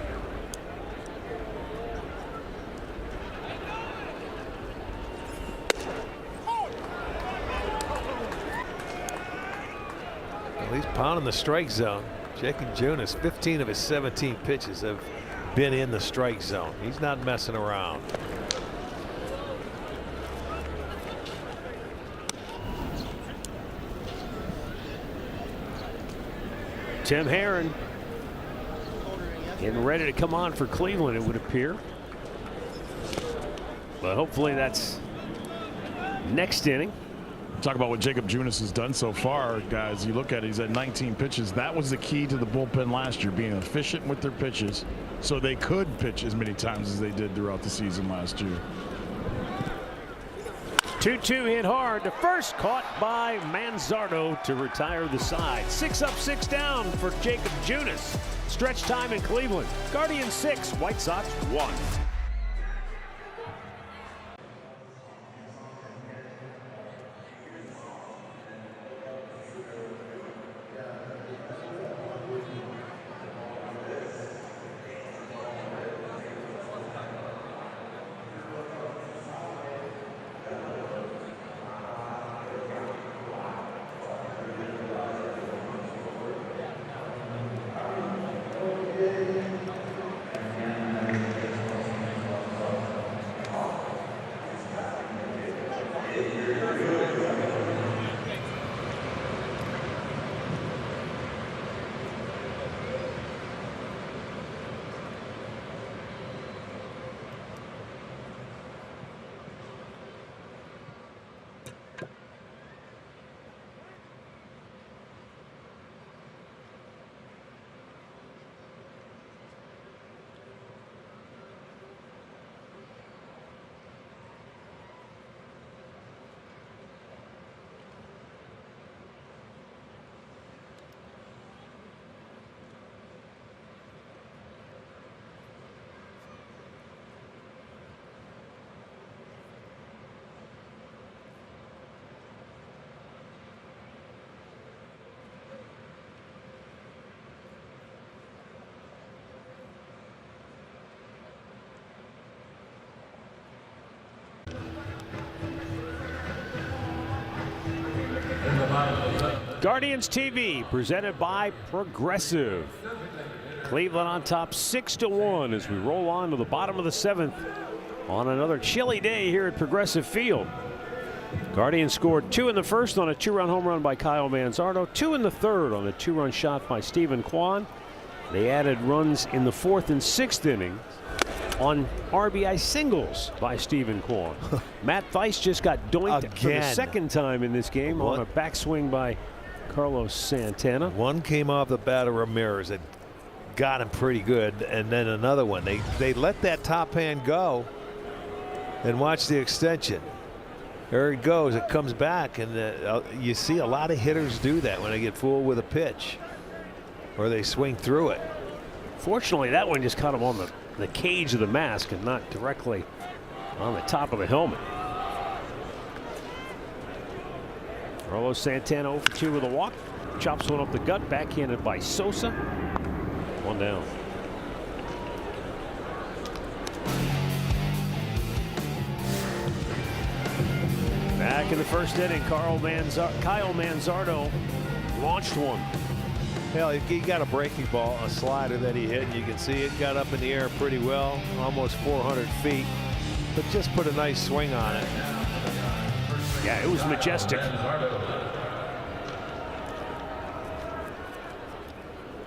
Well, he's pounding the strike zone. Jacob Junis, 15 of his 17 pitches have been in the strike zone. He's not messing around. Tim Herron getting ready to come on for Cleveland, it would appear. But hopefully that's next inning. Talk about what Jacob Junis has done so far, guys. You look at it, he's at 19 pitches. That was the key to the bullpen last year, being efficient with their pitches so they could pitch as many times as they did throughout the season last year. 2-2 hit hard to first, caught by Manzardo to retire the side. 6 up, 6 down for Jacob Junis. Stretch time in Cleveland. Guardians 6, White Sox 1. Guardians TV presented by Progressive. Cleveland on top 6-1 as we roll on to the bottom of the 7th on another chilly day here at Progressive Field. Guardians scored 2 in the first on a 2-run home run by Kyle Manzardo, 2 in the third on a 2-run shot by Stephen Kwan. They added runs in the 4th and 6th innings on RBI singles by Stephen Kwan. Matt Thaiss just got doinked for the second time in this game on a backswing by Carlos Santana. One came off the bat of Ramirez that got him pretty good, and then another one. They let that top hand go and watch the extension. There it goes. It comes back, and you see a lot of hitters do that when they get fooled with a pitch or they swing through it. Fortunately, that one just caught him on the cage of the mask and not directly on the top of the helmet. Carlos Santana 0 for 2 with a walk. Chops one up the gut, backhanded by Sosa. 1 down. Back in the first inning, Kyle Manzardo launched one. Hell, he got a breaking ball, a slider that he hit, and you can see it got up in the air pretty well, almost 400 feet, but just put a nice swing on it. Yeah, it was majestic.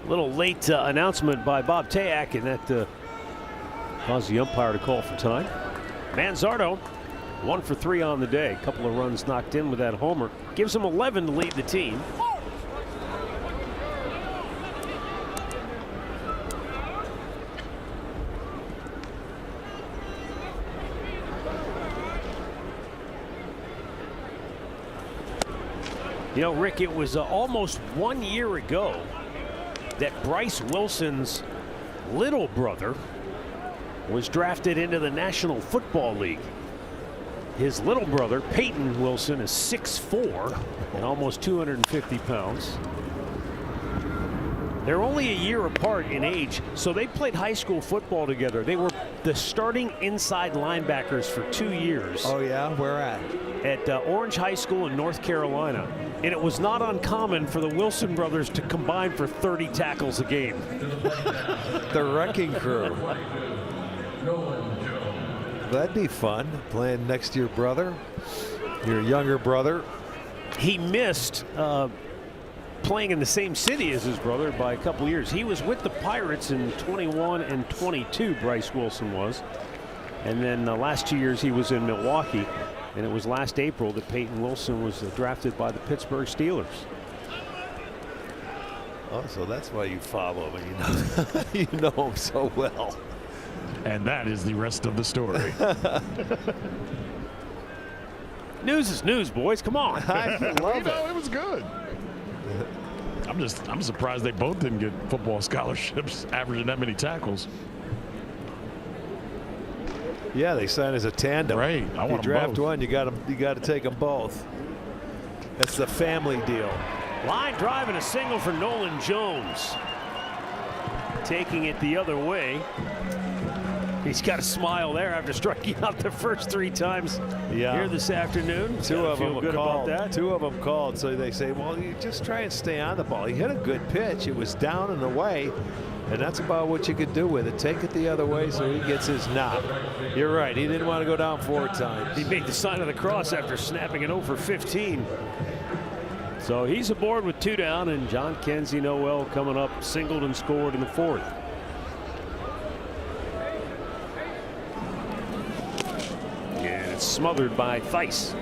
Little late announcement by Bob Tayak, and that caused the umpire to call for time. Manzardo, 1 for 3 on the day. A couple of runs knocked in with that homer. Gives him 11 to lead the team. You know, Rick, it was almost 1 year ago that Bryce Wilson's little brother was drafted into the National Football League. His little brother, Peyton Wilson, is 6'4" and almost 250 pounds. They're only a year apart in age, so they played high school football together. They were the starting inside linebackers for 2 years. Oh, yeah? Where at? At Orange High School in North Carolina. And it was not uncommon for the Wilson brothers to combine for 30 tackles a game. The wrecking crew. That'd be fun, playing next to your brother, your younger brother. He missed playing in the same city as his brother by a couple years. He was with the Pirates in 21 and 22, Bryce Wilson was. And then the last 2 years he was in Milwaukee. And it was last April that Peyton Wilson was drafted by the Pittsburgh Steelers. Oh, so that's why you follow him. You know him so well. And that is the rest of the story. News is news, boys. Come on. I love it. It was good. I'm surprised they both didn't get football scholarships averaging that many tackles. Yeah, they sign as a tandem. Right. I want you them draft both. one, you got to take them both. That's the family deal. Line drive and a single for Nolan Jones. Taking it the other way. He's got a smile there after striking out the first 3 times here this afternoon. Two of them good called. about that. 2 of them called, so they say, well, you just try and stay on the ball. He hit a good pitch. It was down and away, and that's about what you could do with it. Take it the other way so he gets his knock. You're right. He didn't want to go down 4 times. He made the sign of the cross after snapping it 0 for 15. So he's aboard with 2 down, and John Kenzie Noel coming up, singled and scored in the 4th. And it's smothered by Theis.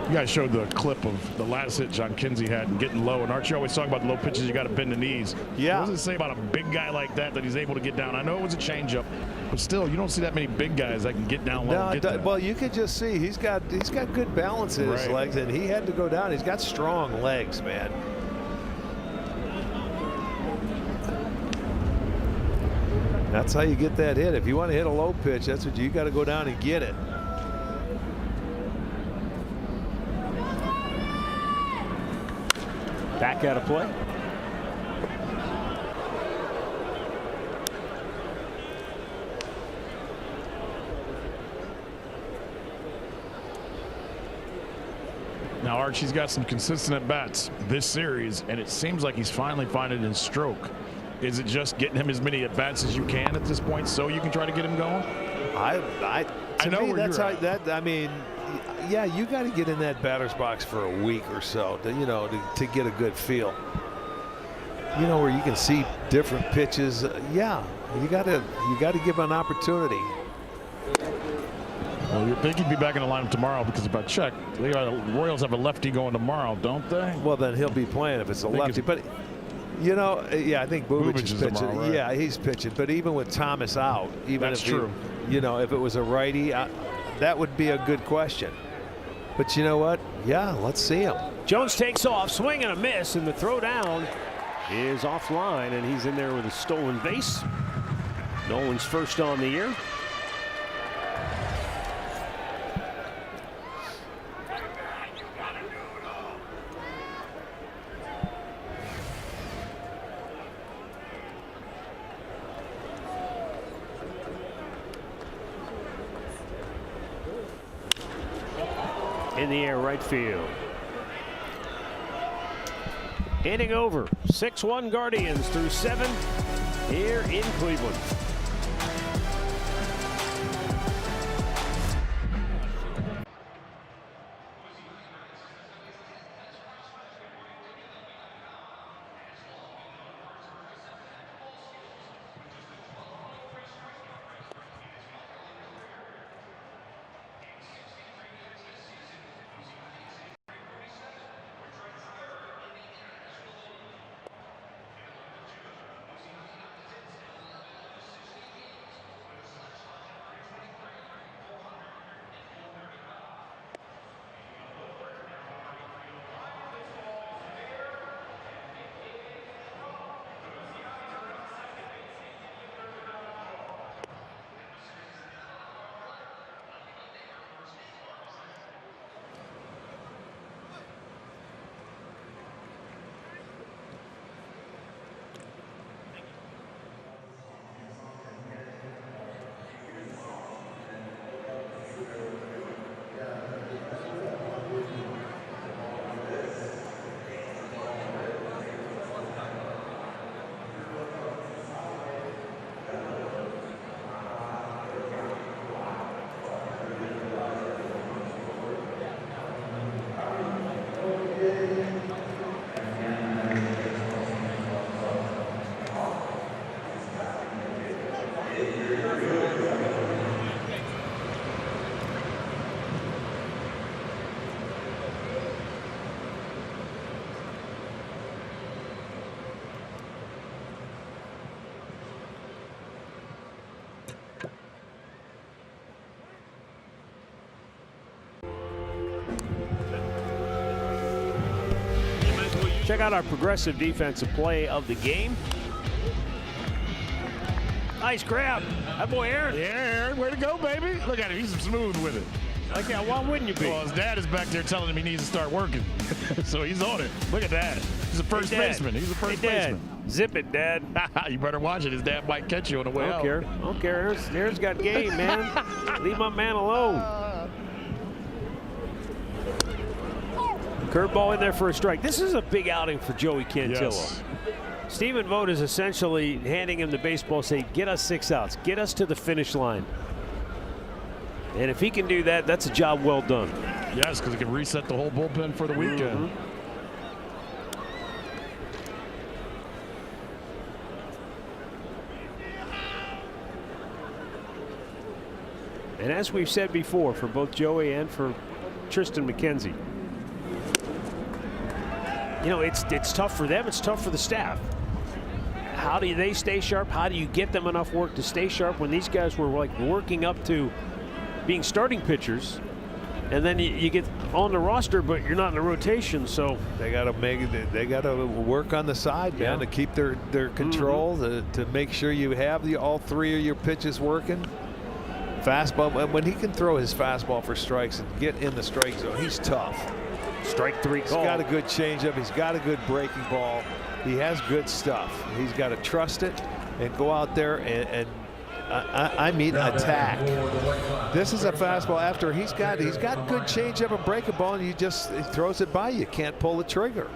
You guys showed the clip of the last hit John Kenzie had and getting low. And Archie always talk about the low pitches. You got to bend the knees. Yeah. What does it say about a big guy like that he's able to get down? I know it was a changeup, but still, you don't see that many big guys that can get down low. And get that. Well, you could just see he's got good balance in his legs, and he had to go down. He's got strong legs, man. That's how you get that hit. If you want to hit a low pitch, that's what you got to go down and get it. Back out of play. Now, Archie's got some consistent at-bats this series, and it seems like he's finally finding his stroke. Is it just getting him as many at-bats as you can at this point so you can try to get him going? I know that's how that. I mean, yeah, you got to get in that batter's box for a week or so to get a good feel. You know, where you can see different pitches. Yeah, you got to give him an opportunity. Well, you think he'd be back in the lineup tomorrow because if I check, the Royals have a lefty going tomorrow, don't they? Well, then he'll be playing if it's a lefty. But you know, yeah, I think Bubic is pitching. Tomorrow, right? Yeah, he's pitching. But even with Thomas out, even That's if true. If it was a righty, that would be a good question. But you know what? Yeah, let's see him. Jones takes off, swing and a miss, and the throw down is offline, and he's in there with a stolen base. Nolan's first on the year. In the air, right field. Inning over. 6-1 Guardians through 7 here in Cleveland. Check out our progressive defensive play of the game. Nice grab. That boy Aaron. Yeah, Aaron, way to go, baby. Look at him. He's smooth with it. Like, yeah, why wouldn't you be? Well, his dad is back there telling him he needs to start working. So he's on it. Look at that. He's a first baseman. He's a first baseman. Zip it, Dad. You better watch it. His dad might catch you on the way out. I don't care. Aaron's got game, man. Leave my man alone. Curveball in there for a strike. This is a big outing for Joey Cantillo. Yes. Stephen Vogt is essentially handing him the baseball, saying, get us 6 outs. Get us to the finish line. And if he can do that, that's a job well done. Yes, because he can reset the whole bullpen for the weekend. And as we've said before, for both Joey and for Triston McKenzie, you know, it's tough for them. It's tough for the staff. How do they stay sharp? How do you get them enough work to stay sharp when these guys were like working up to being starting pitchers, and then you get on the roster, but you're not in the rotation. So they got to work on the side, man, to keep their control, to make sure you have all 3 of your pitches working. Fastball, when he can throw his fastball for strikes and get in the strike zone, he's tough. Strike 3 call. He's got a good changeup. He's got a good breaking ball. He has good stuff. He's got to trust it and go out there and I mean attack. This is a fastball after he's got good changeup and breaking ball, and he throws it by you. Can't pull the trigger.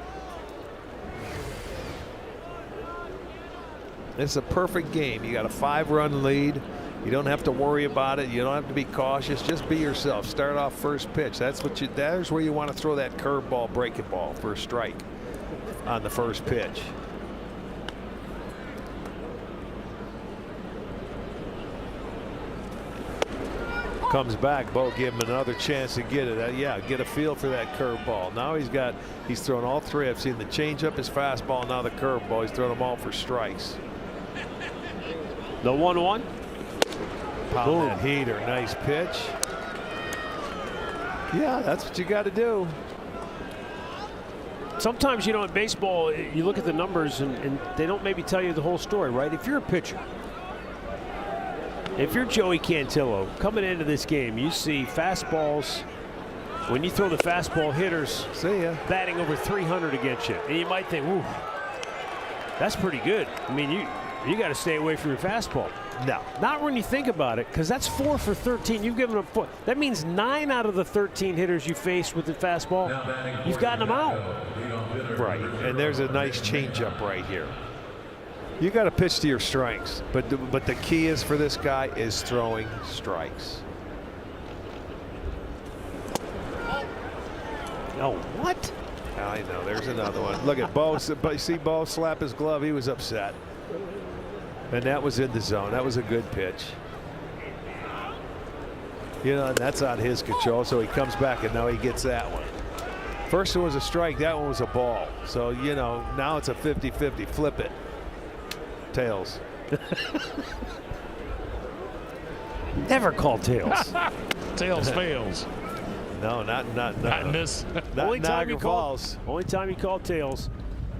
It's a perfect game. You got a 5-run lead. You don't have to worry about it. You don't have to be cautious. Just be yourself. Start off first pitch. There's where you want to throw that curveball, breaking ball for a strike on the first pitch. Comes back. Bo give him another chance to get it. Get a feel for that curveball. Now he's thrown all 3. I've seen the changeup, his fastball, now the curveball. He's thrown them all for strikes. The 1-1. Pound that heater. Nice pitch. Yeah, that's what you got to do. Sometimes, you know, in baseball, you look at the numbers and they don't maybe tell you the whole story, right? If you're a pitcher, if you're Joey Cantillo coming into this game, you see fastballs. When you throw the fastball, hitters batting over 300 against you, and you might think, "Ooh, that's pretty good." I mean, you got to stay away from your fastball. No, not when you think about it, because that's 4 for 13. You've given up 4. That means 9 out of the 13 hitters you faced with the fastball, you've gotten them out. Right, and there's a nice changeup right here. You got to pitch to your strengths, but the key is for this guy is throwing strikes. Oh, what? I know. There's another one. Look at Bo. See Bo slap his glove. He was upset, and that was in the zone. That was a good pitch. You know, and that's on his control. So he comes back, and now he gets that one. First one was a strike. That one was a ball. So you know now it's a 50-50. Flip it. Tails. Never call tails. Tails fails. No, not in this. Only time you Falls. only time you call tails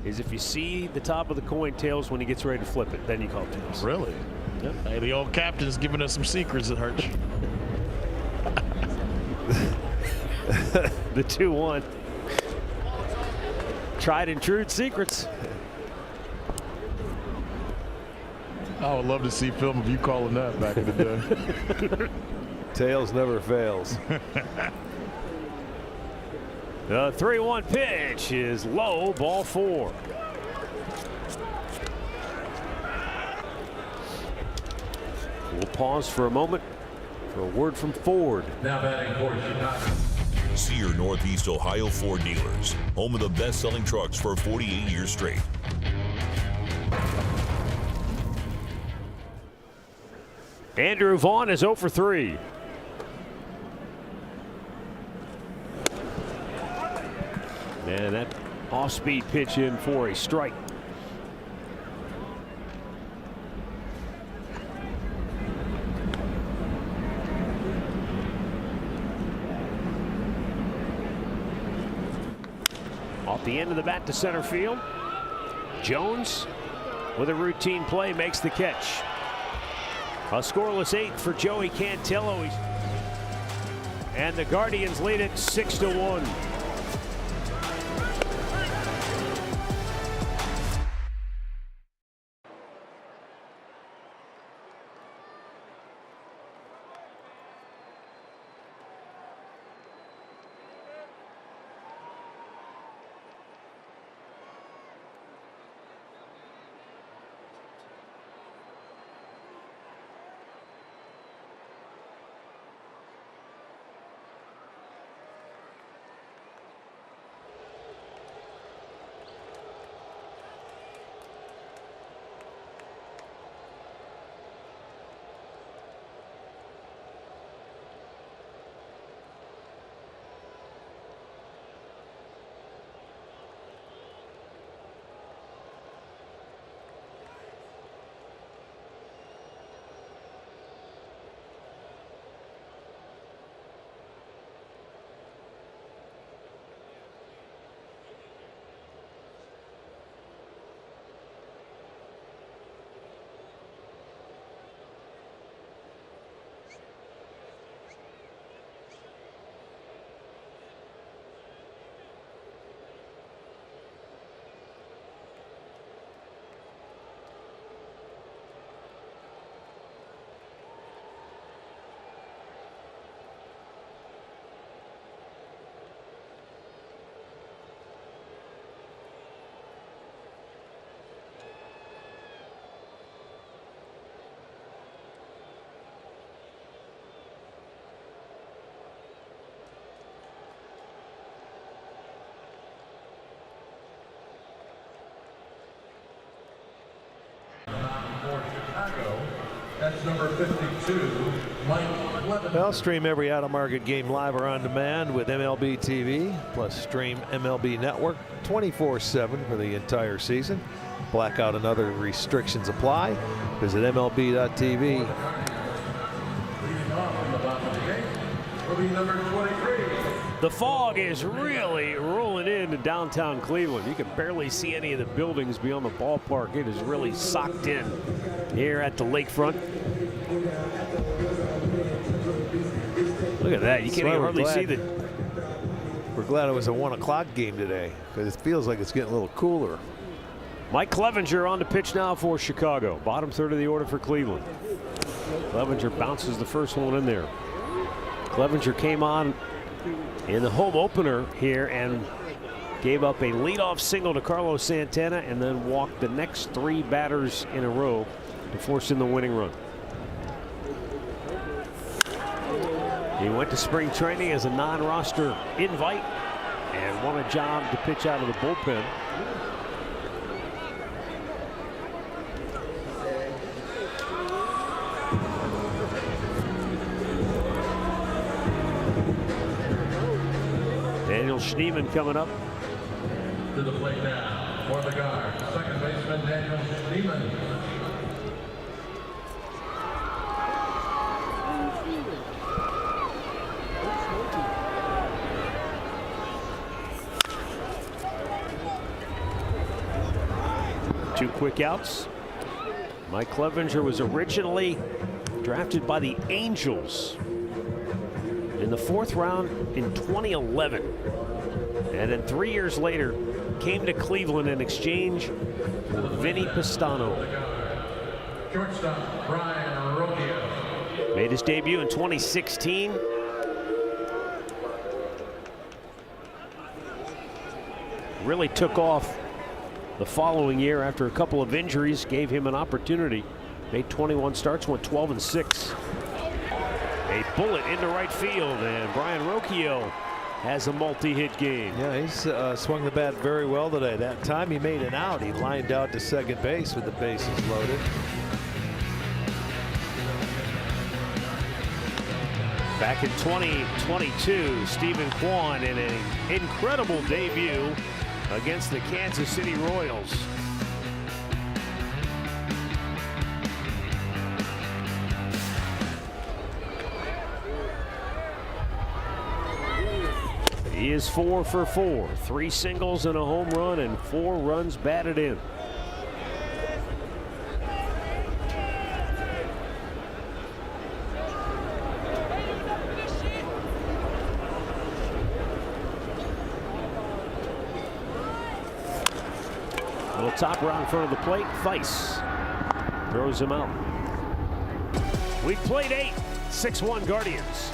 is if you see the top of the coin tails when he gets ready to flip it. Then you call tails. Really? Yep. Hey, the old captain's giving us some secrets that hurt. The 2-1. Tried and true secrets. I would love to see film of you calling that back in the day. Tails never fails. The 3-1 pitch is low, ball 4. We'll pause for a moment for a word from Ford. Now batting for Chicago. See your Northeast Ohio Ford dealers, home of the best-selling trucks for 48 years straight. Andrew Vaughn is 0 for 3. And that off-speed pitch in for a strike. Off the end of the bat to center field. Jones with a routine play makes the catch. A scoreless 8th for Joey Cantillo. And the Guardians lead it 6-1. For Chicago, that's number 52, Mike Levitt. Well, stream every out-of-market game live or on demand with MLB TV, plus stream MLB Network 24/7 for the entire season. Blackout and other restrictions apply. Visit MLB.tv. Leading off on the bottom of the gate will be number 23. The fog is really rolling into downtown Cleveland. You can barely see any of the buildings beyond the ballpark. It is really socked in here at the lakefront. Look at that. You can't even hardly see the... We're glad it was a 1 o'clock game today because it feels like it's getting a little cooler. Mike Clevenger on the pitch now for Chicago. Bottom third of the order for Cleveland. Clevenger bounces the first one in there. Clevenger came on in the home opener here and gave up a leadoff single to Carlos Santana and then walked the next 3 batters in a row to force in the winning run. He went to spring training as a non-roster invite and won a job to pitch out of the bullpen. Daniel Schneemann coming up. To the plate now for the guard, second baseman Daniel Schneemann. Two quick outs. Mike Clevenger was originally drafted by the Angels in the 4th round in 2011. And then 3 years later came to Cleveland in exchange for Vinny Pastano. Shortstop Brian Rocchio. Made his debut in 2016. Really took off the following year after a couple of injuries, gave him an opportunity. Made 21 starts, went 12-6. A bullet into right field, and Brian Rocchio has a multi-hit game. Yeah, he's swung the bat very well today. That time he made an out, he lined out to second base with the bases loaded. Back in 2022, Stephen Kwan in an incredible debut against the Kansas City Royals. He is 4 for 4, 3 singles and a home run and 4 runs batted in. Little top round in front of the plate. Theis throws him out. We've played 8, 6-1 Guardians.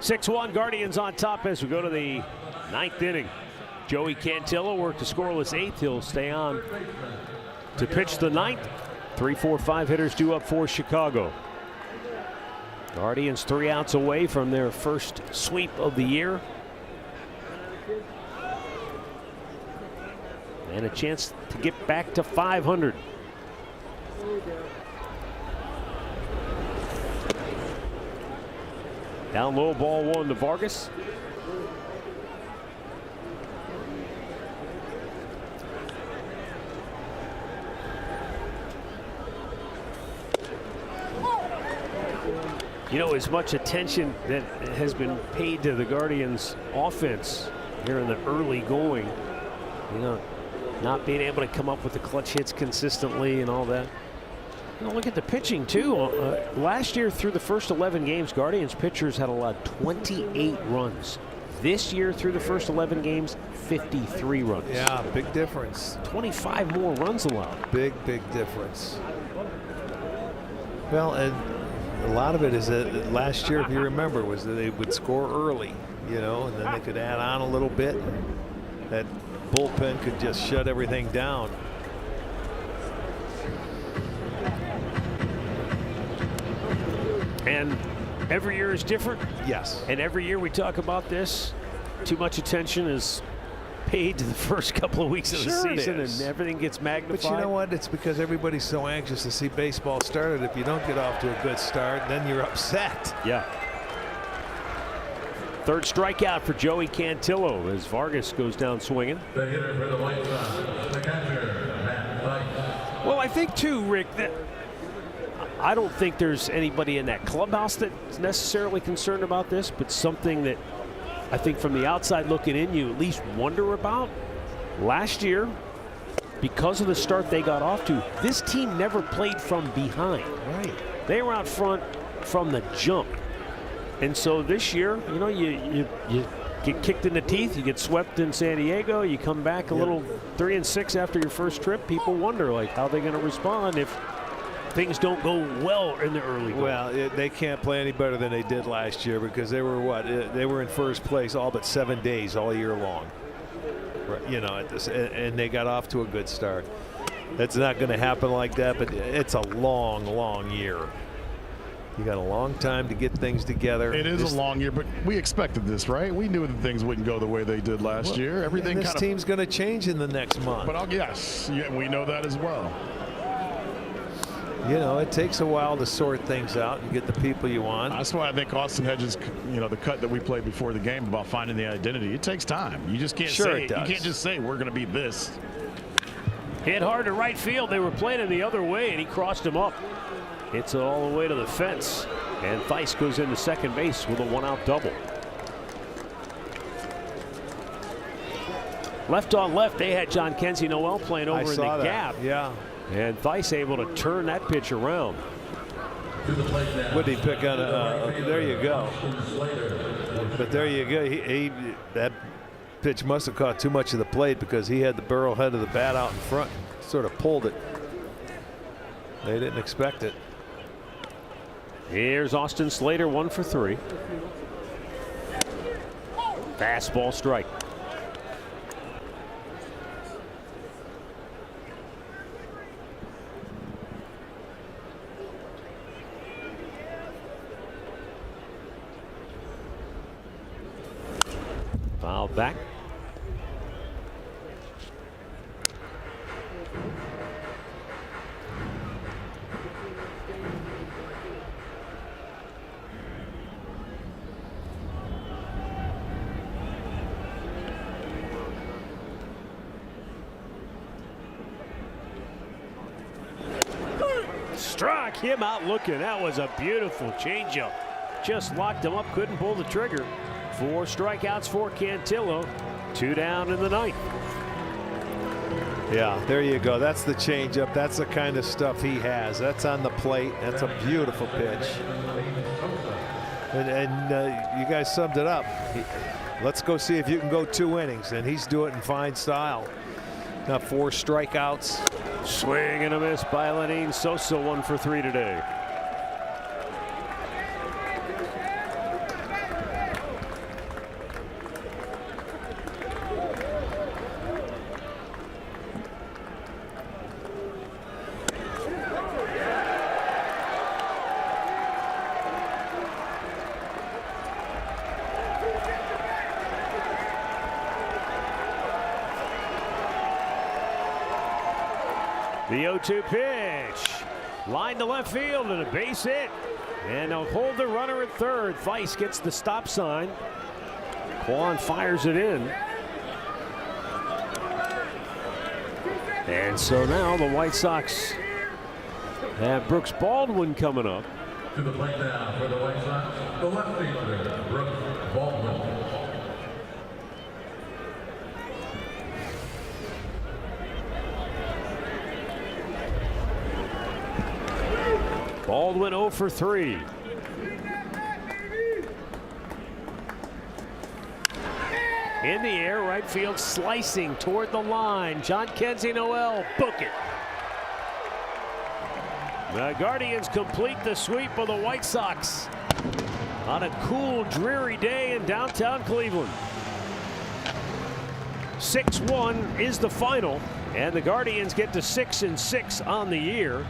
Six-1 Guardians on top as we go to the 9th inning. Joey Cantillo worked a scoreless 8th. He'll stay on to pitch the 9th. 3, 4, 5 hitters due up for Chicago. Guardians 3 outs away from their first sweep of the year. And a chance to get back to 500. Down low, ball 1 to Vargas. You know, as much attention that has been paid to the Guardians offense here in the early going, you know, not being able to come up with the clutch hits consistently and all that. You know, look at the pitching too. Last year through the first 11 games, Guardians pitchers had allowed 28 runs. This year through the first 11 games, 53 runs. Yeah, big difference. 25 more runs allowed. Big difference. Well, and a lot of it is that last year, if you remember, was that they would score early, you know, and then they could add on a little bit. And that bullpen could just shut everything down. And every year is different. Yes. And every year we talk about this. Too much attention is paid to the first couple of weeks of the season, and everything gets magnified. But you know what? It's because everybody's so anxious to see baseball started. If you don't get off to a good start, then you're upset. Yeah. Third strikeout for Joey Cantillo as Vargas goes down swinging. The hitter for the White Sox, the catcher, Matt Thaiss. Well, I think too, Rick, that I don't think there's anybody in that clubhouse that's necessarily concerned about this, but something that I think from the outside looking in, you at least wonder about. Last year, because of the start they got off to, this team never played from behind. Right. They were out front from the jump. And so this year, you know, you get kicked in the teeth, you get swept in San Diego, you come back a little 3-6 after your first trip. People wonder, like, how they're going to respond if things don't go well in the early going. Well, they can't play any better than they did last year because they were what? They were in first place all but 7 days all year long. You know, and they got off to a good start. It's not going to happen like that, but it's a long year. You got a long time to get things together. It is a long year, but we expected this, right? We knew that things wouldn't go the way they did last year. Everything this team's going to change in the next month. But yes, we know that as well. You know, it takes a while to sort things out and get the people you want. That's why I think Austin Hedges, you know, the cut that we played before the game about finding the identity, it takes time. You just can't say it. You can't just say we're going to be this. Hit hard to right field. They were playing it the other way, and he crossed him up. It's all the way to the fence, and Thaiss goes into second base with a one-out double. Left on left, they had John Kenzie Noel playing over in the gap. Yeah. And Thaiss able to turn that pitch around. What did he pick on? There you go. But there you go. That pitch must have caught too much of the plate because he had the barrel head of the bat out in front, sort of pulled it. They didn't expect it. Here's Austin Slater, 1 for 3. Fastball strike. Foul back. Struck him out looking. That was a beautiful changeup. Just locked him up, couldn't pull the trigger. 4 strikeouts for Cantillo. 2 down in the ninth. Yeah, there you go. That's the changeup. That's the kind of stuff he has. That's on the plate. That's a beautiful pitch. And you guys summed it up. Let's go see if you can go 2 innings, and he's doing it in fine style. Now 4 strikeouts. Swing and a miss by Lenyn Sosa, 1 for 3 today. The 0-2 pitch. Line to left field and a base hit. And they'll hold the runner at third. Thaiss gets the stop sign. Kwan fires it in. And so now the White Sox have Brooks Baldwin coming up. To the plate now for the White Sox, the left fielder, Brooks Baldwin. Baldwin 0 for 3. In the air, right field slicing toward the line. John Kenzie Noel, book it. The Guardians complete the sweep of the White Sox on a cool, dreary day in downtown Cleveland. 6-1 is the final, and the Guardians get to 6-6 on the year,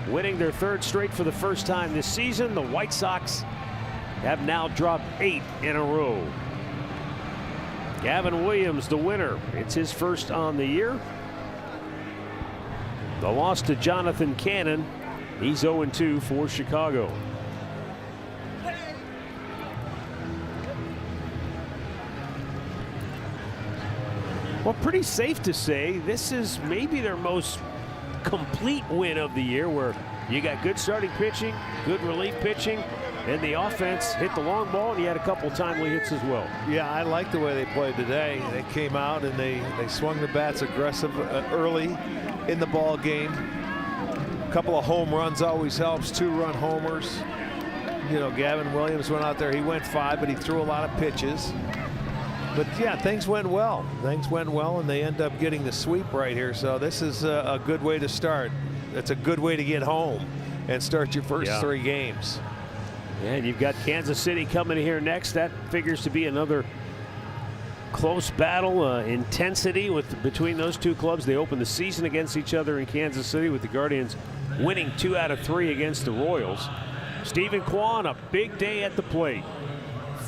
winning their third straight for the first time this season. The White Sox have now dropped 8 in a row. Gavin Williams, the winner. It's his first on the year. The loss to Jonathan Cannon. He's 0-2 for Chicago. Well, pretty safe to say this is maybe their most complete win of the year, where you got good starting pitching, good relief pitching, and the offense hit the long ball, and he had a couple timely hits as well. Yeah, I like the way they played today. They came out and they swung the bats aggressive early in the ball game. A couple of home runs always helps. 2-run homers. You know, Gavin Williams went out there. He went 5, but he threw a lot of pitches. But yeah, things went well. Things went well, and they end up getting the sweep right here. So this is a good way to start. It's a good way to get home and start your first 3 games. And you've got Kansas City coming here next. That figures to be another close battle, intensity between those two clubs. They open the season against each other in Kansas City, with the Guardians winning 2 out of 3 against the Royals. Steven Kwan, a big day at the plate.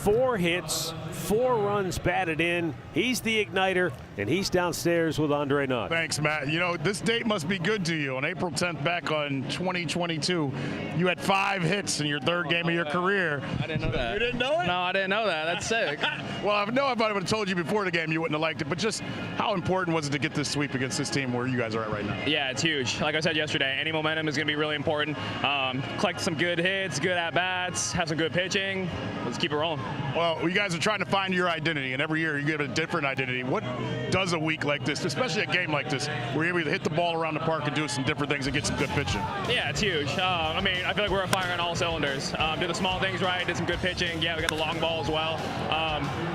4 hits, 4 runs batted in. He's the igniter, and he's downstairs with Andre Knott. Thanks, Matt. You know, this date must be good to you. On April 10th, back on 2022, you had 5 hits in your third game of your career. I didn't know that. You didn't know it? No, I didn't know that. That's sick. Well, I know if I would have told you before the game, you wouldn't have liked it. But just how important was it to get this sweep against this team where you guys are at right now? Yeah, it's huge. Like I said yesterday, any momentum is going to be really important. Collect some good hits, good at-bats, have some good pitching. Let's keep it rolling. Well, you guys are trying to find your identity, and every year you get a different identity. What does a week like this, especially a game like this, where you're able to hit the ball around the park and do some different things and get some good pitching? Yeah, it's huge. I mean, I feel like we're firing on all cylinders. Did the small things right, did some good pitching. Yeah, we got the long ball as well.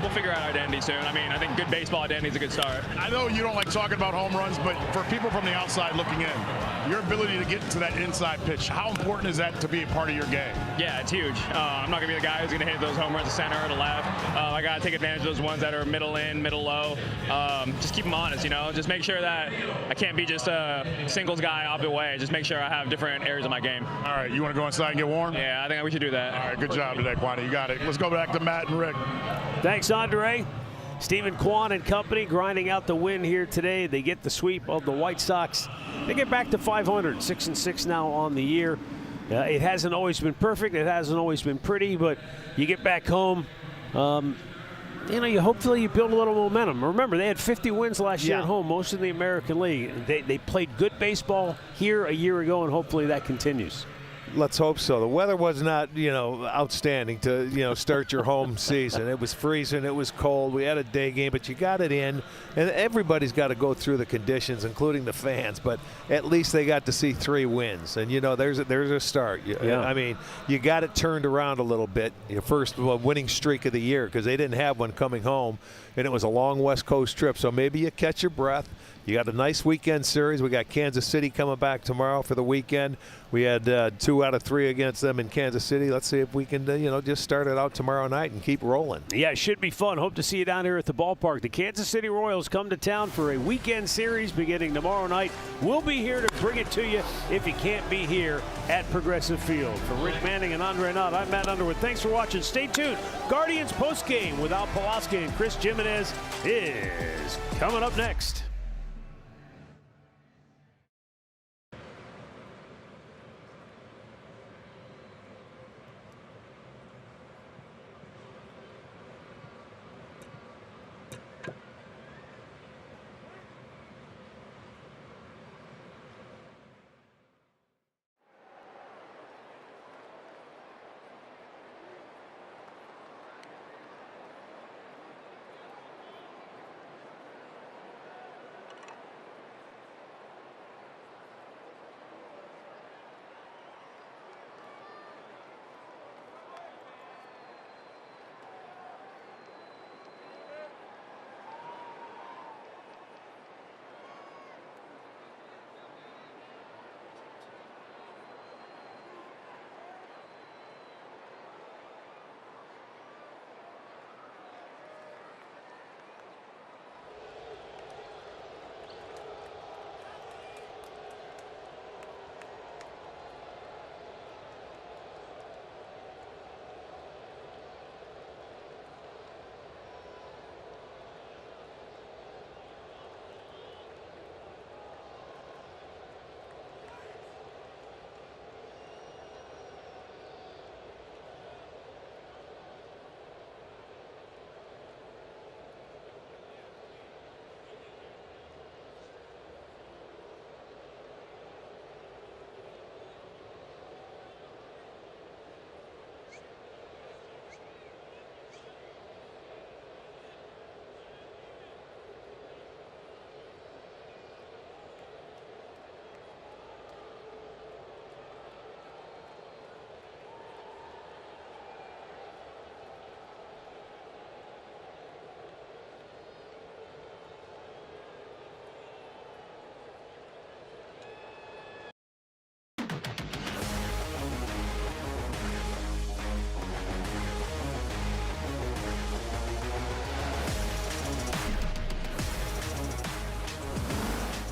We'll figure out our identity soon. I mean, I think good baseball identity is a good start. I know you don't like talking about home runs, but for people from the outside looking in, your ability to get to that inside pitch, how important is that to be a part of your game? Yeah, it's huge. I'm not going to be the guy who's going to hit those home runs to center or to left. I got to take advantage of those ones that are middle in, middle low. Just keep them honest, you know. Just make sure that I can't be just a singles guy off the way. Just make sure I have different areas of my game. All right, you want to go inside and get warm? Yeah, I think we should do that. All right, good job today, Kwani. You got it. Let's go back to Matt and Rick. Thanks, Andre. Steven Kwan and company grinding out the win here today. They get the sweep of the White Sox. They get back to 500, 6-6 now on the year. It hasn't always been perfect. It hasn't always been pretty, but you get back home. You know, hopefully you build a little momentum. Remember, they had 50 wins last year at home, most in the American League. They played good baseball here a year ago, and hopefully that continues. Let's hope so. The weather was not, you know, outstanding to, you know, start your home season. It was freezing. It was cold. We had a day game, but you got it in. And everybody's got to go through the conditions, including the fans. But at least they got to see 3 wins. And, you know, there's a start. I mean, you got it turned around a little bit. Your first winning streak of the year, because they didn't have one coming home. And it was a long West Coast trip. So maybe you catch your breath. You got a nice weekend series. We got Kansas City coming back tomorrow for the weekend. We had 2 out of 3 against them in Kansas City. Let's see if we can, you know, just start it out tomorrow night and keep rolling. Yeah, it should be fun. Hope to see you down here at the ballpark. The Kansas City Royals come to town for a weekend series beginning tomorrow night. We'll be here to bring it to you if you can't be here at Progressive Field. For Rick Manning and Andre Knott, I'm Matt Underwood. Thanks for watching. Stay tuned. Guardians postgame with Al Pulaski and Chris Jimenez is coming up next.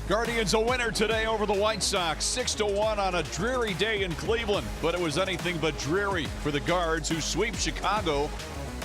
Guardians a winner today over the White Sox, 6-1 on a dreary day in Cleveland. But it was anything but dreary for the Guards, who sweep Chicago.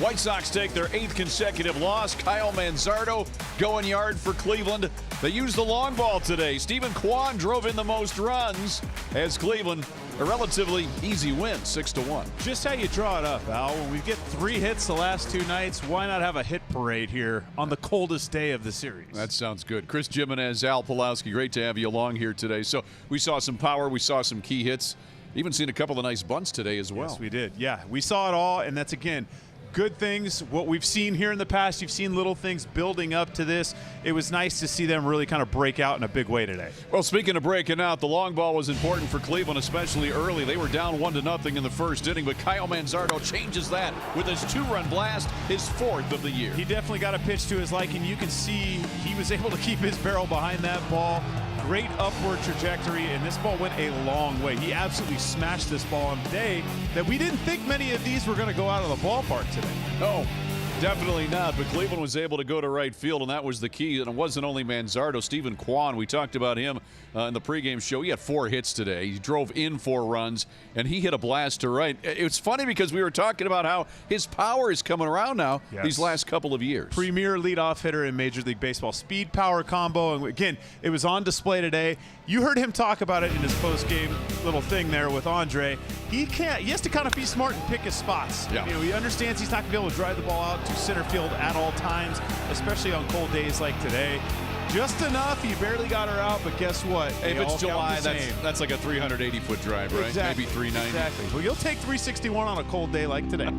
White Sox take their 8th consecutive loss. Kyle Manzardo going yard for Cleveland. They used the long ball today. Stephen Kwan drove in the most runs as Cleveland, a relatively easy win, 6-1. Just how you draw it up, Al. When we get 3 hits the last 2 nights, why not have a hit parade here on the coldest day of the series? That sounds good. Chris Jimenez, Al Pulowski, great to have you along here today. So we saw some power. We saw some key hits. Even seen a couple of nice bunts today as well. Yes, we did. Yeah, we saw it all, and that's, again, good things. What we've seen here in the past, you've seen little things building up to this. It was nice to see them really kind of break out in a big way today. Well, speaking of breaking out, the long ball was important for Cleveland, especially early. They were down 1-0 in the first inning, but Kyle Manzardo changes that with his 2-run blast, his 4th of the year. He definitely got a pitch to his liking. You can see he was able to keep his barrel behind that ball. Great upward trajectory, and this ball went a long way. He absolutely smashed this ball on a day that we didn't think many of these were going to go out of the ballpark today. No, definitely not. But Cleveland was able to go to right field, and that was the key. And it wasn't only Manzardo. Stephen Kwan, we talked about him in the pregame show. He had 4 hits today. He drove in 4 runs, and he hit a blast to right. It's funny because we were talking about how his power is coming around now these last couple of years. Premier leadoff hitter in Major League Baseball. Speed power combo. And again, it was on display today. You heard him talk about it in his post-game little thing there with Andre. He has to kind of be smart and pick his spots. Yeah. You know, he understands he's not going to be able to drive the ball out to center field at all times, especially on cold days like today. Just enough. He barely got her out, but guess what? If it's July, that's like a 380-foot drive, right? Exactly. Maybe 390. Exactly. Well, you'll take 361 on a cold day like today.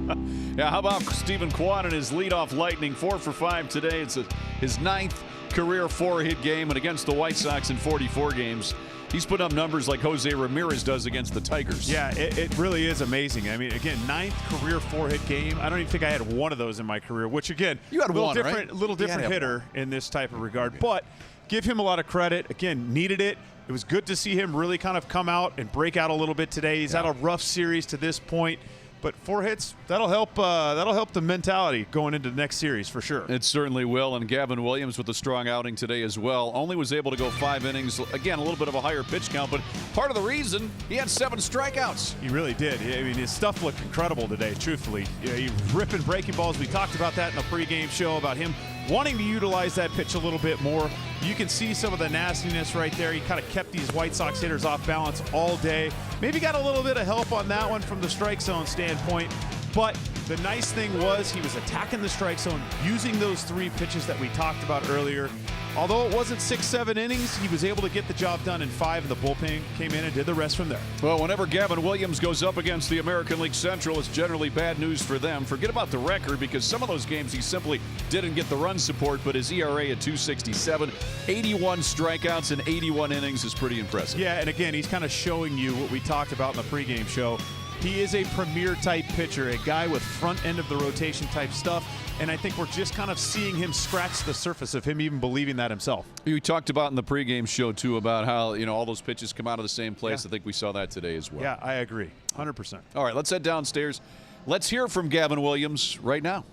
Yeah, how about Stephen Kwan and his leadoff lightning? 4 for 5 today. It's his 9th career 4-hit game, and against the White Sox in 44 games. He's put up numbers like Jose Ramirez does against the Tigers. Yeah, it really is amazing. I mean, again, 9th career 4-hit game. I don't even think I had one of those in my career, which, again, you had one, right? Little different hitter in this type of regard. But give him a lot of credit. Again, needed it. It was good to see him really kind of come out and break out a little bit today. He's had a rough series to this point. But 4 hits, that'll help the mentality going into the next series for sure. It certainly will. And Gavin Williams with a strong outing today as well. Only was able to go 5 innings. Again, a little bit of a higher pitch count, but part of the reason he had 7 strikeouts. He really did. I mean, his stuff looked incredible today, truthfully. He ripping breaking balls. We talked about that in the pregame show about him wanting to utilize that pitch a little bit more. You can see some of the nastiness right there. He kind of kept these White Sox hitters off balance all day. Maybe got a little bit of help on that one from the strike zone standpoint. But the nice thing was he was attacking the strike zone, using those 3 pitches that we talked about earlier. Although it wasn't 6-7 innings, he was able to get the job done in 5, and the bullpen came in and did the rest from there. Well, whenever Gavin Williams goes up against the American League Central, it's generally bad news for them. Forget about the record, because some of those games he simply didn't get the run support, but his ERA at 2.67, 81 strikeouts in 81 innings is pretty impressive. Yeah, and again, he's kind of showing you what we talked about in the pregame show. He is a premier type pitcher, a guy with front end of the rotation type stuff. And I think we're just kind of seeing him scratch the surface of him even believing that himself. You talked about in the pregame show, too, about how, all those pitches come out of the same place. Yeah. I think we saw that today as well. Yeah, I agree. 100%. All right, let's head downstairs. Let's hear from Gavin Williams right now.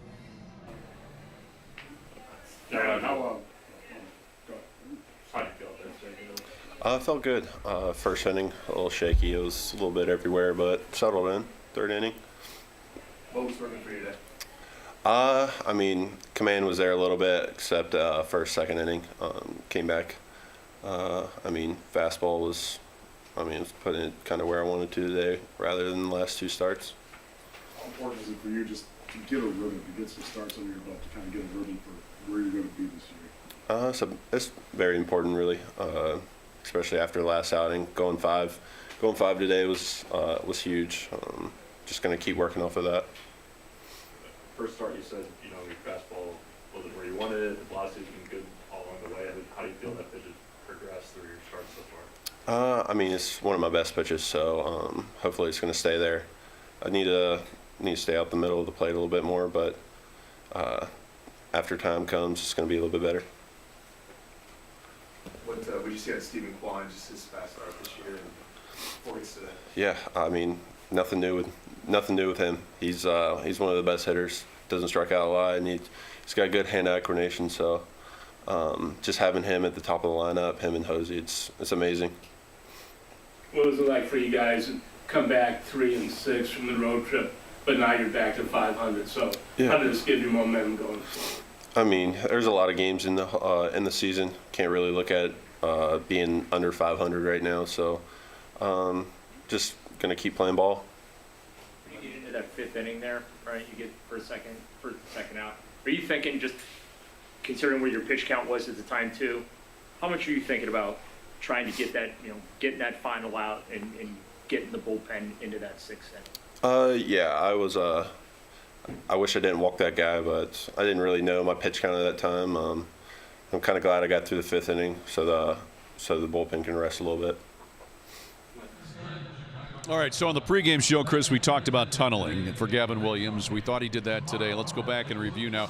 I felt good. First inning, a little shaky. It was a little bit everywhere, but settled in. 3rd inning. What was working for you today? I mean, command was there a little bit, except first, 2nd inning. Came back. I mean, fastball was, it's putting it kind of where I wanted to today, rather than the last 2 starts. How important is it for you just to get a rhythm, to get some starts under your belt, to kind of get a rhythm for where you're going to be this year? So it's very important, really. Especially after the last outing, going 5 today was huge. Just going to keep working off of that. First start, you said your fastball wasn't where you wanted it. The velocity's been good all along the way. How do you feel that pitch has progressed through your starts so far? It's one of my best pitches, so hopefully it's going to stay there. I need to stay out the middle of the plate a little bit more, but after time comes, it's going to be a little bit better. What did you see at Stephen Kwan, just his fast start this year and 4 hits today? Yeah, nothing new with him. He's one of the best hitters. Doesn't strike out a lot, and he's got good hand-eye coordination. So just having him at the top of the lineup, him and Hosey, it's amazing. What was it like for you guys to come back 3-6 from the road trip, but now you're back to 500? So how did this give you momentum going forward? I mean, there's a lot of games in the season. Can't really look at being under 500 right now. So just gonna keep playing ball. You get into that fifth inning there, right? You get first, second out. Are you thinking, just considering where your pitch count was at the time too, how much are you thinking about trying to get that, getting that final out and getting the bullpen into that sixth inning? Yeah, I was. I wish I didn't walk that guy, but I didn't really know my pitch count at that time. I'm kind of glad I got through the fifth inning, so the bullpen can rest a little bit. All right, so on the pregame show, Chris, we talked about tunneling. And for Gavin Williams, we thought he did that today. Let's go back and review now.